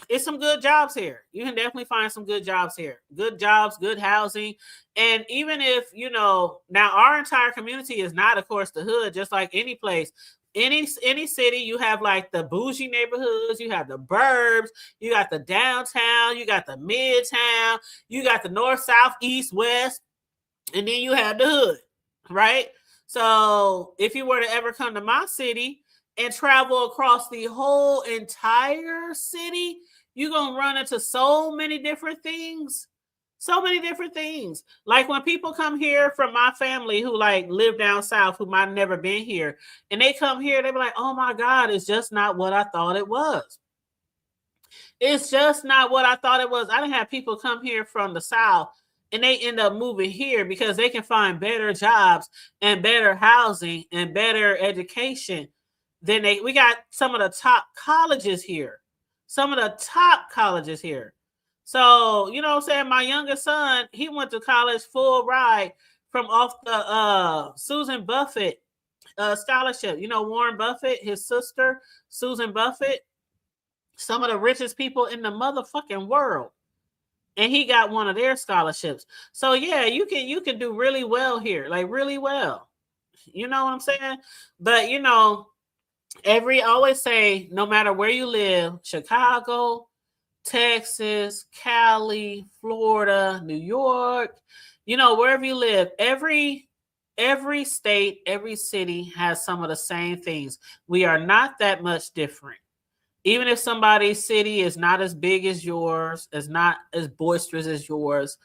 it's some good jobs here. You can definitely find some good jobs here. Good jobs, good housing. And even if, now our entire community is not, of course, the hood, just like any place. Any city, you have like the bougie neighborhoods, you have the burbs, you got the downtown, you got the midtown, you got the north, south, east, west, and then you have the hood, right? So if you were to ever come to my city and travel across the whole entire city, you're going to run into so many different things. So many different things. Like when people come here from my family who like live down south, who might have never been here, and they come here, they be like, oh my God, it's just not what I thought it was. It's just not what I thought it was. I didn't have people come here from the south and they end up moving here because they can find better jobs and better housing and better education than we got some of the top colleges here. Some of the top colleges here. So, you know what I'm saying? My youngest son, he went to college full ride from off the Susan Buffett scholarship. You know, Warren Buffett, his sister, Susan Buffett, some of the richest people in the motherfucking world. And he got one of their scholarships. So yeah, you can do really well here, like really well. You know what I'm saying? But I always say, no matter where you live, Chicago, Texas, Cali, Florida, New York, wherever you live, every state, every city has some of the same things. We are not that much different. Even if somebody's city is not as big as yours, is not as boisterous as yours,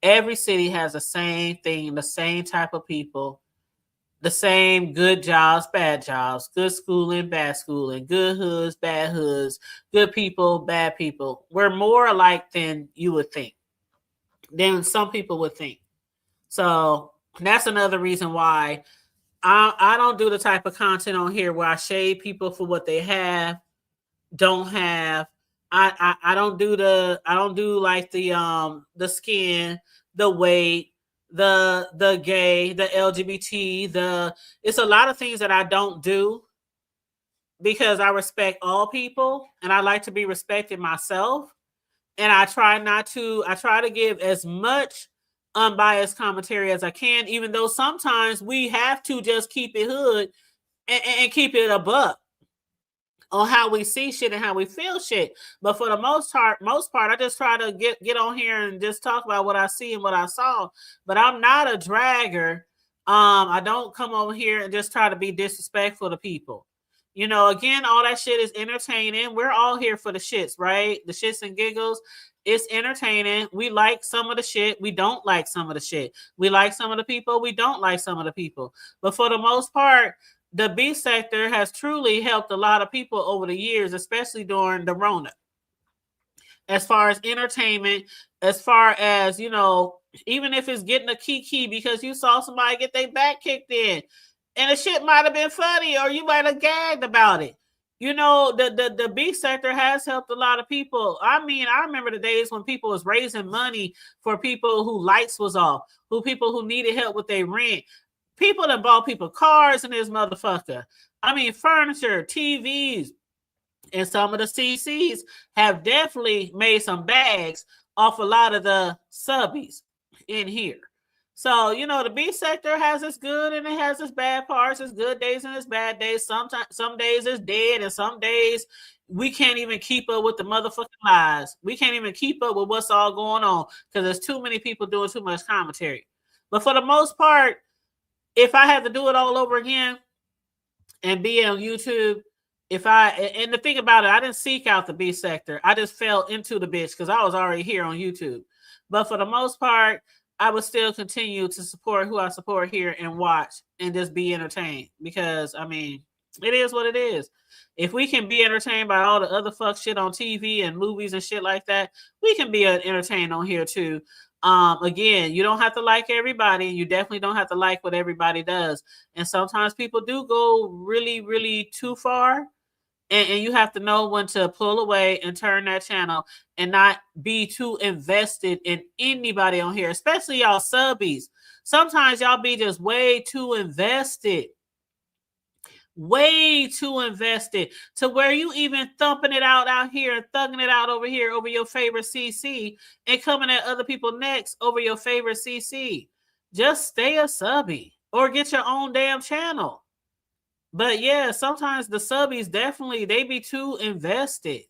every city has the same thing, the same type of people, the same good jobs, bad jobs, good schooling, bad schooling, good hoods, bad hoods, good people, bad people. We're more alike than you would think, than some people would think. So that's another reason why I don't do the type of content on here where I shade people for what they have, don't have. I don't do like the skin, the weight, the gay, the LGBT, it's a lot of things that I don't do because I respect all people and I like to be respected myself. And I try to give as much unbiased commentary as I can, even though sometimes we have to just keep it hood and keep it a buck on how we see shit and how we feel shit. But for the most part, I just try to get on here and just talk about what I see and what I saw. But I'm not a dragger. I don't come over here and just try to be disrespectful to people. Again, all that shit is entertaining. We're all here for the shits, right? The shits and giggles. It's entertaining. We like some of the shit. We don't like some of the shit. We like some of the people. We don't like some of the people. But for the most part, the B sector has truly helped a lot of people over the years, especially during the Rona. As far as entertainment, as far as, even if it's getting a kiki because you saw somebody get their back kicked in and the shit might have been funny or you might have gagged about it. The B sector has helped a lot of people. I mean, I remember the days when people was raising money for people who lights was off, people who needed help with their rent. People that bought people cars in this motherfucker. I mean, furniture, TVs, and some of the CCs have definitely made some bags off a lot of the subbies in here. So, the B sector has its good and it has its bad parts, its good days and its bad days. Sometimes, some days it's dead and some days we can't even keep up with the motherfucking lies. We can't even keep up with what's all going on because there's too many people doing too much commentary. But for the most part, if I had to do it all over again and be on YouTube, and the thing about it, I didn't seek out the B sector. I just fell into the bitch because I was already here on YouTube. But for the most part, I would still continue to support who I support here and watch and just be entertained because, I mean, it is what it is. If we can be entertained by all the other fuck shit on TV and movies and shit like that, we can be entertained on here too. Again, you don't have to like everybody. You definitely don't have to like what everybody does. And sometimes people do go really, really too far. And you have to know when to pull away and turn that channel and not be too invested in anybody on here, especially y'all subbies. Sometimes y'all be just way too invested. way too invested to where you even thumping it out here and thugging it out over here over your favorite CC and coming at other people next over your favorite CC. Just stay a subby or get your own damn channel. But yeah, sometimes the subbies definitely, they be too invested.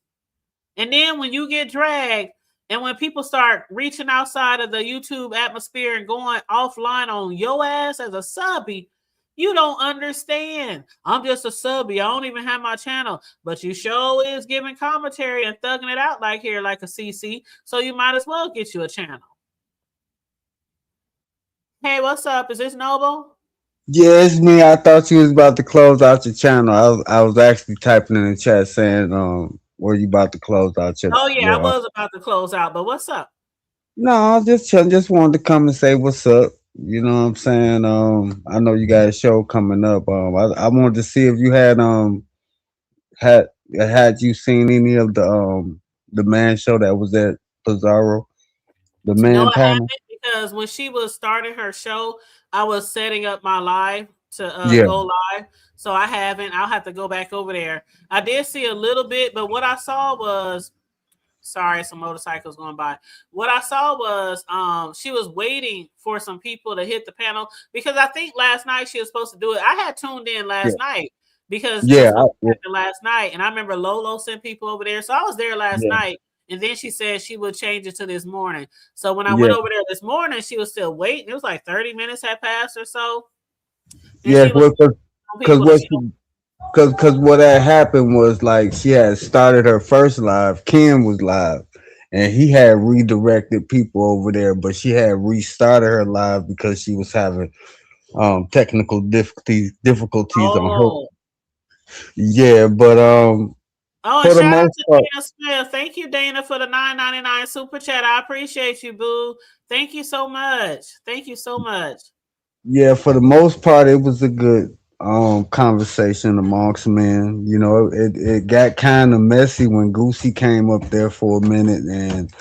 And then when you get dragged and when people start reaching outside of the YouTube atmosphere and going offline on your ass as a subby, you don't understand. I'm just a subby. I don't even have my channel. But you sure is giving commentary and thugging it out like here, like a CC. So you might as well get you a channel. Hey, what's up? Is this Noble? Yeah, it's me. I thought you was about to close out your channel. I was actually typing in the chat saying, were you about to close out your? Oh yeah, I was about to close out, but what's up? No, I was just chilling. Just wanted to come and say what's up. You know what I'm saying? I know you got a show coming up. I wanted to see if you had you seen any of the man show that was at Pizarro, the No, man I panel. haven't, because when she was starting her show, I was setting up my live to Yeah, go live. So I haven't. I'll have to go back over there. I did see a little bit, but what I saw was, sorry, some motorcycles going by. What I saw was she was waiting for some people to hit the panel, because I think last night she was supposed to do it. I had tuned in last night because yeah, that's what happened last night. And I remember Lolo sent people over there. So I was there last yeah, night. And then she said she would change it to this morning. So when I yeah, went over there this morning, she was still waiting. It was like 30 minutes had passed or so. And yeah. she was Because what had happened was, like, she had started her first live. Ken was live, and he had redirected people over there, but she had restarted her live because she was having technical difficulties on her. Oh. Yeah, but Oh, and for the shout out most to part, Dana Smith. Thank you, Dana, for the $9.99 super chat. I appreciate you, boo. Thank you so much. Thank you so much. yeah, for the most part, it was a good conversation amongst men. You know, it got kind of messy when Goosey came up there for a minute, and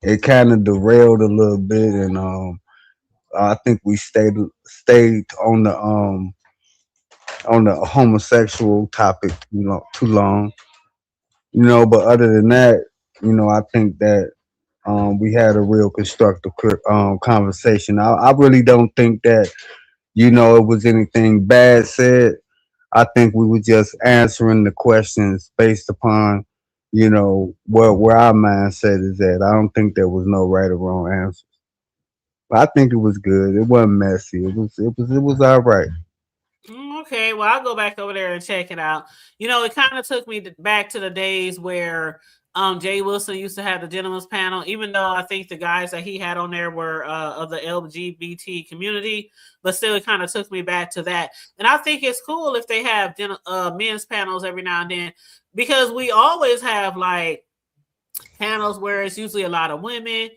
it kind of derailed a little bit, and I think we stayed on the homosexual topic, you know, too long. You know, but other than that, you know, I think that we had a real constructive conversation. I really don't think that, you know, it was anything bad said. I think we were just answering the questions based upon, you know, where our mindset is at. I don't think there was no right or wrong answer. I think it was good. It wasn't messy. It was all right. Okay, well, I'll go back over there and check it out. You know, it kind of took me back to the days where Jay Wilson used to have the gentleman's panel, even though I think the guys that he had on there were of the LGBT community, but still it kind of took me back to that. And I think it's cool if they have men's panels every now and then, because we always have like panels where it's usually a lot of women.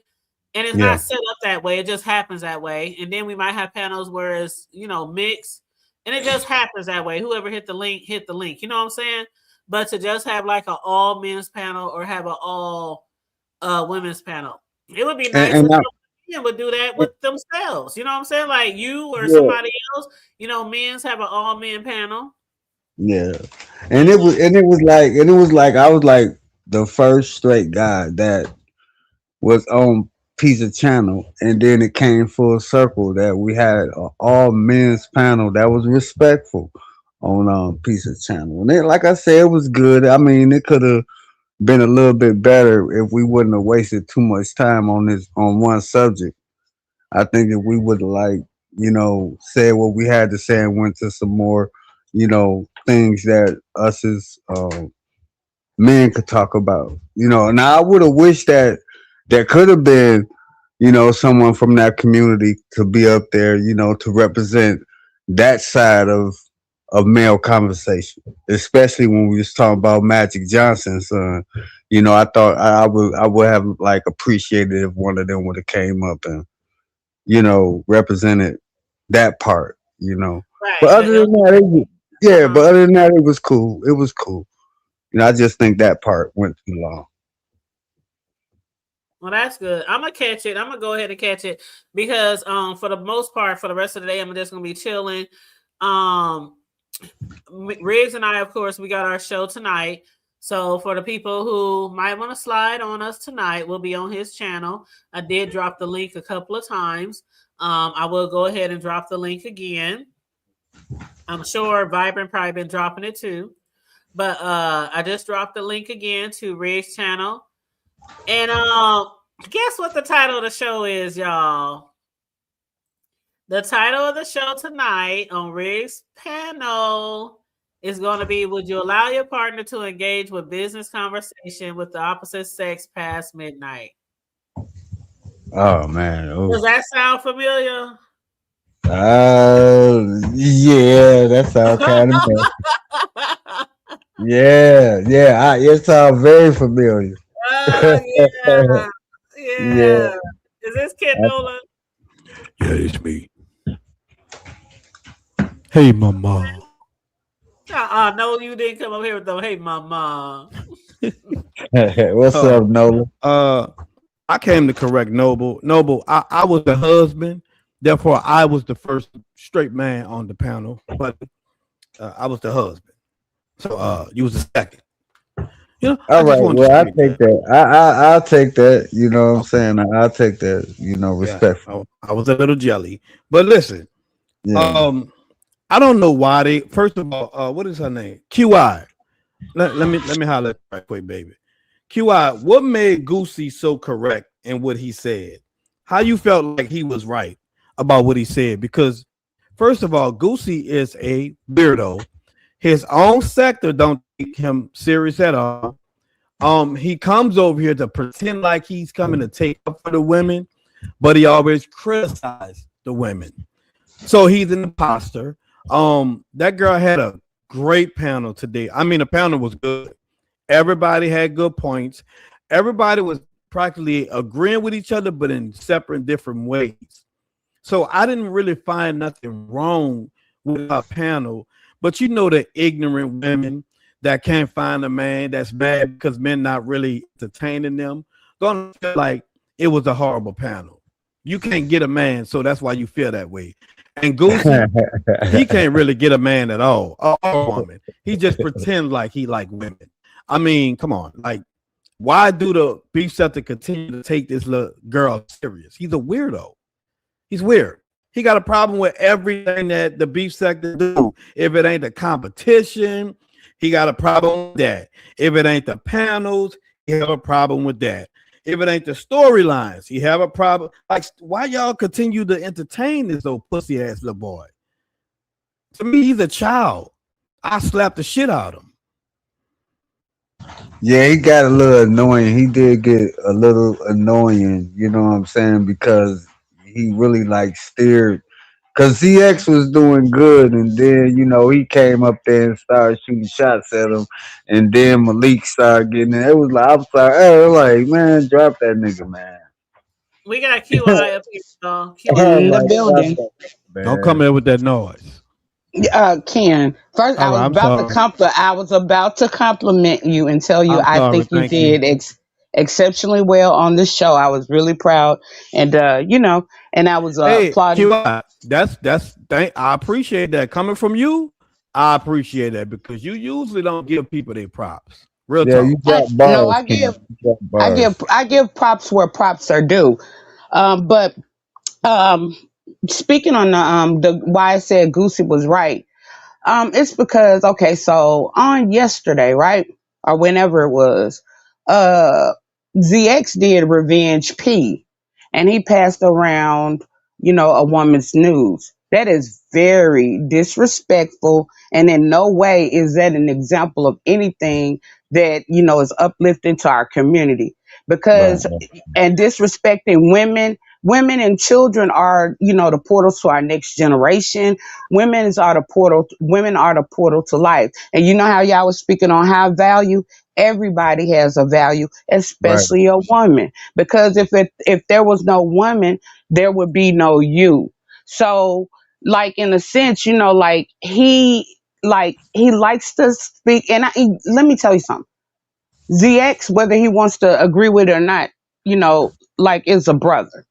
And it's Yeah. not set up that way. It just happens that way. And then we might have panels where it's, you know, mixed. And it just happens that way. Whoever hit the link, hit the link. You know what I'm saying? But to just have like an all men's panel or have an all women's panel, it would be nice And if I, men would do that with themselves. You know what I'm saying? Like you or yeah, somebody else, you know, men's have an all men panel. yeah. And it was like I was like the first straight guy that was on Pizza Channel, and then it came full circle that we had an all men's panel that was respectful on Pizza Channel. And then, like I said, it was good. I mean, it could have been a little bit better if we wouldn't have wasted too much time on one subject. I think if we would have, like, you know, said what we had to say and went to some more, you know, things that us as men could talk about. You know, and I would have wished that there could have been, you know, someone from that community to be up there, you know, to represent that side of male conversation, especially when we was talking about Magic Johnson's son. You know, I thought I would have like appreciated if one of them would have came up and, you know, represented that part. You know, but Right. other than that, but other than that, it was cool. It was cool. You know, I just think that part went too long. Well, that's good. I'm gonna catch it. I'm gonna go ahead and catch it because for the most part, for the rest of the day, I'm just gonna be chilling. Um Riggs and I, of course, we got our show tonight. So for the people who might want to slide on us tonight, we'll be on his channel. I did drop the link a couple of times. I will go ahead and drop the link again. I'm sure Vibrant probably been dropping it too. But I just dropped the link again to Riggs' channel. And guess what the title of the show is, y'all? The title of the show tonight on Riggs' panel is going to be, would you allow your partner to engage with business conversation with the opposite sex past midnight? Oh man. Does that sound familiar? Yeah, that sounds kind of yeah. It sounds very familiar. Yeah. Yeah. Is this Kid Nolan? Yeah, it's me. Hey, mama. No, you didn't come up here with them. Hey, mama. What's up, Nolan? I came to correct Noble. Noble, I was the husband, therefore I was the first straight man on the panel, but I was the husband. So you was the second. You know, all right. Well, I take that. I'll take that. You know what I'm saying? I'll take that. You know, respectful. I was a little jelly, but listen. Yeah. I don't know why they. First of all, what is her name? QI. Let me holler right quick, baby. QI. What made Goosey so correct in what he said? How you felt like he was right about what he said? Because first of all, Goosey is a weirdo. His own sector don't take him serious at all. He comes over here to pretend like he's coming to take up for the women, but he always criticizes the women. So he's an imposter. That girl had a great panel today. I mean, the panel was good. Everybody had good points. Everybody was practically agreeing with each other, but in separate, different ways. So I didn't really find nothing wrong with our panel. But you know, the ignorant women that can't find a man that's mad because men not really entertaining them, gonna feel like it was a horrible panel. You can't get a man, so that's why you feel that way. And Goosey, he can't really get a man at all, or a woman. He just pretends like he like women. I mean, come on, like, why do the beef sector continue to take this little girl serious? He's a weirdo. He's weird. He got a problem with everything that the beef sector do. If it ain't the competition, he got a problem with that. If it ain't the panels, he have a problem with that. If it ain't the storylines, he have a problem. Like, why y'all continue to entertain this old pussy ass little boy? To me, he's a child. I slapped the shit out of him. Yeah, he got a little annoying. He did get a little annoying, you know what I'm saying? Because he really like steered, because CX was doing good, and then you know he came up there and started shooting shots at him, and then Malik started getting it. It was like, I'm sorry, I was like, man, drop that nigga, man. We got QI up here, though. In the building. Don't come in with that noise. Ken, first I was about to compliment you and tell you I think you did exceptionally well on this show. I was really proud, and you know, and I was applauding. I appreciate that coming from you. I appreciate that because you usually don't give people their props. Real talk. You got bars, I give props where props are due. But speaking on the why I said Goosey was right. It's because, okay, so on yesterday, right? Or whenever it was, ZX did Revenge P, and he passed around, you know, a woman's news. That is very disrespectful, and in no way is that an example of anything that, you know, is uplifting to our community. Because, and disrespecting women and children are, you know, the portals to our next generation. Women are the portal to life. And you know how y'all was speaking on high value? Everybody has a value, especially a woman. Because if there was no woman, there would be no you. So, like, in a sense, you know, like he likes to speak. And let me tell you something. ZX, whether he wants to agree with it or not, you know, like, is a brother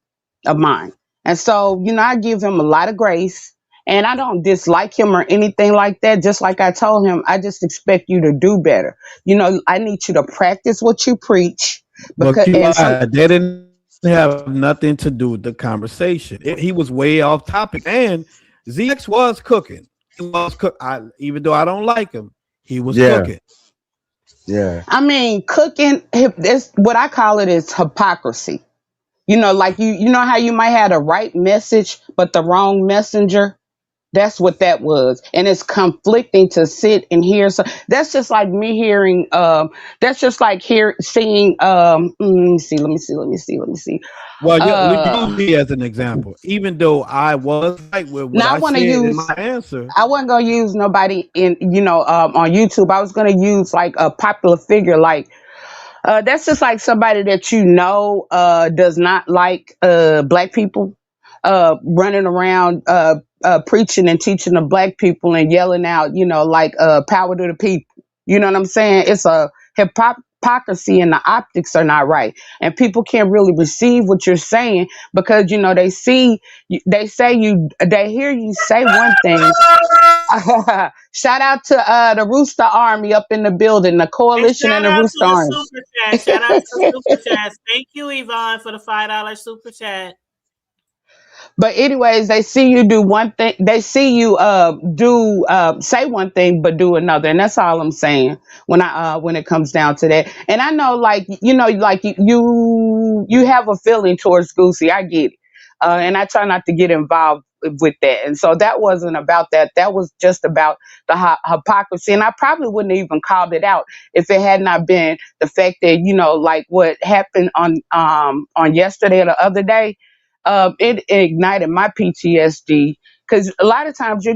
of mine. And so, you know, I give him a lot of grace. And I don't dislike him or anything like that. Just like I told him, I just expect you to do better. You know, I need you to practice what you preach But because and some QI, they didn't have nothing to do with the conversation. He was way off topic. And ZX was cooking. He was cook. Even though I don't like him, he was Yeah, cooking. yeah. I mean, cooking. This what I call it is hypocrisy. You know, like you know how you might have the right message but the wrong messenger. That's what that was, and it's conflicting to sit and hear. So that's just like me hearing. That's just like seeing. Let me see. Well, Uh, use me as an example. Even though I was right with what now I I want to said in use. my answer. I wasn't gonna use nobody in on YouTube. I was gonna use like a popular figure like that's just like somebody that does not like black people running around preaching and teaching the black people and yelling out, like power to the people. You know what I'm saying? It's a hypocrisy and the optics are not right. And people can't really receive what you're saying because, they hear you say one thing. Shout out to the Rooster Army up in the building, the And coalition and shout the out Rooster to the Army. super chat. Shout out to the super chats. Thank you, Yvonne, for the $5 super chat. But anyways, they see you do one thing. They see you do say one thing, but do another, and that's all I'm saying when it comes down to that. And I know, like like you have a feeling towards Goosey. I get it, and I try not to get involved with that. And so that wasn't about that. That was just about the hypocrisy. And I probably wouldn't have even called it out if it had not been the fact that like what happened on yesterday or the other day. It ignited my PTSD because a lot of times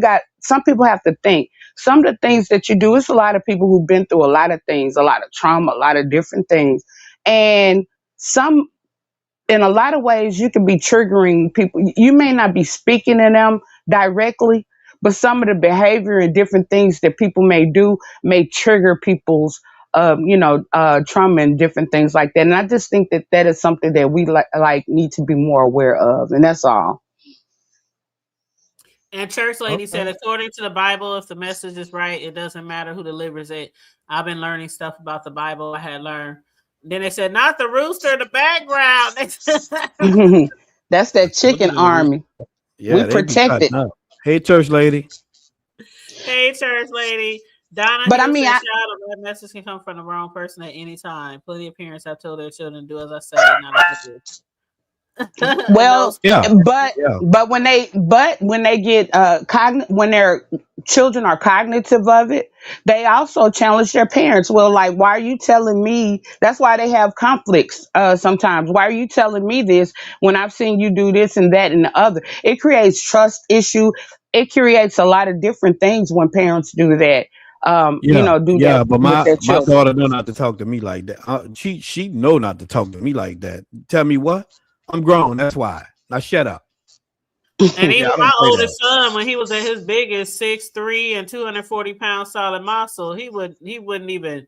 some people have to think some of the things that you do. It's a lot of people who've been through a lot of things, a lot of trauma, a lot of different things, and some in a lot of ways you can be triggering people. You may not be speaking to them directly, but some of the behavior and different things that people may do may trigger people's trauma and different things like that. And I just think that that is something that we like need to be more aware of, and that's all. And Church Lady said, Okay. according to the Bible, if the message is right, it doesn't matter who delivers it. I've been learning stuff about the Bible. I had learned. Then they said, not the rooster in the background. That's that chicken army. Yeah, We they be protect cutting it. up. Hey, church lady. Hey, Church Lady. Donna But I Hill mean, said, I, shout out, that message can come from the wrong person at any time. Plenty of parents have told their children to do as I say, not as I do. well, Yeah. but Yeah. when they get when their children are cognitive of it, they also challenge their parents. Well, like, why are you telling me? That's why they have conflicts sometimes. Why are you telling me this when I've seen you do this and that and the other? It creates trust issue. It creates a lot of different things when parents do that. Do that But with their my children. daughter know not to talk to me like that. She know not to talk to me like that. Tell me what? I'm grown. That's why. Now shut up. And even I my don't play that. oldest son, when he was at his biggest, 6'3" and 240 pound solid muscle, he wouldn't even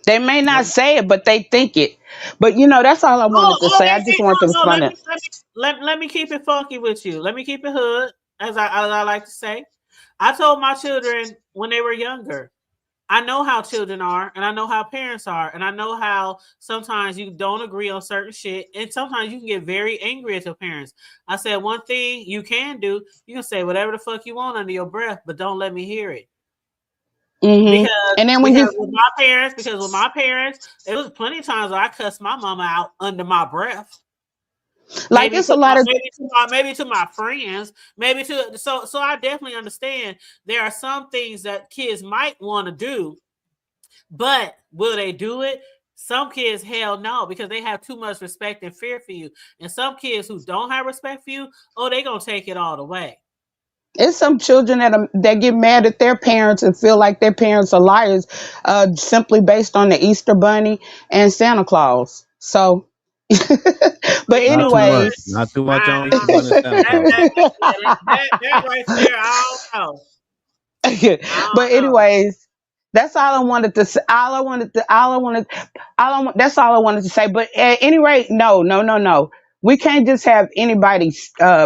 They may not say it, but they think it. But that's all I wanted to say. I just wanted to respond to. Let me keep it funky with you. Let me keep it hood, as I like to say. I told my children when they were younger, I know how children are, and I know how parents are, and I know how sometimes you don't agree on certain shit, and sometimes you can get very angry at your parents. I said, one thing you can do, you can say whatever the fuck you want under your breath, but don't let me hear it. Mm-hmm. And then Because with my parents, it was plenty of times where I cussed my mama out under my breath. like it's a lot of Maybe to my friends, so I definitely understand there are some things that kids might want to do, but will they do it? Some kids, hell no, because they have too much respect and fear for you. And some kids who don't have respect for you, they gonna take it all the way. it's some children that get mad at their parents and feel like their parents are liars, simply based on the Easter Bunny and Santa Claus. So, but Not too much. anyways, Not too much on Easter Bunny and Santa Claus. That right there, I don't know. but anyways, that's all I wanted to say. That's all I wanted to say. But at any rate, no. We can't just have anybody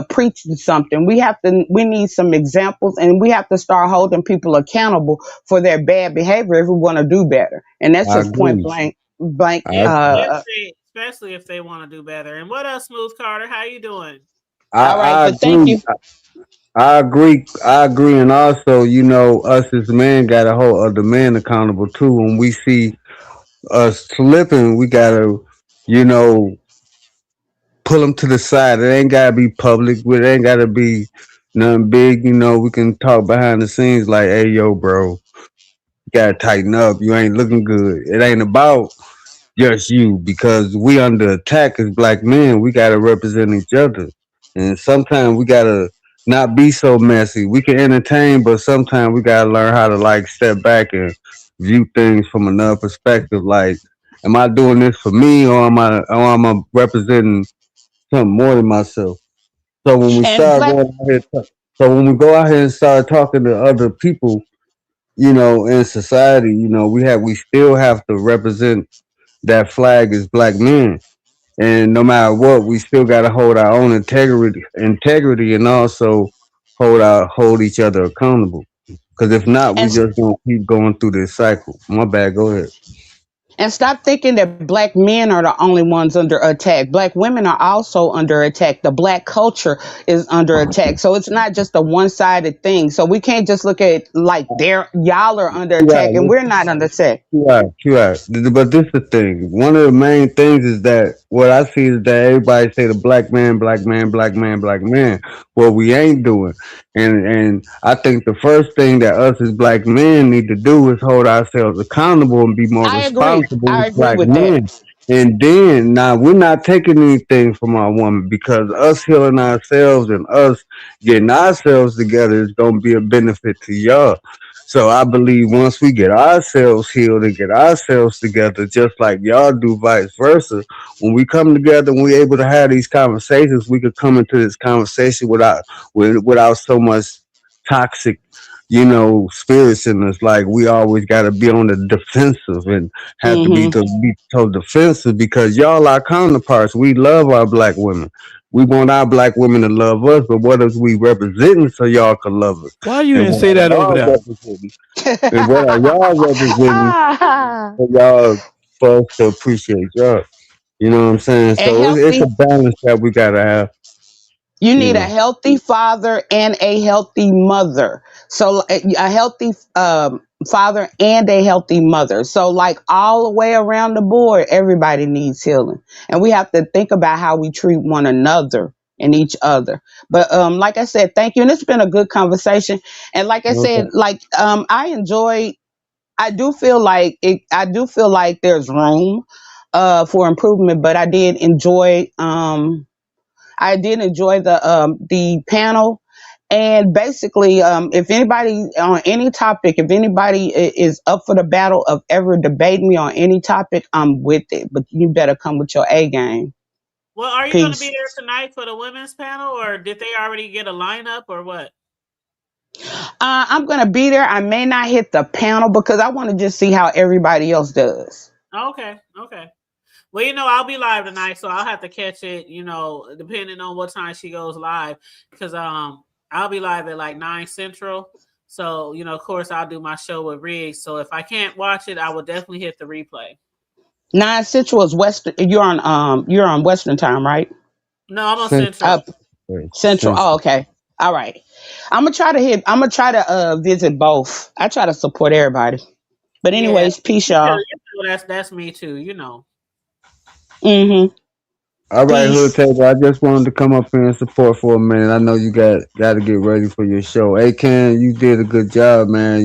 preaching something. We need some examples, and we have to start holding people accountable for their bad behavior if we want to do better. And that's I just point agree. blank blank. I Especially if they want to do better. And what else, Smooth Carter? How you doing? All right, I but thank agree. you. I agree. I agree. And also, us as men got to hold other men accountable too. When we see us slipping, we gotta, you know, pull them to the side. It ain't gotta be public. It ain't gotta be nothing big. We can talk behind the scenes like, "Hey, yo, bro, you gotta tighten up. You ain't looking good." It ain't about just you because we under attack as black men. We gotta represent each other, and sometimes we gotta not be so messy. We can entertain, but sometimes we gotta learn how to like step back and view things from another perspective. Like, am I doing this for me, or am I representing something more than myself? So when we And start black going out here, so when we go out here and start talking to other people, in society, we still have to represent that flag as black men. And no matter what, we still got to hold our own integrity, and also hold each other accountable. Because if not, we and just gonna keep going through this cycle. My bad. Go ahead. And stop thinking that black men are the only ones under attack. Black women are also under attack. The black culture is under attack. So it's not just a one-sided thing. So we can't just look at like y'all are under attack and Right. we're not under attack. Right, right. But this the thing. One of the main things is that what I see is that everybody say the black man, black man, black man, black man. What we ain't doing, and I think the first thing that us as black men need to do is hold ourselves accountable and be more I agree. responsible I as agree black with that. men. And then now we're not taking anything from our woman because us healing ourselves and us getting ourselves together is gonna be a benefit to y'all. So I believe once we get ourselves healed and get ourselves together, just like y'all do, vice versa, when we come together and we're able to have these conversations, we could come into this conversation without so much toxic, spirits in us. Like we always got to be on the defensive and have to be Hmm. to be so defensive because y'all our counterparts. We love our black women. We want our black women to love us, but what is we representing so y'all can love us? Why you And didn't what say are that over y'all there? representing? And what are y'all representing for y'all for us to appreciate y'all? You know what I'm saying? And So it's a healthy. balance that we gotta have, You you need a know. healthy father and a healthy mother. So a healthy father and a healthy mother. So like all the way around the board, everybody needs healing, and we have to think about how we treat one another and each other. But like I said, thank you, and it's been a good conversation. And like I No said, doubt. like I enjoy. I do feel like it. I do feel like there's room for improvement, but I did enjoy the panel. And basically, if anybody on any topic, if anybody is up for the battle of ever debating me on any topic, I'm with it. But you better come with your A game. Well, are you going to be Peace. there tonight for the women's panel, or did they already get a lineup, or what? I'm gonna be there. I may not hit the panel because I want to just see how everybody else does. Okay, okay. Well, I'll be live tonight, so I'll have to catch it, depending on what time she goes live. Because I'll be live at like 9 Central. So, of course I'll do my show with Riggs. So if I can't watch it, I will definitely hit the replay. 9 Central is Western. You're on Western time, right? No, I'm on Sense, Central. Central. sense. Oh, okay. All right. I'm gonna try to visit both. I try to support everybody. But Yeah, anyways, peace, me too. y'all. That's me too, Mm-hmm. All right, Hood Peace. Table. I just wanted to come up here and support for a minute. I know you got to get ready for your show. Hey, Ken, you did a good job, man.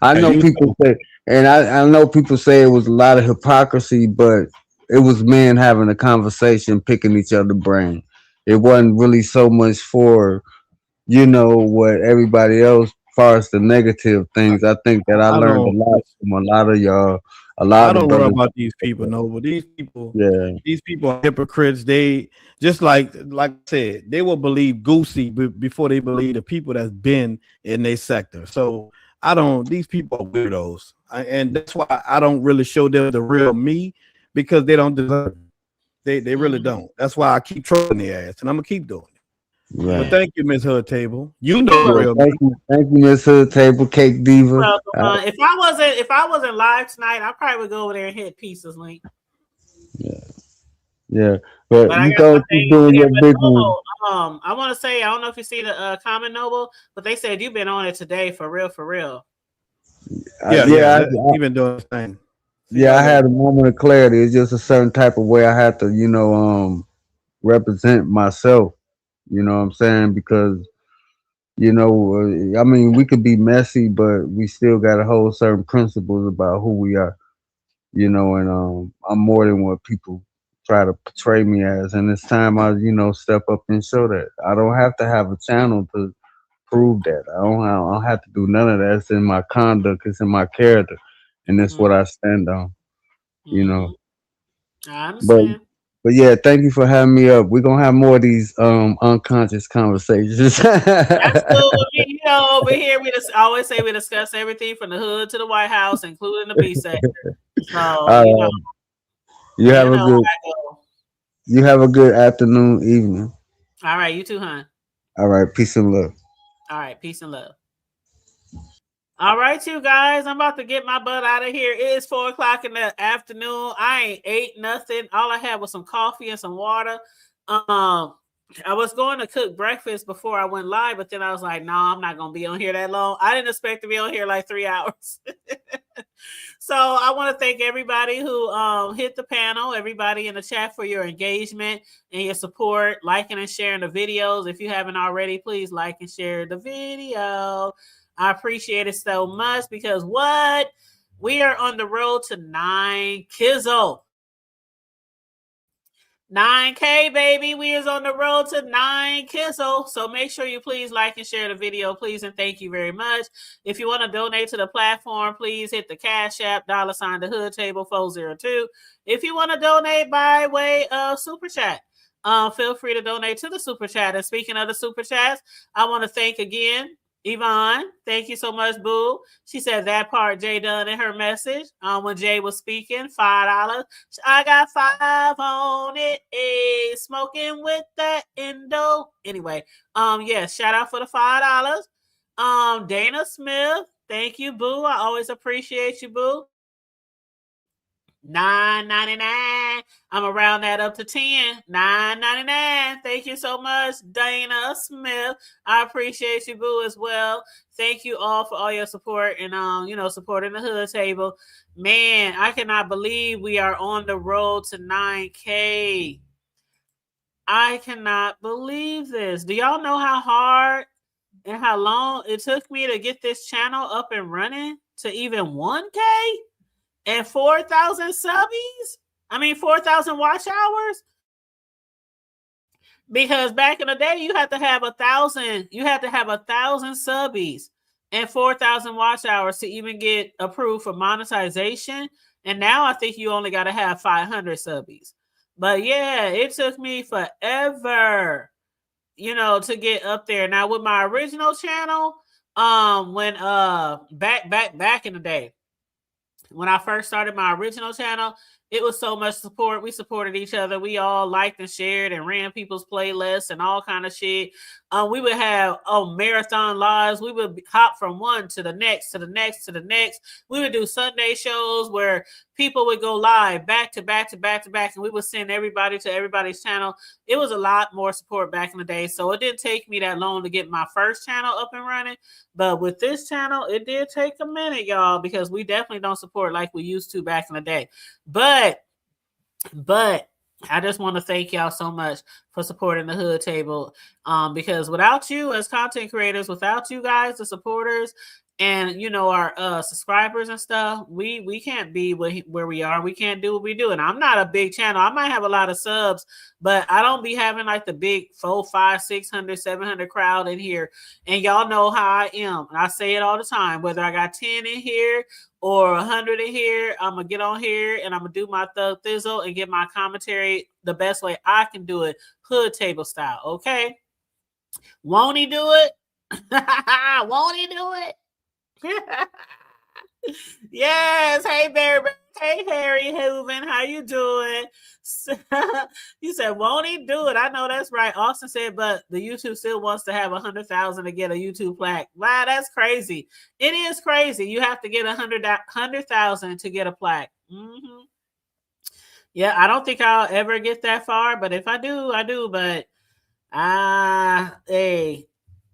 I Hey, know you people know, say, and I know people say it was a lot of hypocrisy, but it was men having a conversation, picking each other brain. It wasn't really so much for what everybody else, as far as the negative I, things. I think that I I learned a don't lot listen. from a lot of y'all, a I lot of don't worry brothers. about these people. No, but Yeah, these people are hypocrites. They just like I said, they will believe Goosey before they believe the people that's been in their sector. So I don't. These people are weirdos, and that's why I don't really show them the real me because they don't deserve it. They really don't. That's why I keep trolling their ass, and I'm gonna keep doing it. Right. But thank you, Miss Hood Table. You know the real. Thank you, Miss Hood Table, Cake Diva. Well, if I wasn't live tonight, I probably would go over there and hit Pieces Link. Yeah. But I you got go my keep thing doing here. your But big Noble, one. I want to say, I don't know if you see the comment, Noble, but they said you've been on it today for real, for real. You've been doing this thing. Yeah, I had a moment of clarity. It's just a certain type of way I have to, represent myself. You know what I'm saying? Because, I mean, we could be messy, but we still got to hold certain principles about who we are. And I'm more than what people try to portray me as. And it's time I, step up and show that. I don't have to have a channel to prove that. I don't have to do none of that. It's in my conduct. It's in my character. And that's what I stand on. I understand. But yeah, thank you for having me up. We're gonna have more of these unconscious conversations. Absolutely. Over here we just always say we discuss everything from the hood to the White House, including the B sector. So you have a good afternoon, evening. All right, you too, hon. All right, peace and love. All right, peace and love. All right, you guys, I'm about to get my butt out of here. It is 4:00 in the afternoon. I ain't ate nothing. All I had was some coffee and some water. I was going to cook breakfast before I went live, but then I was like, no, I'm not going to be on here that long. I didn't expect to be on here like 3 hours. So I want to thank everybody who hit the panel, everybody in the chat for your engagement and your support, liking and sharing the videos. If you haven't already, please like and share the video. I appreciate it so much because we are on the road to 9 Kizzle. 9K, baby. We is on the road to 9 Kizzle. So make sure you please like and share the video, please, and thank you very much. If you want to donate to the platform, please hit the Cash App, $, the Hood Table 402. If you want to donate by way of Super Chat, feel free to donate to the Super Chat. And speaking of the Super Chats, I want to thank again Yvonne, thank you so much, boo. She said that part Jay done in her message when Jay was speaking, $5. I got 5 on it, smoking with that endo. Anyway, yes, shout out for the $5. Dana Smith, thank you, boo. I always appreciate you, boo. $9.99. I'm gonna round that up to 10. $9.99. Thank you so much, Dana Smith. I appreciate you, boo, as well. Thank you all for all your support and supporting the Hood Table. Man, I cannot believe we are on the road to 9K. I cannot believe this. Do y'all know how hard and how long it took me to get this channel up and running to even 1K? And 4,000 subbies? 4,000 watch hours? Because back in the day, you had to have 1,000. You had to have 1,000 subbies and 4,000 watch hours to even get approved for monetization. And now I think you only got to have 500 subbies. But yeah, it took me forever, to get up there. Now with my original channel, when back in the day, when I first started my original channel, it was so much support. We supported each other. We all liked and shared and ran people's playlists and all kind of shit. We would have marathon lives. We would hop from one to the next, to the next, to the next. We would do Sunday shows where people would go live back to back to back to back, and we would send everybody to everybody's channel. It was a lot more support back in the day. So it didn't take me that long to get my first channel up and running. But with this channel, it did take a minute, y'all, because we definitely don't support like we used to back in the day. But I just want to thank y'all so much for supporting the Hood Table. Because without you as content creators, without you guys, the supporters, and our subscribers and stuff, we can't be where we are. We can't do what we do. And I'm not a big channel. I might have a lot of subs, but I don't be having like the big 400, 500, 600, 700 crowd in here. And y'all know how I am. And I say it all the time, whether I got 10 in here or 100 in here, I'm going to get on here and I'm going to do my thug thizzle and get my commentary the best way I can do it, Hood Table style. Okay. Won't he do it? Won't he do it? Yes. Hey, Barry. Hey, Harry Hooven, how you doing? You said, won't he do it? I know that's right. Austin said, but the YouTube still wants to have 100,000 to get a YouTube plaque. Wow, that's crazy. It is crazy. You have to get 100,000 to get a plaque. Mm-hmm. Yeah, I don't think I'll ever get that far, but if I do, I do. But hey,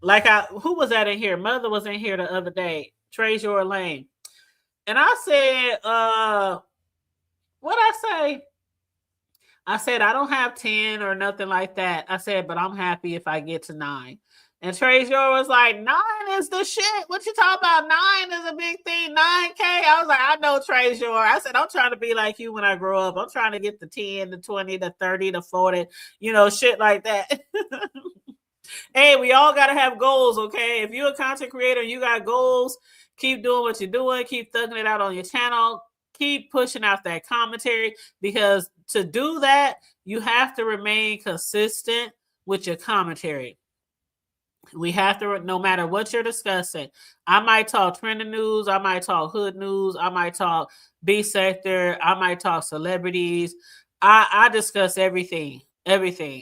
like who was that in here? Mother was in here the other day. Treasure Lane. And I said, what I say? I said, I don't have 10 or nothing like that. I said, but I'm happy if I get to 9. And Treasure was like, 9 is the shit. What you talking about? 9 is a big thing. 9K. I was like, I know, Treasure. I said, I'm trying to be like you when I grow up. I'm trying to get the 10, the 20, the 30, the 40, shit like that. Hey, we all got to have goals, okay? If you're a content creator, you got goals, keep doing what you're doing. Keep thugging it out on your channel. Keep pushing out that commentary, because to do that, you have to remain consistent with your commentary. We have to, no matter what you're discussing. I might talk trending news. I might talk hood news. I might talk B sector. I might talk celebrities. I discuss everything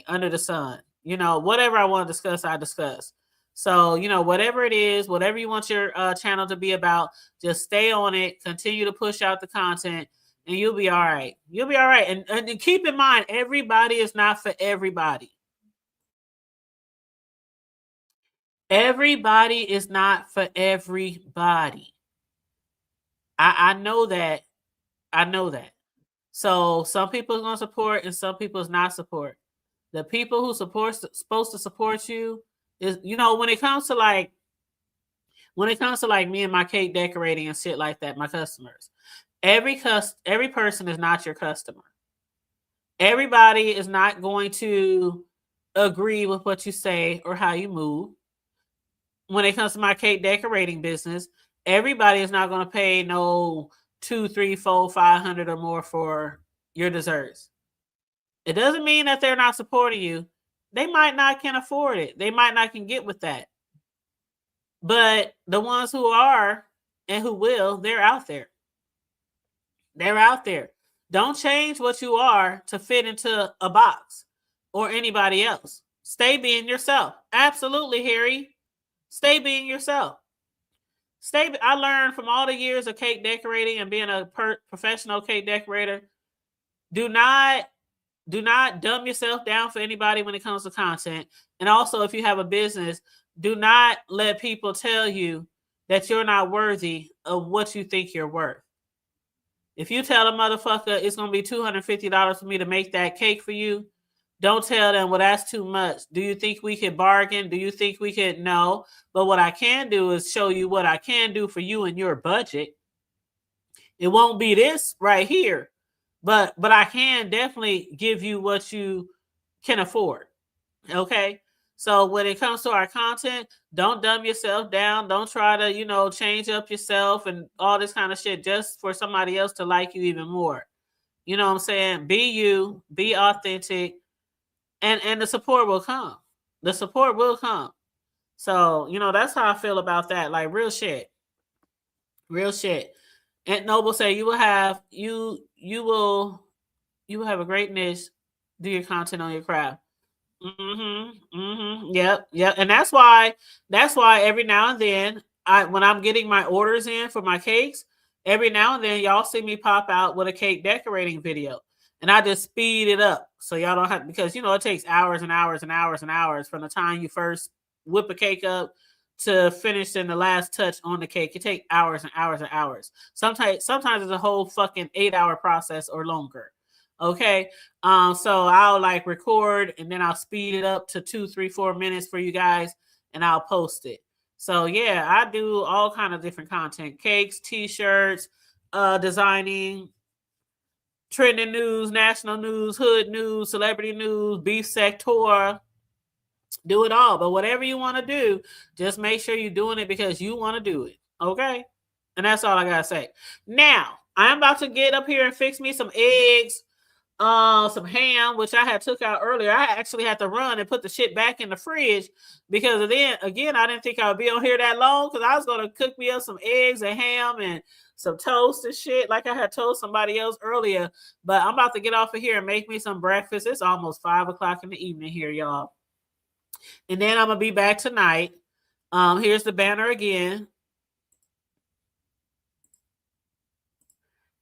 under the sun. Whatever I want to discuss, I discuss. So, whatever it is, whatever you want your channel to be about, just stay on it, continue to push out the content, and you'll be all right. You'll be all right. And keep in mind, everybody is not for everybody. Everybody is not for everybody. I know that. I know that. So some people are going to support and some people is not support. The people who supposed to support you is, when it comes to like me and my cake decorating and shit like that, my customers, every person is not your customer. Everybody is not going to agree with what you say or how you move. When it comes to my cake decorating business, everybody is not going to pay no $200, $300, $400, $500 or more for your desserts. It doesn't mean that they're not supporting you. They might not can afford it. They might not can get with that. But the ones who are and who will, they're out there. They're out there. Don't change what you are to fit into a box or anybody else. Stay being yourself. Absolutely, Harry. Stay being yourself. I learned from all the years of cake decorating and being a professional cake decorator. Do not dumb yourself down for anybody when it comes to content. And also, if you have a business, do not let people tell you that you're not worthy of what you think you're worth. If you tell a motherfucker it's going to be $250 for me to make that cake for you, don't tell them, well, that's too much. Do you think we could bargain? Do you think we could? No. But what I can do is show you what I can do for you and your budget. It won't be this right here. But I can definitely give you what you can afford. Okay? So when it comes to our content, don't dumb yourself down. Don't try to, change up yourself and all this kind of shit just for somebody else to like you even more. You know what I'm saying? Be you, be authentic, and the support will come. The support will come. So, that's how I feel about that. Like real shit. Real shit. Aunt Noble say you will have a great niche, do your content on your craft. Yep. And that's why every now and then when I'm getting my orders in for my cakes, every now and then y'all see me pop out with a cake decorating video. And I just speed it up so y'all don't have, because it takes hours and hours and hours and hours from the time you first whip a cake up to finish in the last touch on the cake. It takes hours and hours and hours. Sometimes it's a whole fucking 8-hour process or longer. Okay. So I'll record and then I'll speed it up to 2, 3, 4 minutes for you guys and I'll post it. So yeah, I do all kind of different content, cakes, t-shirts, designing, trending news, national news, hood news, celebrity news, beef sector. Do it all. But whatever you want to do, just make sure you're doing it because you want to do it. Okay? And that's all I got to say. Now, I'm about to get up here and fix me some eggs. some ham, which I had took out earlier. I actually had to run and put the shit back in the fridge because then again, I didn't think I would be on here that long because I was gonna cook me up some eggs and ham and some toast and shit, like I had told somebody else earlier. But I'm about to get off of here and make me some breakfast. It's almost 5 o'clock in the evening here, y'all. And then I'm gonna be back tonight. Here's the banner again.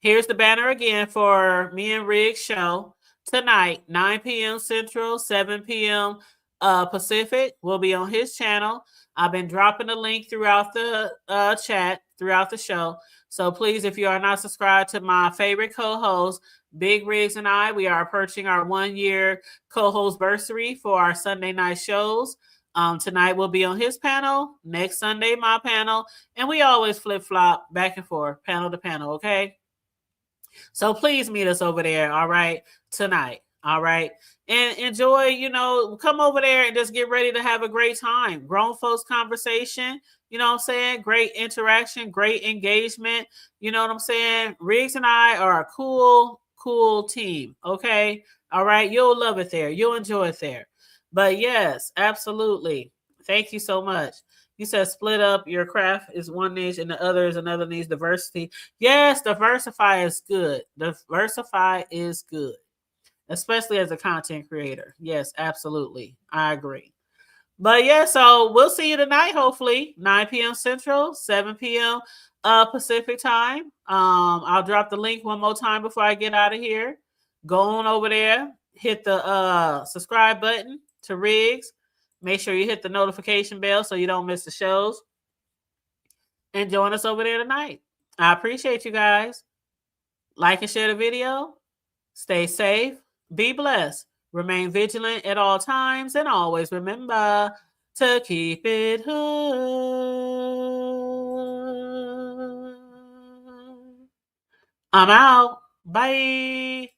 Here's the banner again for me and Riggs show tonight, 9 p.m. Central, 7 p.m. Pacific. Will be on his channel. I've been dropping the link throughout the chat, throughout the show. So please, if you are not subscribed to my favorite co-host, Big Riggs and I, we are approaching our 1-year co-host bursary for our Sunday night shows. Tonight we'll be on his panel, next Sunday my panel, and we always flip-flop back and forth, panel to panel, okay? So please meet us over there, all right, tonight, all right? And enjoy, you know, come over there and just get ready to have a great time. Grown folks conversation, you know what I'm saying? Great interaction, great engagement, you know what I'm saying? Riggs and I are a cool team, okay? All right, you'll love it there. You'll enjoy it there. But yes, absolutely. Thank you so much. You said split up your craft is one niche and the other is another niche. Diversity. Yes, diversify is good. Diversify is good, especially as a content creator. Yes, absolutely. I agree. But yeah, so we'll see you tonight, hopefully, 9 p.m. Central, 7 p.m. Pacific time. I'll drop the link one more time before I get out of here. Go on over there, hit the subscribe button to Riggs. Make sure you hit the notification bell so you don't miss the shows. And join us over there tonight. I appreciate you guys. Like and share the video. Stay safe. Be blessed. Remain vigilant at all times. And always remember to keep it hood. I'm out. Bye.